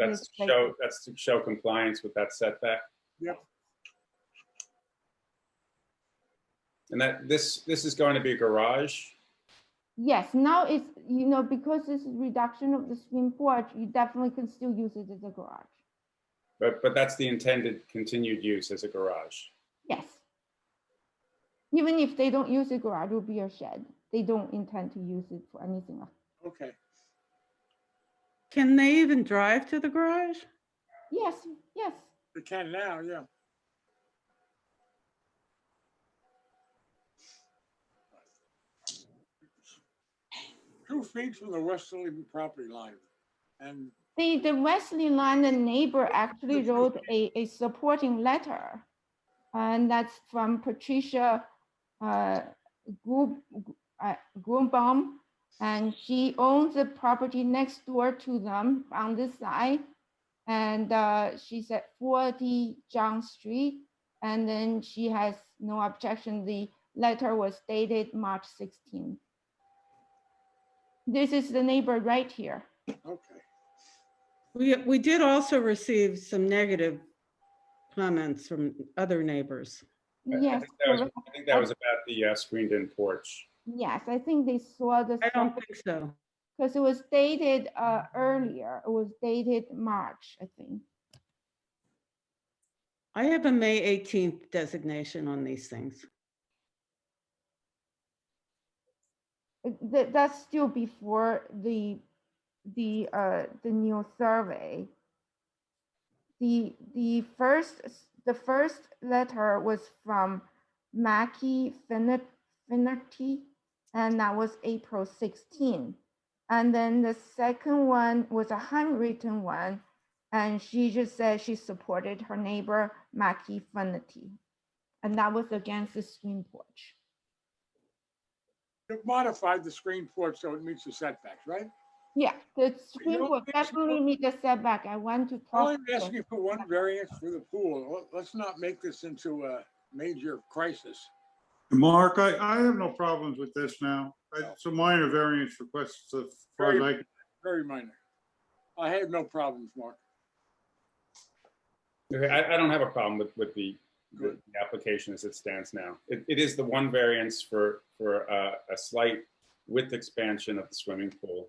to show compliance with that setback. Yep. And that this is going to be a garage. Yes, now it's, because this is reduction of the swim porch, you definitely can still use it as a garage. But that's the intended continued use as a garage. Yes. Even if they don't use a garage, it will be a shed. They don't intend to use it for anything else. Okay. Can they even drive to the garage? Yes, yes. They can now, yeah. Two feet from the westerly property line. And The Wesley line, the neighbor actually wrote a supporting letter. And that's from Patricia Grunbaum. And she owns the property next door to them on this side. And she's at 40 John Street. And then she has no objection. The letter was dated March 16th. This is the neighbor right here. okay. We did also receive some negative comments from other neighbors. Yes. I think that was about the screened-in porch. Yes, I think they saw the. I don't think so. because it was dated earlier. It was dated March, I think. I have a May 18th designation on these things. That's still before the new survey. The first letter was from Mackie Finnerty, and that was April 16. And then the second one was a handwritten one, and she just said she supported her neighbor Mackie Finnerty, and that was against the screen porch. You've modified the screen porch so it meets the setbacks, right? Yeah, the screen porch definitely need a setback. I want to talk. Only asking for one variance for the pool. Let's not make this into a major crisis. Mark, I have no problems with this now. It's a minor variance request as far as I can. Very minor. I have no problems, Mark. Okay, I don't have a problem with the application as it stands now. It is the one variance for a slight width expansion of the swimming pool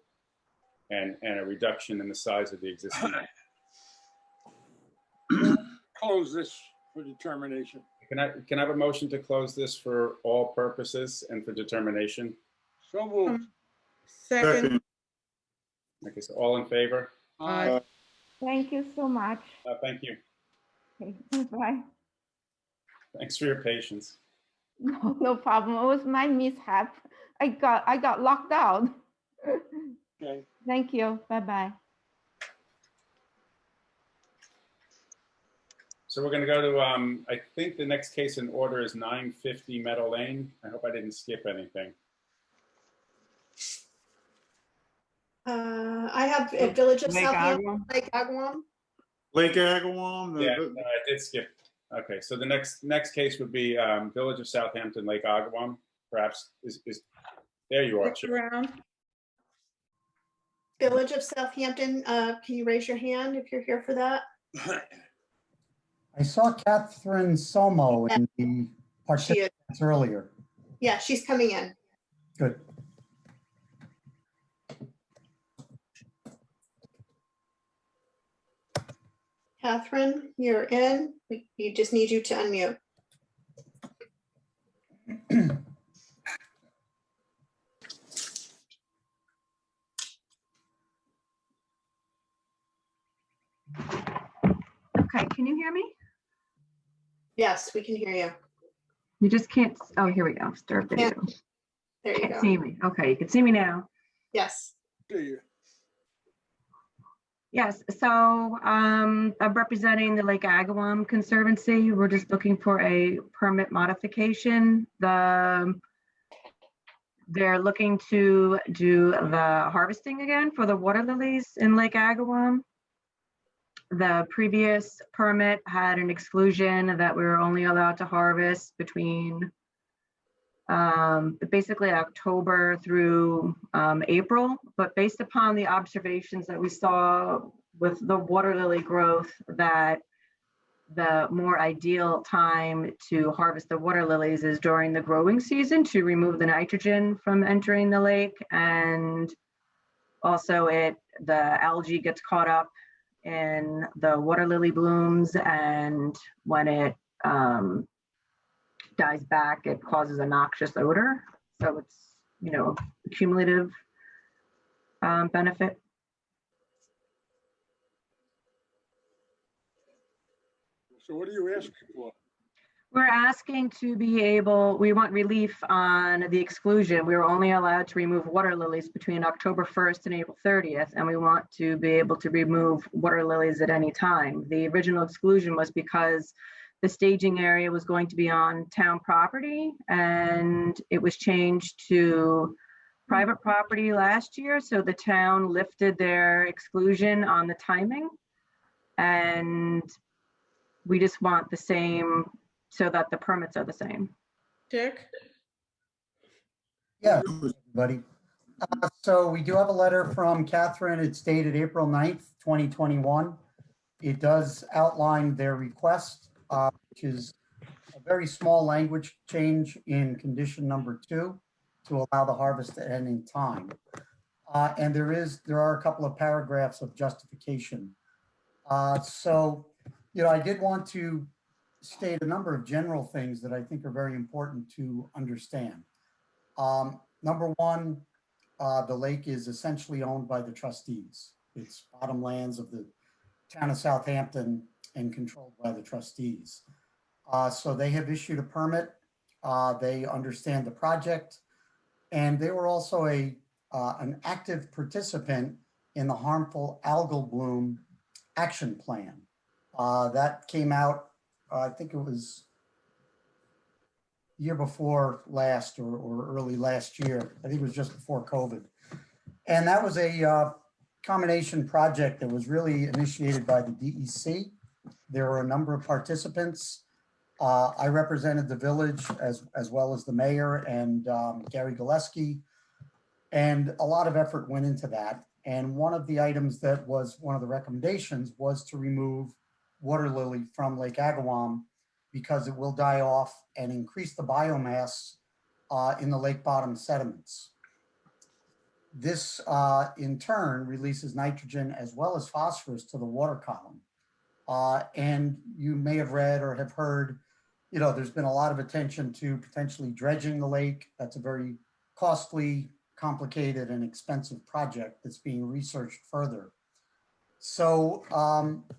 and a reduction in the size of the existing. Close this for determination. Can I have a motion to close this for all purposes and for determination? So moved. Second. Okay, so all in favor? Thank you so much. Thank you. Okay, bye. Thanks for your patience. No problem. It was my mishap. I got locked out. Okay. Thank you. Bye-bye. So we're going to go to, I think the next case in order is 950 Meadow Lane. I hope I didn't skip anything. I have a Village of Lake Southampton, Agawam? Lake Agawam. Lake Agawam? Yeah, no, I did skip. Okay, so the next case would be Village of Southampton, Lake Agawam. Perhaps is there you are. Stick around. Village of Southampton, can you raise your hand if you're here for that? I saw Catherine Somo in the participants earlier. Yeah, she's coming in. Good. Catherine, you're in. We just need you to unmute. Okay, can you hear me? Yes, we can hear you. You just can't, oh, here we go, start video. There you Can't go. see me. Okay, you can see me now. Yes. Do you? Yes, so I'm representing the Lake Agawam Conservancy. We're just looking for a permit modification. They're looking to do the harvesting again for the water lilies in Lake Agawam. The previous permit had an exclusion that we were only allowed to harvest between basically October through April, but based upon the observations that we saw with the water lily growth, that the more ideal time to harvest the water lilies is during the growing season to remove the nitrogen from entering the lake, and also the algae gets caught up in the water lily blooms, and when it dies back, it causes a noxious odor. So it's, a cumulative benefit. So what are you asking for? We're asking to be able, we want relief on the exclusion. We were only allowed to remove water lilies between October 1st and April 30th, and we want to be able to remove water lilies at any time. The original exclusion was because the staging area was going to be on town property, and it was changed to private property last year. So the town lifted their exclusion on the timing, and we just want the same so that the permits are the same. Dick? Yeah, everybody. So we do have a letter from Catherine. It's dated April 9th, 2021. It does outline their request, which is a very small language change in condition number 2 to allow the harvest at any time. And there are a couple of paragraphs of justification. So, I did want to state a number of general things that I think are very important to understand. Number one, the lake is essentially owned by the trustees. It's bottom lands of the town of Southampton and controlled by the trustees. So they have issued a permit. They understand the project, and they were also an active participant in the harmful algal bloom action plan. That came out, I think it was year before last or early last year. I think it was just before COVID. And that was a combination project that was really initiated by the DEC. There were a number of participants. I represented the village as well as the mayor and Gary Gillespie. And a lot of effort went into that. And one of the items that was one of the recommendations was to remove water lily from Lake Agawam because it will die off and increase the biomass in the lake bottom sediments. This in turn releases nitrogen as well as phosphorus to the water column. And you may have read or have heard, there's been a lot of attention to potentially dredging the lake. That's a very costly, complicated, and expensive project that's being researched further. So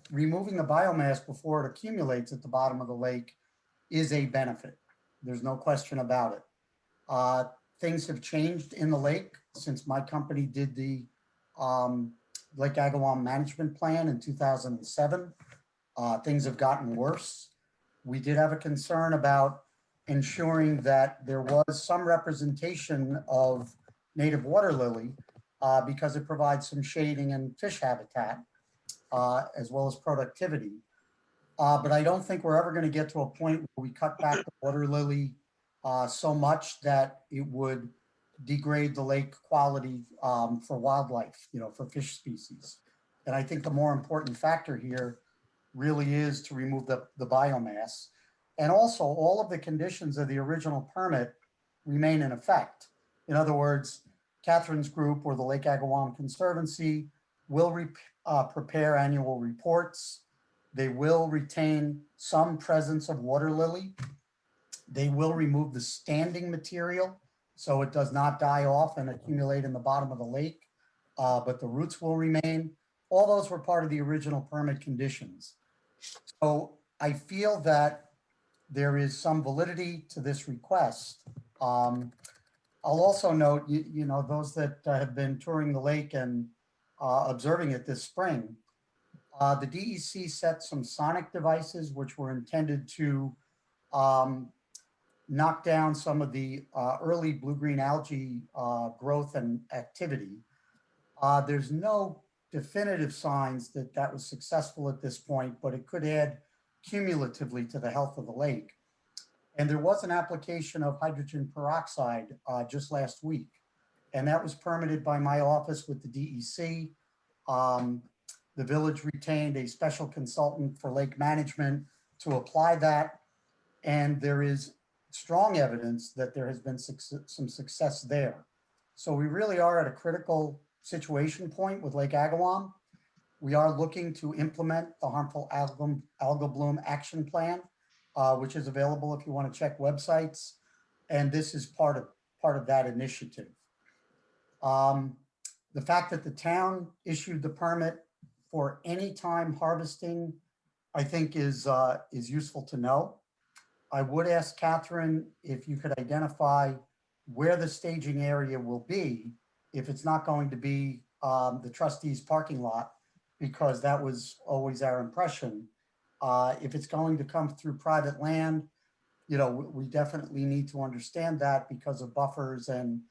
removing the biomass before it accumulates at the bottom of the lake is a benefit. There's no question about it. Things have changed in the lake since my company did the Lake Agawam management plan in 2007. Things have gotten worse. We did have a concern about ensuring that there was some representation of native water lily because it provides some shading and fish habitat as well as productivity. But I don't think we're ever going to get to a point where we cut back the water lily so much that it would degrade the lake quality for wildlife, for fish species. And I think the more important factor here really is to remove the biomass. And also all of the conditions of the original permit remain in effect. In other words, Catherine's group or the Lake Agawam Conservancy will prepare annual reports. They will retain some presence of water lily. They will remove the standing material so it does not die off and accumulate in the bottom of the lake, but the roots will remain. All those were part of the original permit conditions. So I feel that there is some validity to this request. I'll also note, those that have been touring the lake and observing it this spring, the DEC set some sonic devices which were intended to knock down some of the early blue-green algae growth and activity. There's no definitive signs that that was successful at this point, but it could add cumulatively to the health of the lake. And there was an application of hydrogen peroxide just last week, and that was permitted by my office with the DEC. The village retained a special consultant for lake management to apply that, and there is strong evidence that there has been some success there. So we really are at a critical situation point with Lake Agawam. We are looking to implement the harmful algal bloom action plan, which is available if you want to check websites. And this is part of that initiative. The fact that the town issued the permit for anytime harvesting, I think is useful to know. I would ask Catherine if you could identify where the staging area will be, if it's not going to be the trustees' parking lot, because that was always our impression. If it's going to come through private land, we definitely need to understand that because of buffers and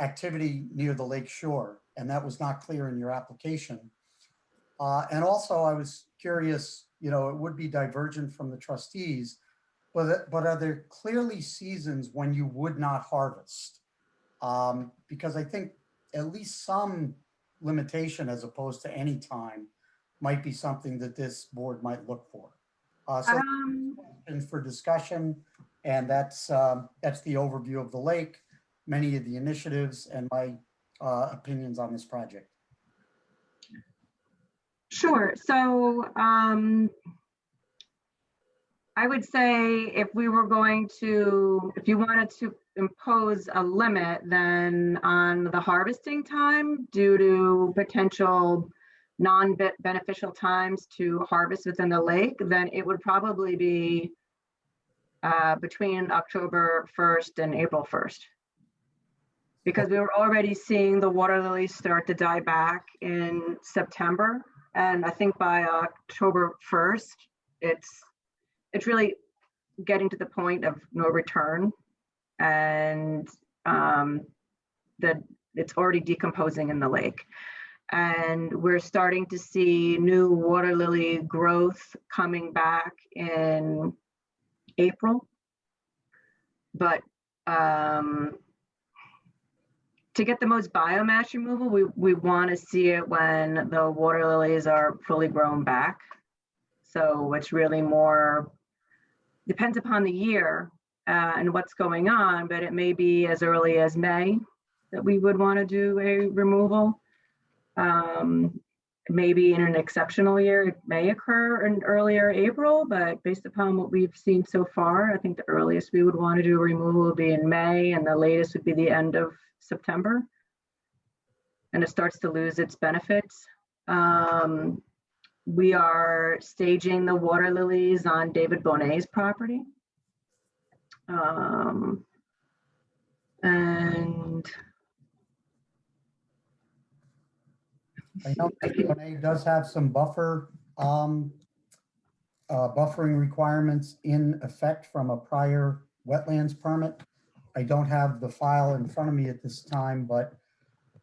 activity near the lake shore. And that was not clear in your application. And also I was curious, it would be divergent from the trustees, but are there clearly seasons when you would not harvest? Because I think at least some limitation as opposed to any time might be something that this board might look for. So for discussion, and that's the overview of the lake, many of the initiatives, and my opinions on this project. Sure. So I would say if we were going to, if you wanted to impose a limit then on the harvesting time due to potential non-beneficial times to harvest within the lake, then it would probably be between October 1st and April 1st. Because we were already seeing the water lilies start to die back in September. And I think by October 1st, it's really getting to the point of no return, and that it's already decomposing in the lake. And we're starting to see new water lily growth coming back in April. But to get the most biomass removal, we want to see it when the water lilies are fully grown back. So it's really more, depends upon the year and what's going on, but it may be as early as May that we would want to do a removal. Maybe in an exceptional year, it may occur in earlier April, but based upon what we've seen so far, I think the earliest we would want to do a removal would be in May, and the latest would be the end of September. And it starts to lose its benefits. We are staging the water lilies on David Bonet's property. And I know Mr. Bonet does have some buffering requirements in effect from a prior wetlands permit. I don't have the file in front of me at this time, but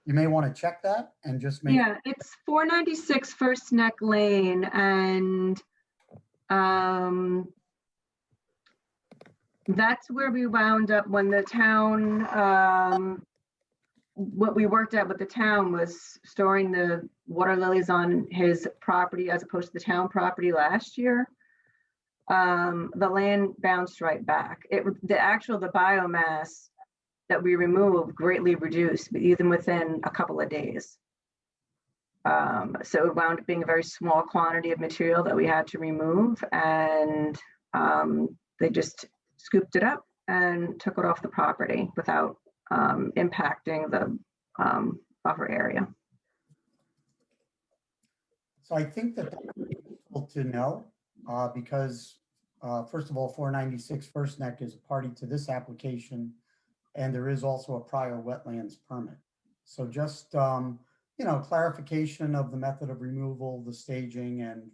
you may want to check that and just make. Yeah, it's 496 First Neck Lane, and that's where we wound up when the town, what we worked out with the town was storing the water lilies on his property as opposed to the town property last year. The land bounced right back. The biomass that we removed greatly reduced, even within a couple of days. So it wound up being a very small quantity of material that we had to remove, and they just scooped it up and took it off the property without impacting the buffer area. So I think that that's useful to know because first of all, 496 First Neck is a party to this application, and there is also a prior wetlands permit. So just clarification of the method of removal, the staging, and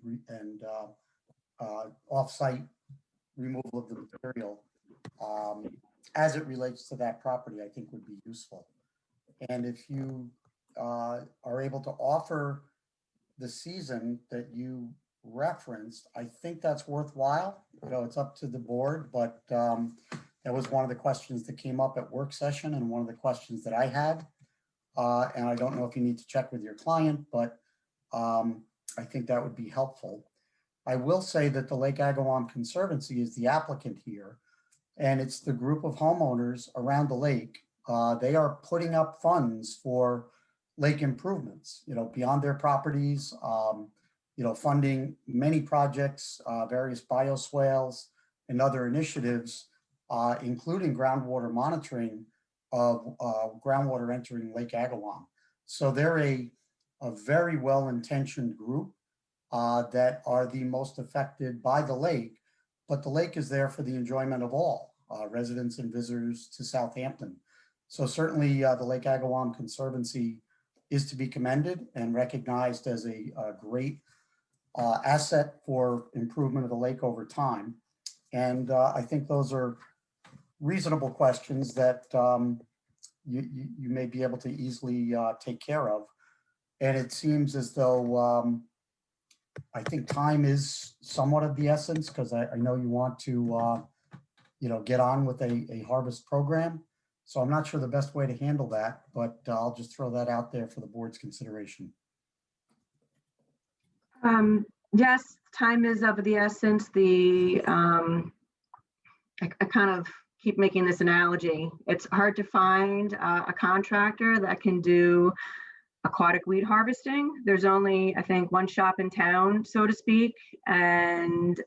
off-site removal of the material as it relates to that property, I think would be useful. And if you are able to offer the season that you referenced, I think that's worthwhile. It's up to the board, but that was one of the questions that came up at work session and one of the questions that I had. And I don't know if you need to check with your client, but I think that would be helpful. I will say that the Lake Agawam Conservancy is the applicant here, and it's the group of homeowners around the lake. They are putting up funds for lake improvements, beyond their properties, funding many projects, various bioswales and other initiatives, including groundwater monitoring of groundwater entering Lake Agawam. So they're a very well-intentioned group that are the most affected by the lake, but the lake is there for the enjoyment of all residents and visitors to Southampton. So certainly the Lake Agawam Conservancy is to be commended and recognized as a great asset for improvement of the lake over time. And I think those are reasonable questions that you may be able to easily take care of. And it seems as though I think time is somewhat of the essence, because I know you want to get on with a harvest program. So I'm not sure the best way to handle that, but I'll just throw that out there for the board's consideration. Yes, time is of the essence. I kind of keep making this analogy. It's hard to find a contractor that can do aquatic weed harvesting. There's only, I think, one shop in town, so to speak, and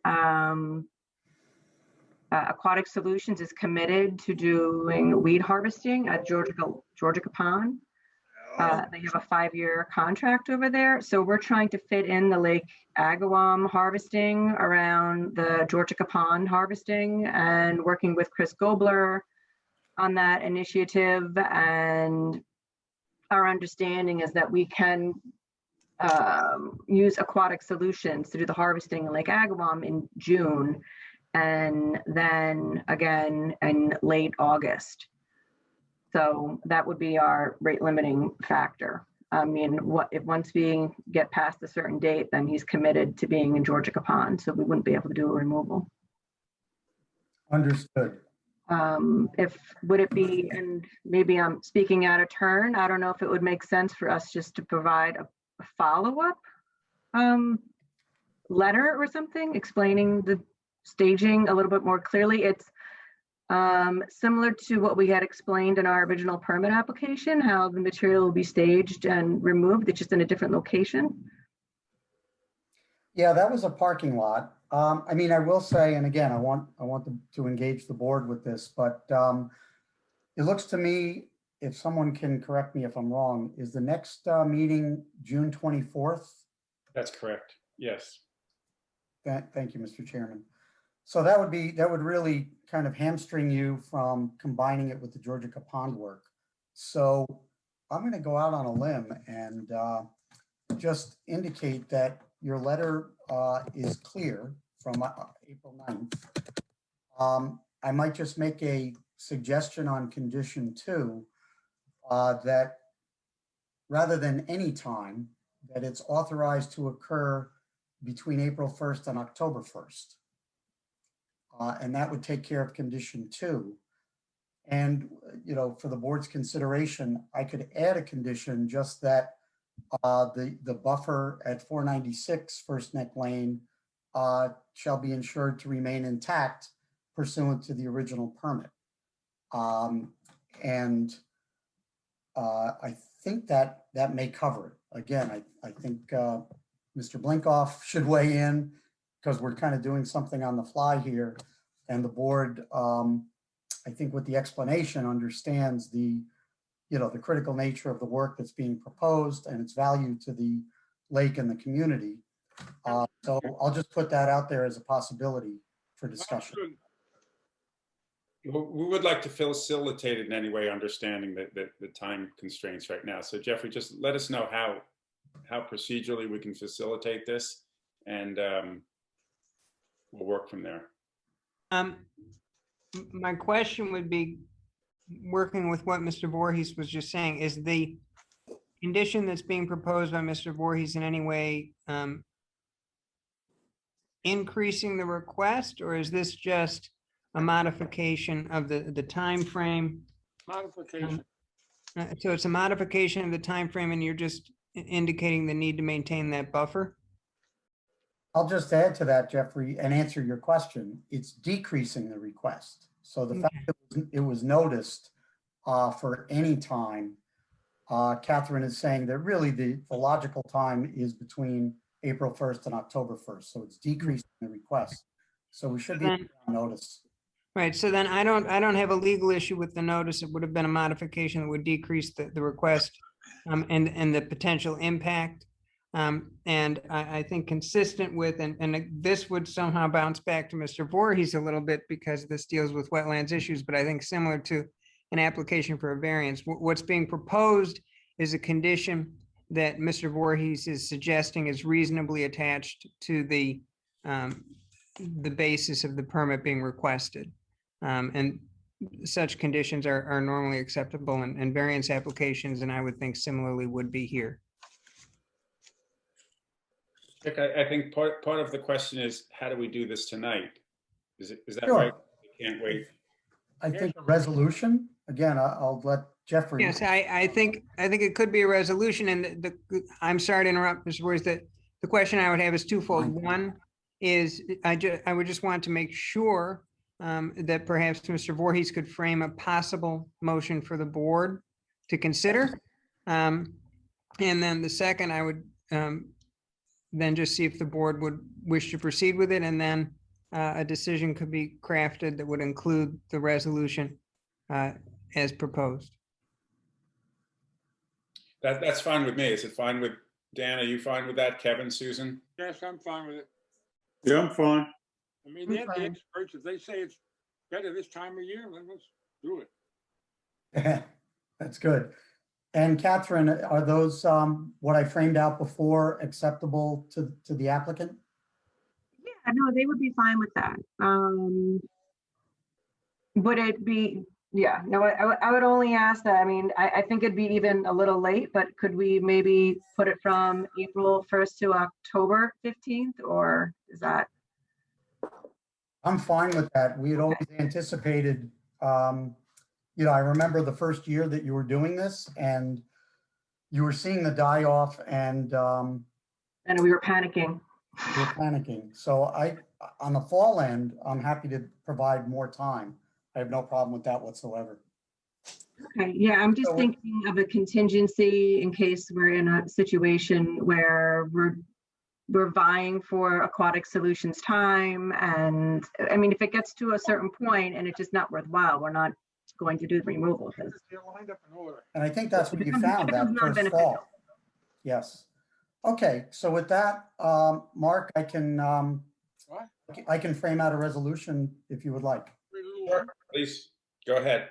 Aquatic Solutions is committed to doing weed harvesting at Georgia Capon. They have a 5-year contract over there. So we're trying to fit in the Lake Agawam harvesting around the Georgia Capon harvesting and working with Chris Gobler on that initiative. And our understanding is that we can use Aquatic Solutions to do the harvesting in Lake Agawam in June, and then again in late August. So that would be our rate limiting factor. I mean, what if once we get past a certain date, then he's committed to being in Georgia Capon, so we wouldn't be able to do a removal. Understood. Would it be, and maybe I'm speaking out of turn, I don't know if it would make sense for us just to provide a follow-up letter or something explaining the staging a little bit more clearly. It's similar to what we had explained in our original permit application, how the material will be staged and removed. It's just in a different location. Yeah, that was a parking lot. I mean, I will say, and again, I want to engage the board with this, but it looks to me, if someone can correct me if I'm wrong, is the next meeting June 24th? That's correct. Yes. Thank you, Mr. Chairman. So that would really kind of hamstring you from combining it with the Georgia Capon work. So I'm going to go out on a limb and just indicate that your letter is clear from April 9th. I might just make a suggestion on condition 2 that rather than any time, that it's authorized to occur between April 1st and October 1st. And that would take care of condition 2. And, you know, for the board's consideration, I could add a condition just that the buffer at 496 First Neck Lane shall be ensured to remain intact pursuant to the original permit. And I think that may cover it. Again, I think Mr. Blinkoff should weigh in because we're kind of doing something on the fly here. And the board, I think with the explanation, understands the critical nature of the work that's being proposed and its value to the lake and the community. So I'll just put that out there as a possibility for discussion. We would like to facilitate it in any way, understanding that the time constraints right now. So Jeffrey, just let us know how procedurally we can facilitate this, and we'll work from there. My question would be, working with what Mr. Voorhees was just saying, is the condition that's being proposed by Mr. Voorhees in any way increasing the request, or is this just a modification of the time frame? Modification. So it's a modification of the time frame, and you're just indicating the need to maintain that buffer? I'll just add to that, Jeffrey, and answer your question. It's decreasing the request. So the fact that it was noticed for any time, Catherine is saying that really the logical time is between April 1st and October 1st. So it's decreasing the request. So we should be on notice. Right. So then I don't have a legal issue with the notice. It would have been a modification that would decrease the request and the potential impact. And I think consistent with, and this would somehow bounce back to Mr. Voorhees a little bit because this deals with wetlands issues, but I think similar to an application for a variance, what's being proposed is a condition that Mr. Voorhees is suggesting is reasonably attached to the basis of the permit being requested. And such conditions are normally acceptable in variance applications, and I would think similarly would be here. Rick, I think part of the question is, how do we do this tonight? Is that Sure. right? We can't wait. I think a resolution, again, I'll let Jeffrey. Yes, I think it could be a resolution, and I'm sorry to interrupt, Mr. Voorhees, the question I would have is twofold. One is I would just want to make sure that perhaps Mr. Voorhees could frame a possible motion for the board to consider. And then the second, I would then just see if the board would wish to proceed with it, and then a decision could be crafted that would include the resolution as proposed. That's fine with me. Is it fine with Dan? Are you fine with that? Kevin, Susan? Yes, I'm fine with it. Yeah, I'm fine. I mean, I'm they're the fine. experts. If they say it's better this time of year, then let's do it. That's good. And Catherine, are those, what I framed out before, acceptable to the applicant? Yeah, no, they would be fine with that. Would it be, yeah, no, I would only ask that, I mean, I think it'd be even a little late, but could we maybe put it from April 1st to October 15th, or is that? I'm fine with that. We had always anticipated, you know, I remember the first year that you were doing this and you were seeing the die off and we were panicking. we were panicking. So on the fall end, I'm happy to provide more time. I have no problem with that whatsoever. Okay, yeah, I'm just thinking of a contingency in case we're in a situation where we're vying for Aquatic Solutions time. And I mean, if it gets to a certain point and it's just not worthwhile, we're not going to do the removal. They're lined up in order. And I think that's what you found that first fall. Yes. Okay, so with that, Mark, I can frame out a resolution if you would like. Sure, please, go ahead.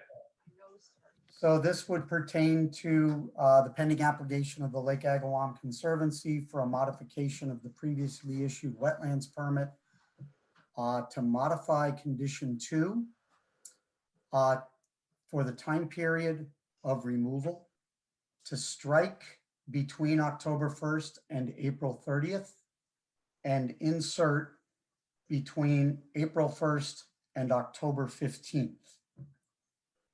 So this would pertain to the pending application of the Lake Agawam Conservancy for a modification of the previously issued wetlands permit to modify condition 2 for the time period of removal to strike between October 1st and April 30th and insert between April 1st and October 15th.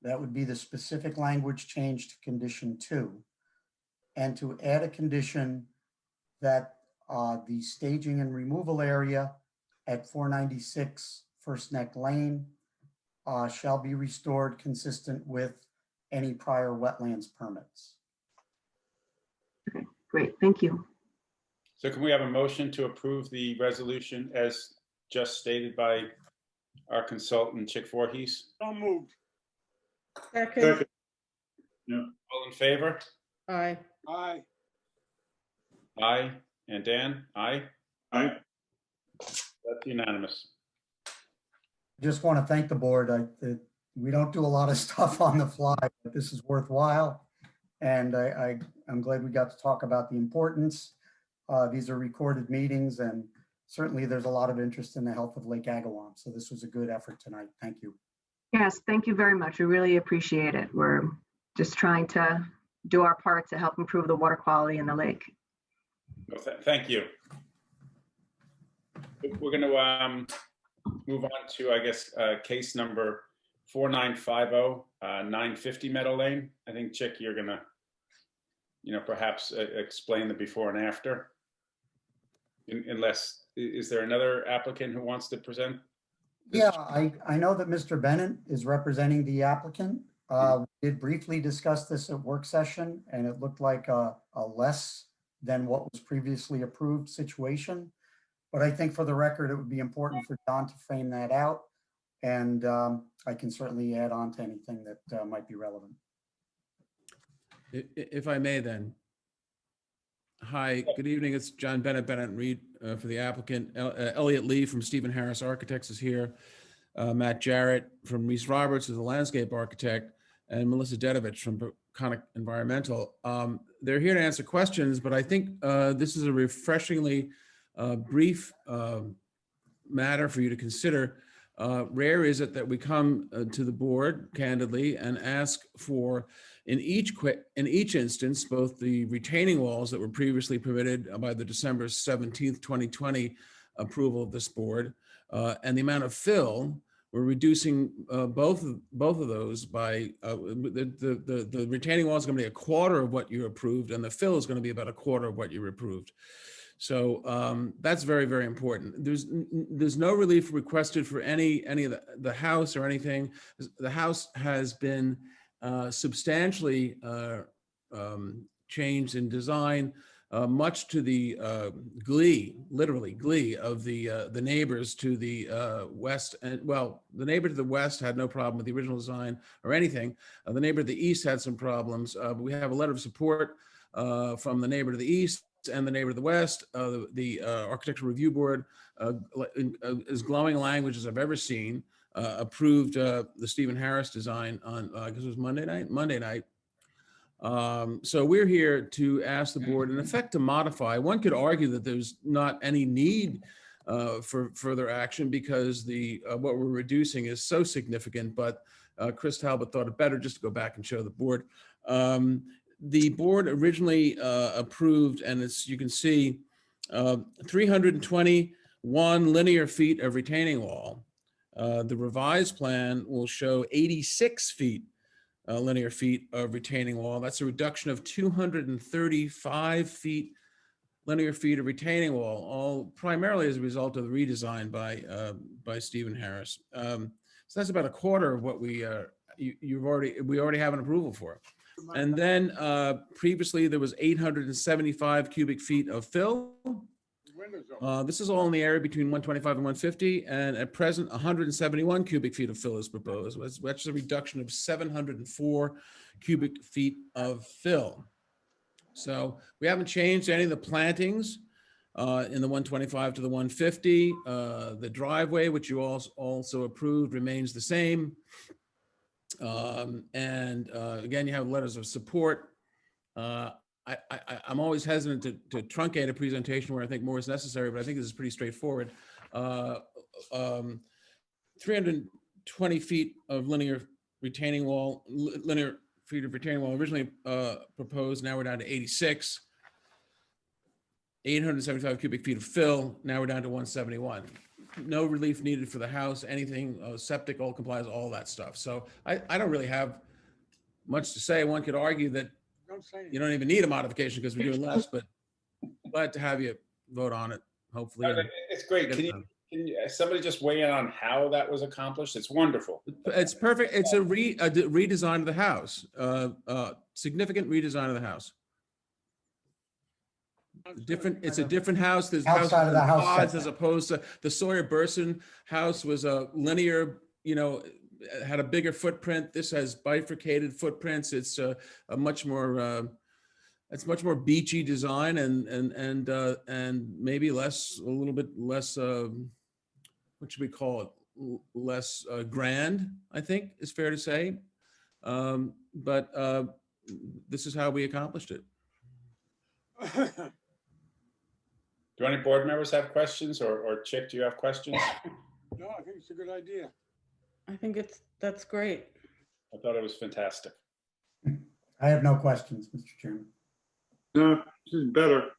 That would be the specific language change to condition 2. And to add a condition that the staging and removal area at 496 First Neck Lane shall be restored consistent with any prior wetlands permits. Okay, great, thank you. So can we have a motion to approve the resolution as just stated by our consultant, Chick Voorhees? So moved. Second. Yeah. All in favor? Aye. Aye. Aye. And Dan? Aye? Aye. That's unanimous. Just want to thank the board. We don't do a lot of stuff on the fly, but this is worthwhile. And I'm glad we got to talk about the importance. These are recorded meetings, and certainly there's a lot of interest in the health of Lake Agawam. So this was a good effort tonight. Thank you. Yes, thank you very much. We really appreciate it. We're just trying to do our part to help improve the water quality in the lake. Well, thank you. We're going to move on to, I guess, case number 4950, 950 Meadow Lane. I think, Chick, you're going to, perhaps explain the before and after. Unless, is there another applicant who wants to present? Yeah, I know that Mr. Bennett is representing the applicant. We did briefly discuss this at work session, and it looked like a less than what was previously approved situation. But I think for the record, it would be important for Don to frame that out. And I can certainly add on to anything that might be relevant. If I may then. Hi, good evening. It's John Bennett and Reed for the applicant. Elliot Lee from Stephen Harris Architects is here. Matt Jarrett from Reese Roberts is a landscape architect, and Melissa Dedovich from Conic Environmental. They're here to answer questions, but I think this is a refreshingly brief matter for you to consider. Rare is it that we come to the board candidly and ask for, in each instance, both the retaining walls that were previously permitted by the December 17th, 2020 approval of this board, and the amount of fill. We're reducing both of those by the retaining wall is going to be a quarter of what you approved, and the fill is going to be about a quarter of what you approved. So that's very, very important. There's no relief requested for any of the house or anything. The house has been substantially changed in design, much to the literally glee of the neighbors to the west. And well, the neighbor to the west had no problem with the original design or anything. The neighbor to the east had some problems, but we have a letter of support from the neighbor to the east and the neighbor to the west. The Architectural Review Board, as glowing language as I've ever seen, approved the Stephen Harris design on, I guess it was Monday night. So we're here to ask the board, in effect, to modify. One could argue that there's not any need for further action because what we're reducing is so significant, but Chris Talbot thought it better just to go back and show the board. The board originally approved, and as you can see, 321 linear feet of retaining wall. The revised plan will show 86 linear feet of retaining wall. That's a reduction of 235 linear feet of retaining wall, all primarily as a result of the redesign by Stephen Harris. So that's about a quarter of what we already have an approval for. And then previously there was 875 cubic feet of fill. This is all in the area between 125 and 150, and at present 171 cubic feet of fill is proposed. That's a reduction of 704 cubic feet of fill. So we haven't changed any of the plantings in the 125 to the 150. The driveway, which you also approved, remains the same. Again, you have letters of support. I'm always hesitant to truncate a presentation where I think more is necessary, but I think this is pretty straightforward. 320 feet of linear feet of retaining wall originally proposed. Now we're down to 86. 875 cubic feet of fill. Now we're down to 171. No relief needed for the house, anything, septic, all complies, all that stuff. So I don't really have much to say. One could argue that you don't even need a modification because we're doing less, but glad to have you vote on it, hopefully. It's great. Can somebody just weigh in on how that was accomplished? It's wonderful. It's perfect. It's a redesign of the house, significant redesign of the house. It's a different house. There's Outside of the house pods setback. as opposed to the Sawyer Burson house was a linear, had a bigger footprint. This has bifurcated footprints. It's a much more beachy design and maybe a little bit less, what should we call it? Less grand, I think is fair to say. But this is how we accomplished it. Do any board members have questions, or Chick, do you have questions? No, I think it's a good idea. I think that's great. I thought it was fantastic. I have no questions, Mr. Chairman. No, this is better.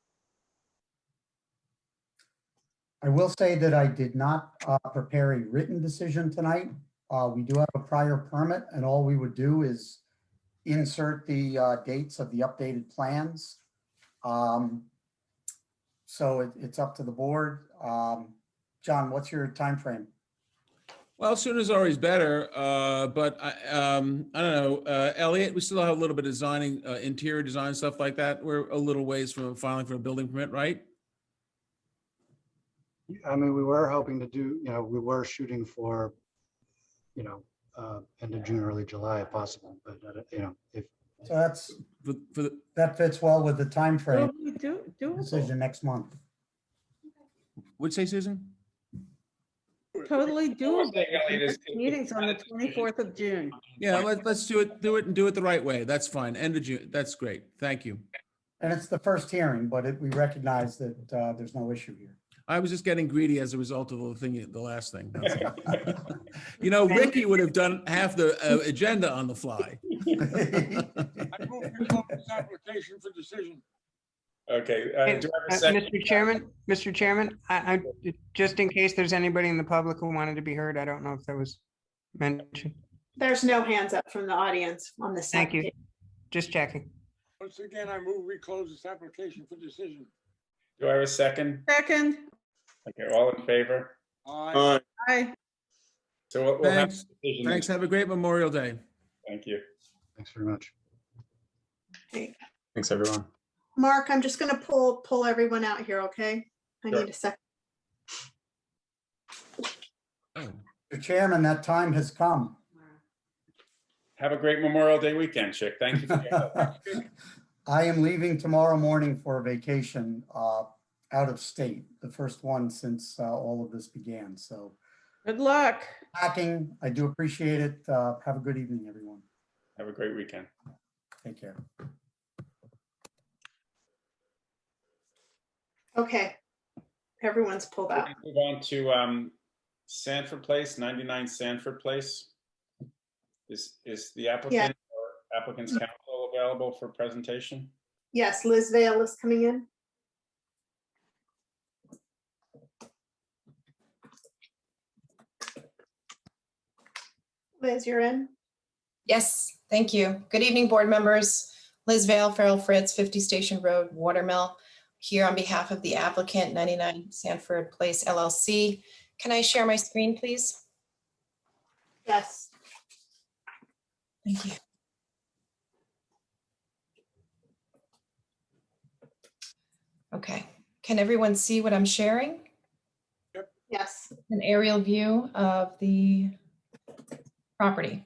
I will say that I did not prepare a written decision tonight. We do have a prior permit, and all we would do is insert the dates of the updated plans. So it's up to the board. John, what's your time frame? Well, sooner is always better, but I don't know. Elliot, we still have a little bit of designing, interior design, stuff like that. We're a little ways from filing for a building permit, right? I mean, we were hoping to do, we were shooting for, end of June, early July if possible, but, if. So that fits well with the time frame. Decision next month. What'd you say, Susan? Totally doable. Meetings on the 24th of June. Yeah, let's do it and do it the right way. That's fine. End of June. That's great. Thank you. And it's the first hearing, but we recognize that there's no issue here. I was just getting greedy as a result of the last thing. Ricky would have done half the agenda on the fly. I move to close this application for decision. Okay. Do I have a second? Mr. Chairman, I just in case there's anybody in the public who wanted to be heard, I don't know if that was mentioned. There's no hands up from the audience on this. Thank you. Just checking. Once again, I move we close this application for decision. Do I have a second? Second. Okay, all in favor? Aye. Aye. So we'll have. Thanks. a decision Thanks. next- Have a great Memorial Day. Thank you. Thanks very much. Thanks, everyone. Mark, I'm just gonna pull everyone out here, okay? I Sure. need a second. Oh. Mr. Chairman, that time has come. Have a great Memorial Day weekend, Chick. Thank you for your help. I am leaving tomorrow morning for a vacation out of state, the first one since all of this began. So Good luck. packing, I do appreciate it. Have a good evening, everyone. Have a great weekend. Take care. Okay, everyone's pulled out. Move on to Sanford Place, 99 Sanford Place. Is the applicant or applicant's counsel available for presentation? Yes, Liz Vale is coming in. Liz, you're in. Yes, thank you. Good evening, board members. Liz Vale, Farrell Fritz, 50 Station Road, Watermill, here on behalf of the applicant, 99 Sanford Place LLC. Can I share my screen, please? Yes. Thank you. Okay, can everyone see what I'm sharing? Yes. An aerial view of the property.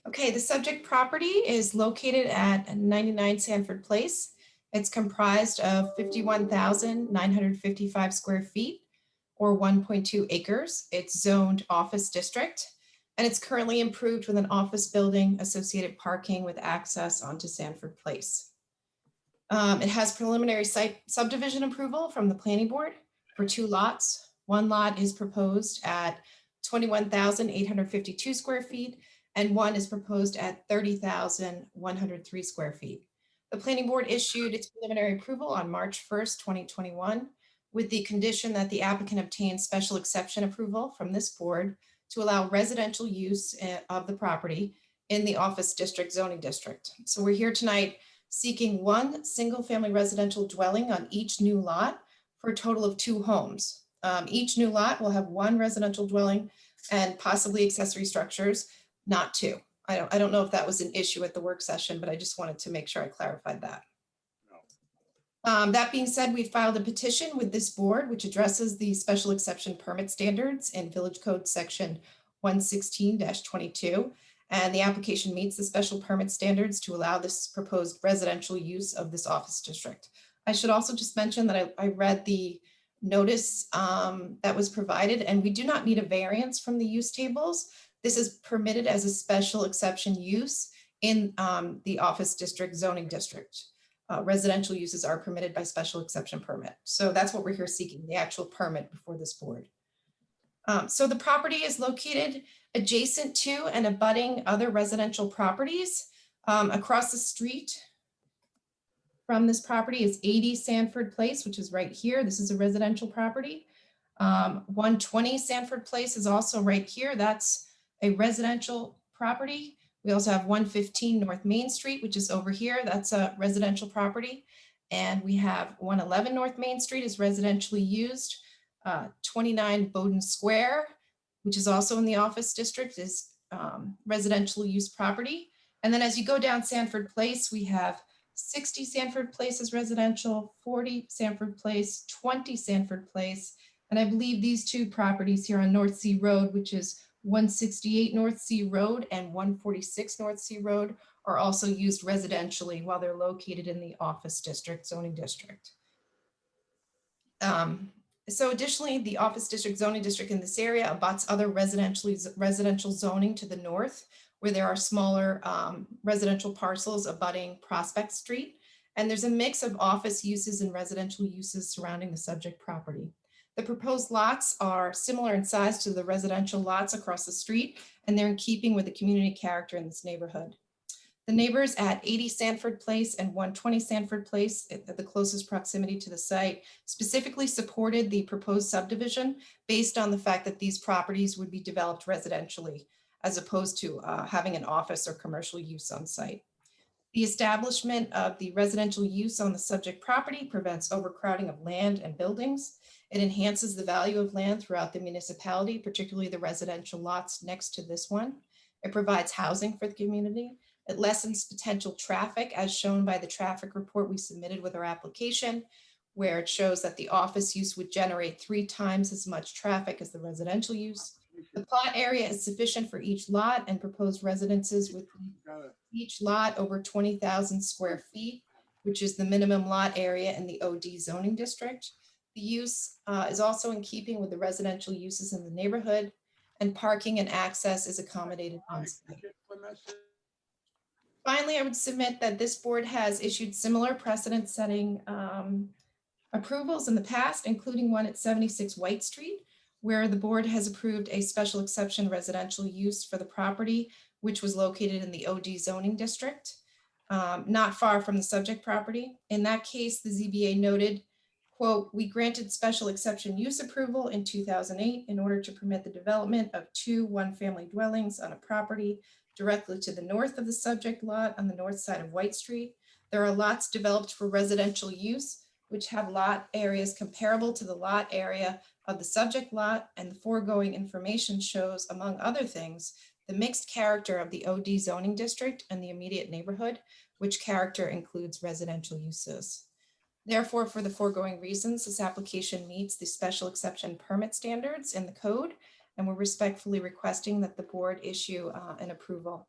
Okay, the subject property is located at 99 Sanford Place. It's comprised of 51,955 square feet or 1.2 acres. It's zoned office district, and it's currently improved with an office building, associated parking with access onto Sanford Place. It has preliminary site subdivision approval from the planning board for 2 lots. One lot is proposed at 21,852 square feet, and one is proposed at 30,103 square feet. The planning board issued its preliminary approval on March 1st, 2021, with the condition that the applicant obtain special exception approval from this board to allow residential use of the property in the office district zoning district. So we're here tonight seeking one single family residential dwelling on each new lot for a total of 2 homes. Each new lot will have 1 residential dwelling and possibly accessory structures, not 2. I don't know if that was an issue at the work session, but I just wanted to make sure I clarified that. That being said, we filed a petition with this board, which addresses the special exception permit standards in Village Code section 116-22. And the application meets the special permit standards to allow this proposed residential use of this office district. I should also just mention that I read the notice that was provided, and we do not need a variance from the use tables. This is permitted as a special exception use in the office district zoning district. Residential uses are permitted by special exception permit. So that's what we're here seeking, the actual permit before this board. So the property is located adjacent to and abutting other residential properties. Across the street from this property is 80 Sanford Place, which is right here. This is a residential property. 120 Sanford Place is also right here. That's a residential property. We also have 115 North Main Street, which is over here. That's a residential property. And we have 111 North Main Street is residentially used. 29 Bowden Square, which is also in the office district, is residential use property. And then as you go down Sanford Place, we have 60 Sanford Place is residential, 40 Sanford Place, 20 Sanford Place. And I believe these 2 properties here on North Sea Road, which is 168 North Sea Road and 146 North Sea Road, are also used residentially while they're located in the office district zoning district. So additionally, the office district zoning district in this area abuts other residential zoning to the north, where there are smaller residential parcels abutting Prospect Street. And there's a mix of office uses and residential uses surrounding the subject property. The proposed lots are similar in size to the residential lots across the street, and they're in keeping with the community character in this neighborhood. The neighbors at 80 Sanford Place and 120 Sanford Place, at the closest proximity to the site, specifically supported the proposed subdivision based on the fact that these properties would be developed residentially, as opposed to having an office or commercial use on site. The establishment of the residential use on the subject property prevents overcrowding of land and buildings. It enhances the value of land throughout the municipality, particularly the residential lots next to this one. It provides housing for the community. It lessens potential traffic, as shown by the traffic report we submitted with our application, where it shows that the office use would generate 3 times as much traffic as the residential use. The plot area is sufficient for each lot, and proposed residences with each lot over 20,000 square feet, which is the minimum lot area in the OD zoning district. The use is also in keeping with the residential uses in the neighborhood, and parking and access is accommodated on site. Finally, I would submit that this board has issued similar precedent-setting approvals in the past, including one at 76 White Street, where the board has approved a special exception residential use for the property, which was located in the OD zoning district, not far from the subject property. In that case, the ZBA noted, quote, "We granted special exception use approval in 2008 in order to permit the development of 2 one-family dwellings on a property directly to the north of the subject lot on the north side of White Street. There are lots developed for residential use, which have lot areas comparable to the lot area of the subject lot, and the foregoing information shows, among other things, the mixed character of the OD zoning district and the immediate neighborhood, which character includes residential uses. Therefore, for the foregoing reasons, this application meets the special exception permit standards in the code, and we're respectfully requesting that the board issue an approval.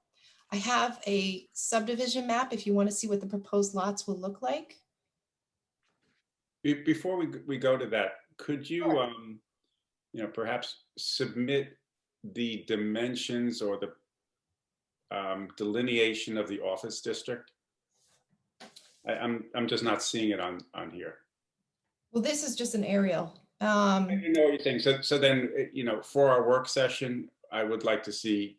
I have a subdivision map if you want to see what the proposed lots will look like. Before we go to that, could you, perhaps submit the dimensions or the delineation of the office district? I'm just not seeing it on here. Well, this is just an aerial. I know what you're saying. So then, for our work session, I would like to see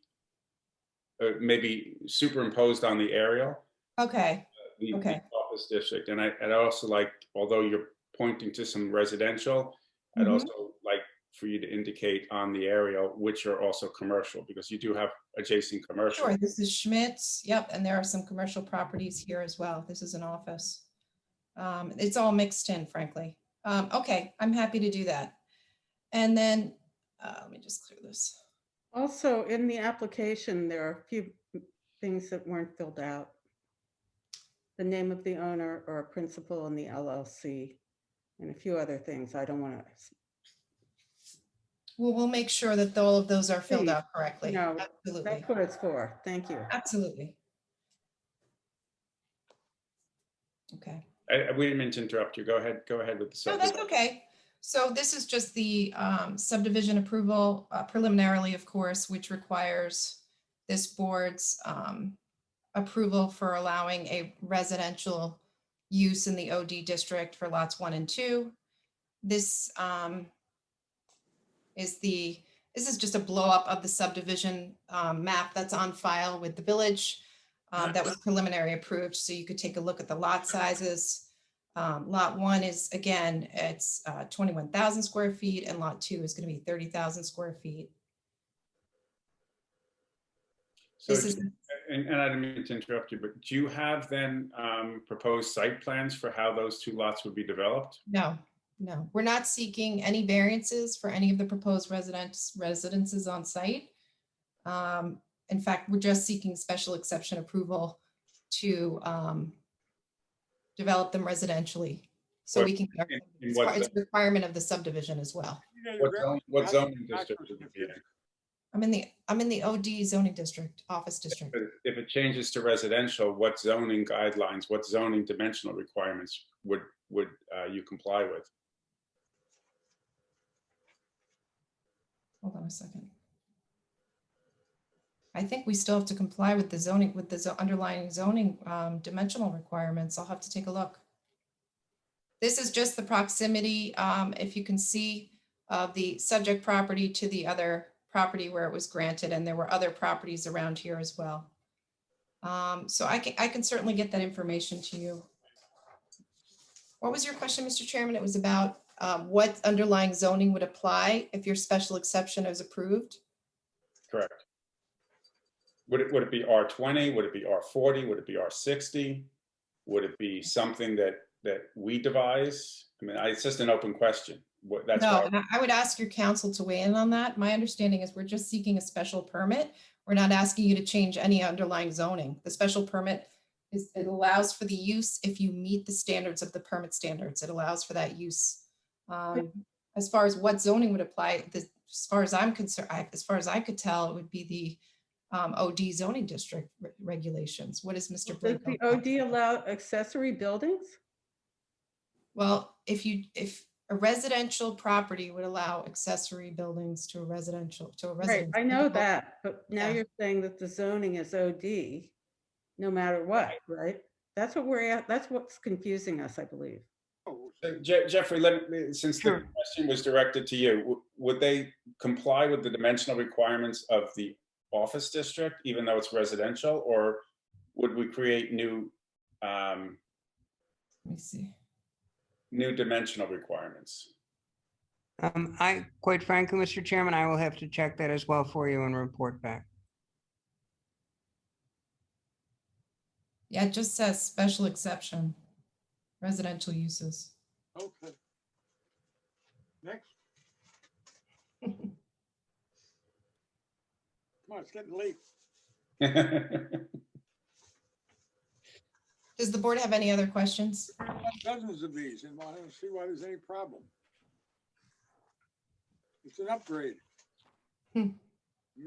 maybe superimposed on the aerial. Okay. The office district. And I'd also like, although you're pointing to some residential, I'd also like for you to indicate on the aerial which are also commercial, because you do have adjacent commercial. Sure, this is Schmidt's. Yep, and there are some commercial properties here as well. This is an office. It's all mixed in, frankly. Okay, I'm happy to do that. And then let me just clear this. Also, in the application, there are a few things that weren't filled out. The name of the owner or a principal in the LLC, and a few other things. I don't want to. Well, we'll make sure that all of those are filled out correctly. No, absolutely. That's what it's for. Thank you. Absolutely. Okay. We didn't mean to interrupt you. Go ahead with the subdivision. No, that's okay. So this is just the subdivision approval preliminarily, of course, which requires this board's approval for allowing a residential use in the OD district for lots 1 and 2. This is just a blow up of the subdivision map that's on file with the village that was preliminary approved. So you could take a look at the lot sizes. Lot 1 is, again, it's 21,000 square feet, and lot 2 is going to be 30,000 square feet. So, and I didn't mean to interrupt you, but do you have then proposed site plans for how those 2 lots would be developed? No, we're not seeking any variances for any of the proposed residences on site. In fact, we're just seeking special exception approval to develop them residentially. So we can, it's a requirement of the subdivision as well. What zoning district would it be in? I'm in the OD zoning district, office district. If it changes to residential, what zoning guidelines, what zoning dimensional requirements would you comply with? Hold on a second. I think we still have to comply with the zoning, with the underlying zoning dimensional requirements. I'll have to take a look. This is just the proximity, if you can see, of the subject property to the other property where it was granted, and there were other properties around here as well. So I can certainly get that information to you. What was your question, Mr. Chairman? It was about what underlying zoning would apply if your special exception is approved? Correct. Would it be R20? Would it be R40? Would it be R60? Would it be something that we devise? I mean, it's just an open question. That's No, why. and I would ask your counsel to weigh in on that. My understanding is we're just seeking a special permit. We're not asking you to change any underlying zoning. The special permit it allows for the use if you meet the standards of the permit standards. It allows for that use. As far as what zoning would apply, as far as I'm concerned, as far as I could tell, it would be the OD zoning district regulations. What is Mr. Does Blake? the OD allow accessory buildings? Well, if a residential property would allow accessory buildings to a residential, Right, residence. I know that, but now Yeah. you're saying that the zoning is OD, no matter what, right? That's what we're at. That's what's confusing us, I believe. Jeffrey, since the question was directed to you, would they comply with the dimensional requirements of the office district, even though it's residential, or would we create new Let me see. new dimensional requirements? Quite frankly, Mr. Chairman, I will have to check that as well for you and report back. Yeah, it just says special exception, residential uses. Okay. Next. Come on, it's getting late. Does the board have any other questions? I have dozens of these, and I don't see why there's any problem. It's an upgrade. You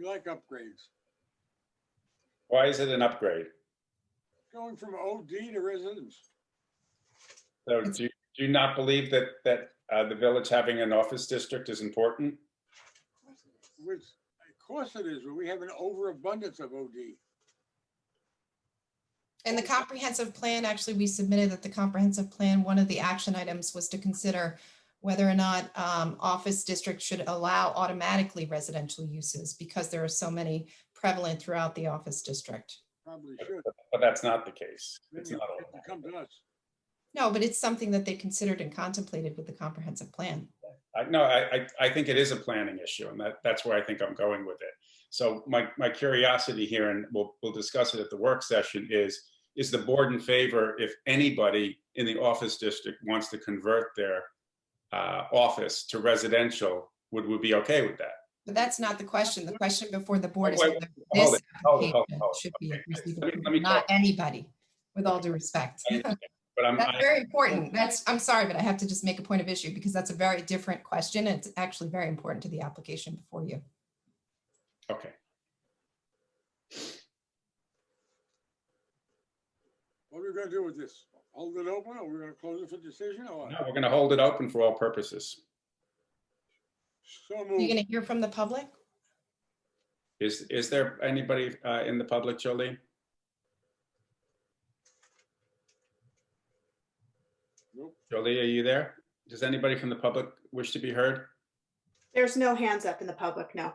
like upgrades. Why is it an upgrade? Going from OD to residence. So do you not believe that the village having an office district is important? Which, of course it is, but we have an overabundance of OD. And the comprehensive plan, actually, we submitted that the comprehensive plan, one of the action items was to consider whether or not office districts should allow automatically residential uses because there are so many prevalent throughout the office district. Probably should. But that's not the case. Then It's you not all. have to come to us. No, but it's something that they considered and contemplated with the comprehensive plan. I think it is a planning issue, and that's where I think I'm going with it. So my curiosity here, and we'll discuss it at the work session, is the board in favor if anybody in the office district wants to convert their office to residential, would we be okay with that? But that's not the question. The question before the board is Wait, whether hold this it, hold it, application hold it. should be received, Let me not talk. anybody, with all due respect. But That's very important. I'm sorry, but I have to just make a point of issue because that's a very different question. And it's actually very important to the application before you. Okay. What are we gonna do with this? Hold it open, or we're gonna close it for decision, or what? No, we're going to hold it open for all purposes. So You're moved. going to hear from the public? Is there anybody in the public, Jolie? Nope. Jolie, are you there? Does anybody from the public wish to be heard? There's no hands up in the public, no.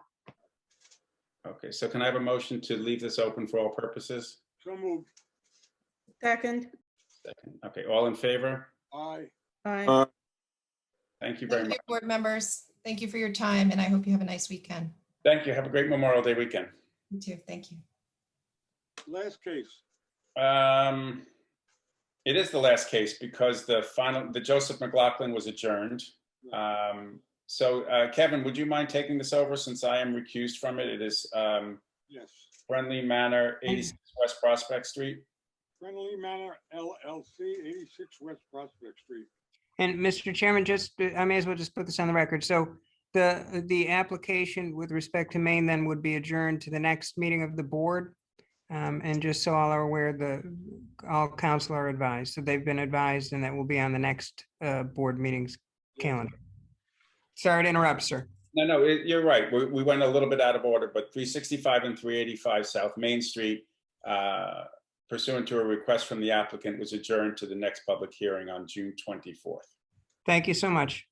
Okay, so can I have a motion to leave this open for all purposes? So moved. Second. Second. Okay, all in favor? Aye. Aye. Thank you very Thank much. you, board members. Thank you for your time, and I hope you have a nice weekend. Thank you. Have a great Memorial Day weekend. You too. Thank you. Last case. It is the last case because the Joseph McLaughlin was adjourned. So Kevin, would you mind taking this over since I am recused from it? It is Yes. Friendly Manor, 86 West Prospect Street. Friendly Manor LLC, 86 West Prospect Street. And Mr. Chairman, I may as well just put this on the record. So the application with respect to Maine then would be adjourned to the next meeting of the board. And just so all are aware, all council are advised. So they've been advised and that will be on the next board meeting's calendar. Sorry to interrupt, sir. No, you're right. We went a little bit out of order, but 365 and 385 South Main Street, pursuant to a request from the applicant, was adjourned to the next public hearing on June 24th. Thank you so much.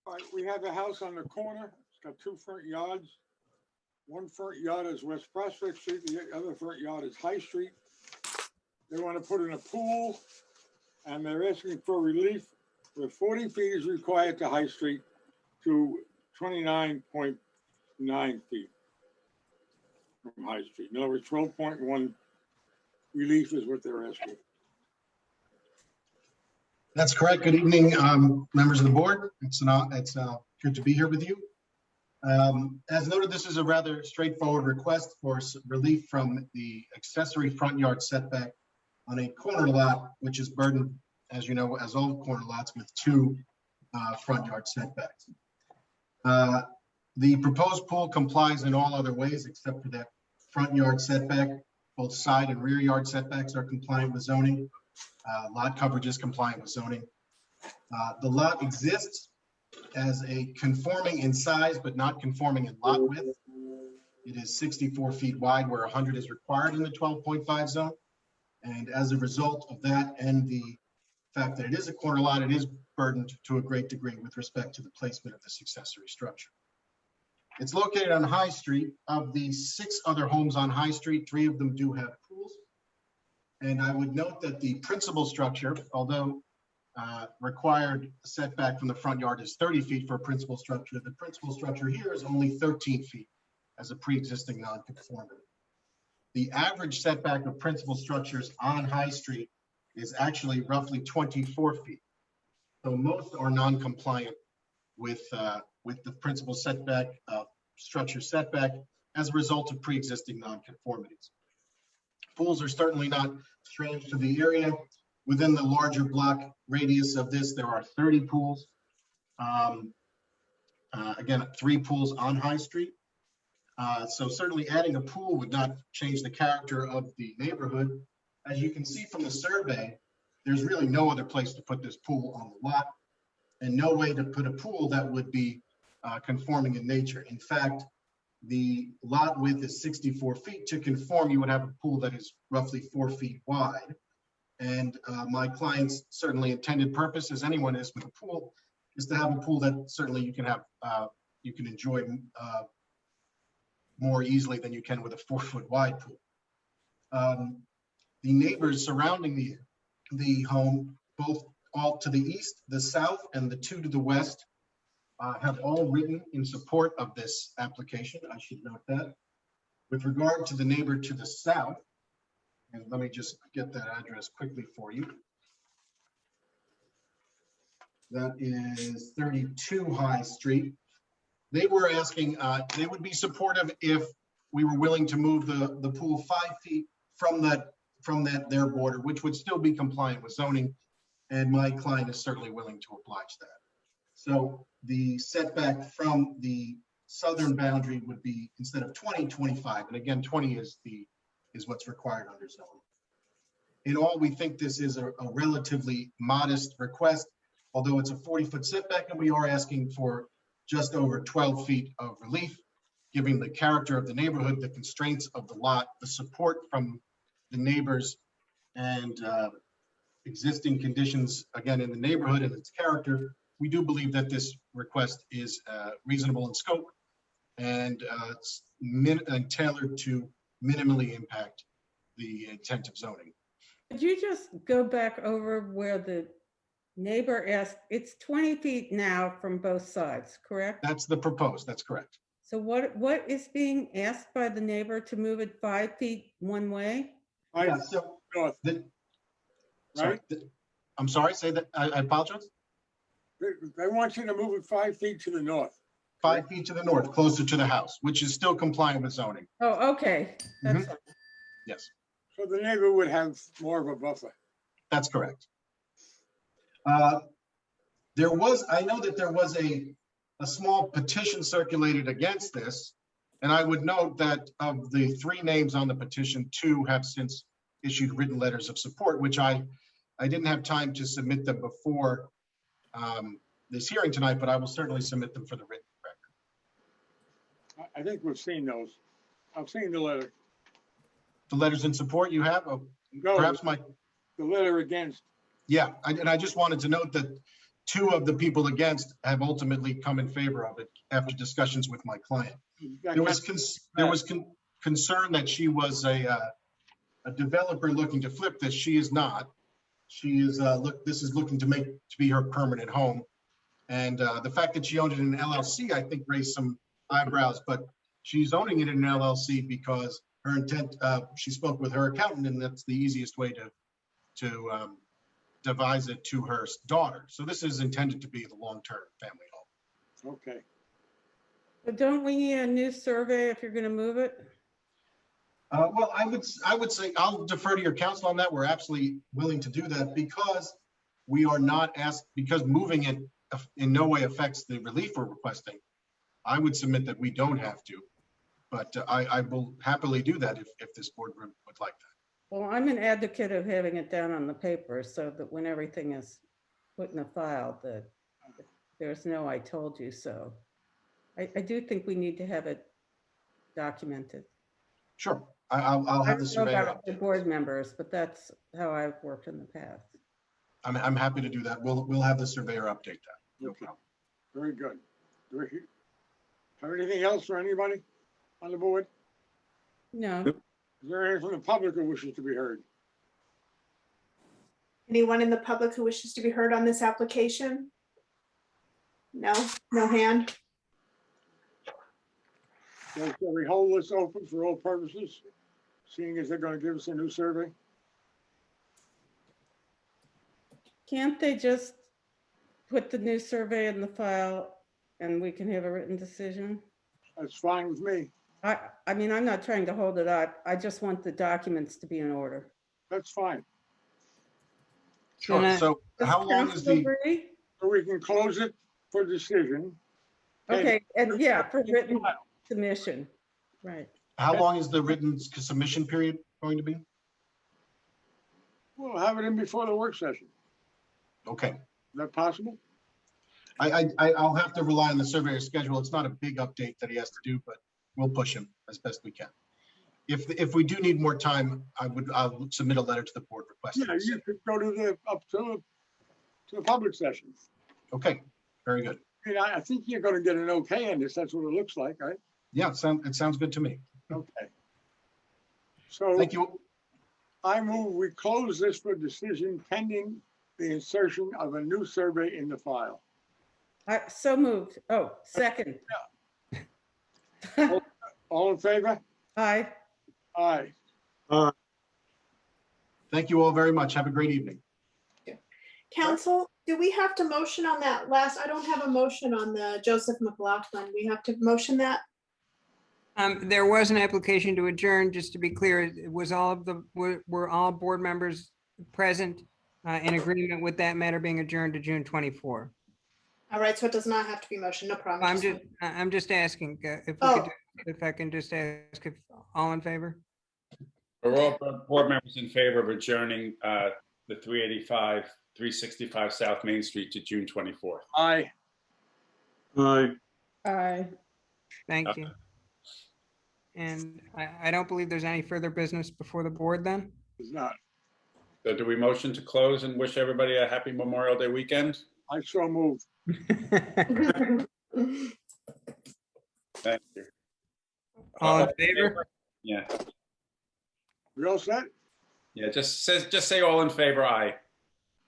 All right, we have a house on the corner. It's got 2 front yards. One front yard is West Prospect Street. The other front yard is High Street. They want to put in a pool, and they're asking for relief where 40 feet is required to High Street to 29.9 feet. from High Street. In other words, 12.1 relief is what they're asking. That's correct. Good evening, members of the board. It's good to be here with you. As noted, this is a rather straightforward request for relief from the accessory front yard setback on a corner lot, which is burdened, as you know, as all corner lots, with two front yard setbacks. The proposed pool complies in all other ways except for that front yard setback. Both side and rear yard setbacks are compliant with zoning. Lot coverage is compliant with zoning. The lot exists as a conforming in size, but not conforming in lot width. It is 64 feet wide, where 100 is required in the 12.5 zone. And as a result of that and the fact that it is a corner lot, it is burdened to a great degree with respect to the placement of this accessory structure. It's located on High Street. Of the 6 other homes on High Street, 3 of them do have pools. And I would note that the principal structure, although required setback from the front yard is 30 feet for a principal structure, the principal structure here is only 13 feet as a pre-existing non-conformity. The average setback of principal structures on High Street is actually roughly 24 feet. So most are non-compliant with the principal setback, structure setback, as a result of pre-existing non-conformities. Pools are certainly not strange to the area. Within the larger block radius of this, there are 30 pools. Again, 3 pools on High Street. So certainly adding a pool would not change the character of the neighborhood. As you can see from the survey, there's really no other place to put this pool on the lot, and no way to put a pool that would be conforming in nature. In fact, the lot width is 64 feet. To conform, you would have a pool that is roughly 4 feet wide. And my client's certainly intended purpose, as anyone is with a pool, is to have a pool that certainly you can have, you can enjoy more easily than you can with a 4 foot wide pool. The neighbors surrounding the home, both all to the east, the south, and the 2 to the west, have all written in support of this application. I should note that. With regard to the neighbor to the south, and let me just get that address quickly for you. That is 32 High Street. They were asking, they would be supportive if we were willing to move the pool 5 feet from their border, which would still be compliant with zoning. And my client is certainly willing to oblige that. So the setback from the southern boundary would be, instead of 20, 25. And again, 20 is what's required under zoning. In all, we think this is a relatively modest request, although it's a 40-foot setback, and we are asking for just over 12 feet of relief, given the character of the neighborhood, the constraints of the lot, the support from the neighbors, and existing conditions, again, in the neighborhood and its character. We do believe that this request is reasonable in scope and tailored to minimally impact the intent of zoning. Could you just go back over where the neighbor asked? It's 20 feet now from both sides, correct? That's the proposed, that's correct. So what is being asked by the neighbor to move it 5 feet one way? Yeah, so I'm sorry, say that, I apologize. They want you to move it 5 feet to the north. 5 feet to the north, closer to the house, which is still compliant with zoning. Oh, okay. That's Yes. So the neighbor would have more of a buffer. That's correct. I know that there was a small petition circulated against this, and I would note that of the 3 names on the petition, 2 have since issued written letters of support, which I didn't have time to submit them before this hearing tonight, but I will certainly submit them for the written record. I think we've seen those. I've seen the letter. The letters in support you have? No, perhaps the letter against. Yeah, and I just wanted to note that 2 of the people against have ultimately come in favor of it after discussions with my client. There was concern that she was a developer looking to flip this. She is not. She is this is looking to be her permanent home, and the fact that she owned it in an LLC, I think, raised some eyebrows. But She's owning it in an LLC because her intent, she spoke with her accountant, and that's the easiest way to devise it to her daughter. So this is intended to be the long-term family home. Okay. But don't we need a new survey if you're gonna move it? Well, I would say, I'll defer to your counsel on that. We're absolutely willing to do that because we are not asked, because moving it in no way affects the relief we're requesting. I would submit that we don't have to, but I will happily do that if this board would like that. Well, I'm an advocate of having it down on the paper so that when everything is put in a file, that there's no "I told you so." I do think we need to have it documented. Sure, I'll have the surveyor. I don't know about the board members, but that's how I've worked in the past. I'm happy to do that. We'll have the surveyor update that. No problem. Very good. Do we have anything else for anybody on the board? No. Is there anything from the public who wishes to be heard? Anyone in the public who wishes to be heard on this application? No, no hand. So shall we hold this open for all purposes, seeing as they're going to give us a new survey? Can't they just put the new survey in the file and we can have a written decision? That's fine with me. I mean, I'm not trying to hold it up. I just want the documents to be in order. That's fine. Sure. So how long is the? So we can close it for decision. Okay, and yeah, for written submission, right. How long is the written submission period going to be? We'll have it in before the work session. Okay. Is that possible? I'll have to rely on the surveyor's schedule. It's not a big update that he has to do, but we'll push him as best we can. If we do need more time, I'll submit a letter to the board requesting. Yeah, you could go to the public session. Okay, very good. I mean, I think you're going to get an okay on this. That's what it looks like, right? Yeah, it sounds good to me. Okay. So thank you. I move we close this for decision pending the insertion of a new survey in the file. So moved. Oh, second. All in favor? Aye. Aye. Thank you all very much. Have a great evening. Council, do we have to motion on that last? I don't have a motion on the Joseph McLaughlin. We have to motion that? There was an application to adjourn, just to be clear. It was were all board members present in agreement with that matter being adjourned to June 24. All right, so it does not have to be motion, no problem. I'm just asking if I can just ask if all in favor? Are all board members in favor of adjourning the 365 South Main Street to June 24th? Aye. Aye. Aye. Thank you. And I don't believe there's any further business before the board then? It's not. So do we motion to close and wish everybody a happy Memorial Day weekend? I so move. Thank you. All in favor? Yeah. We all set? Yeah, just say all in favor, aye.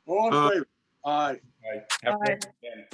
All in favor? Aye. Aye. Have a good weekend.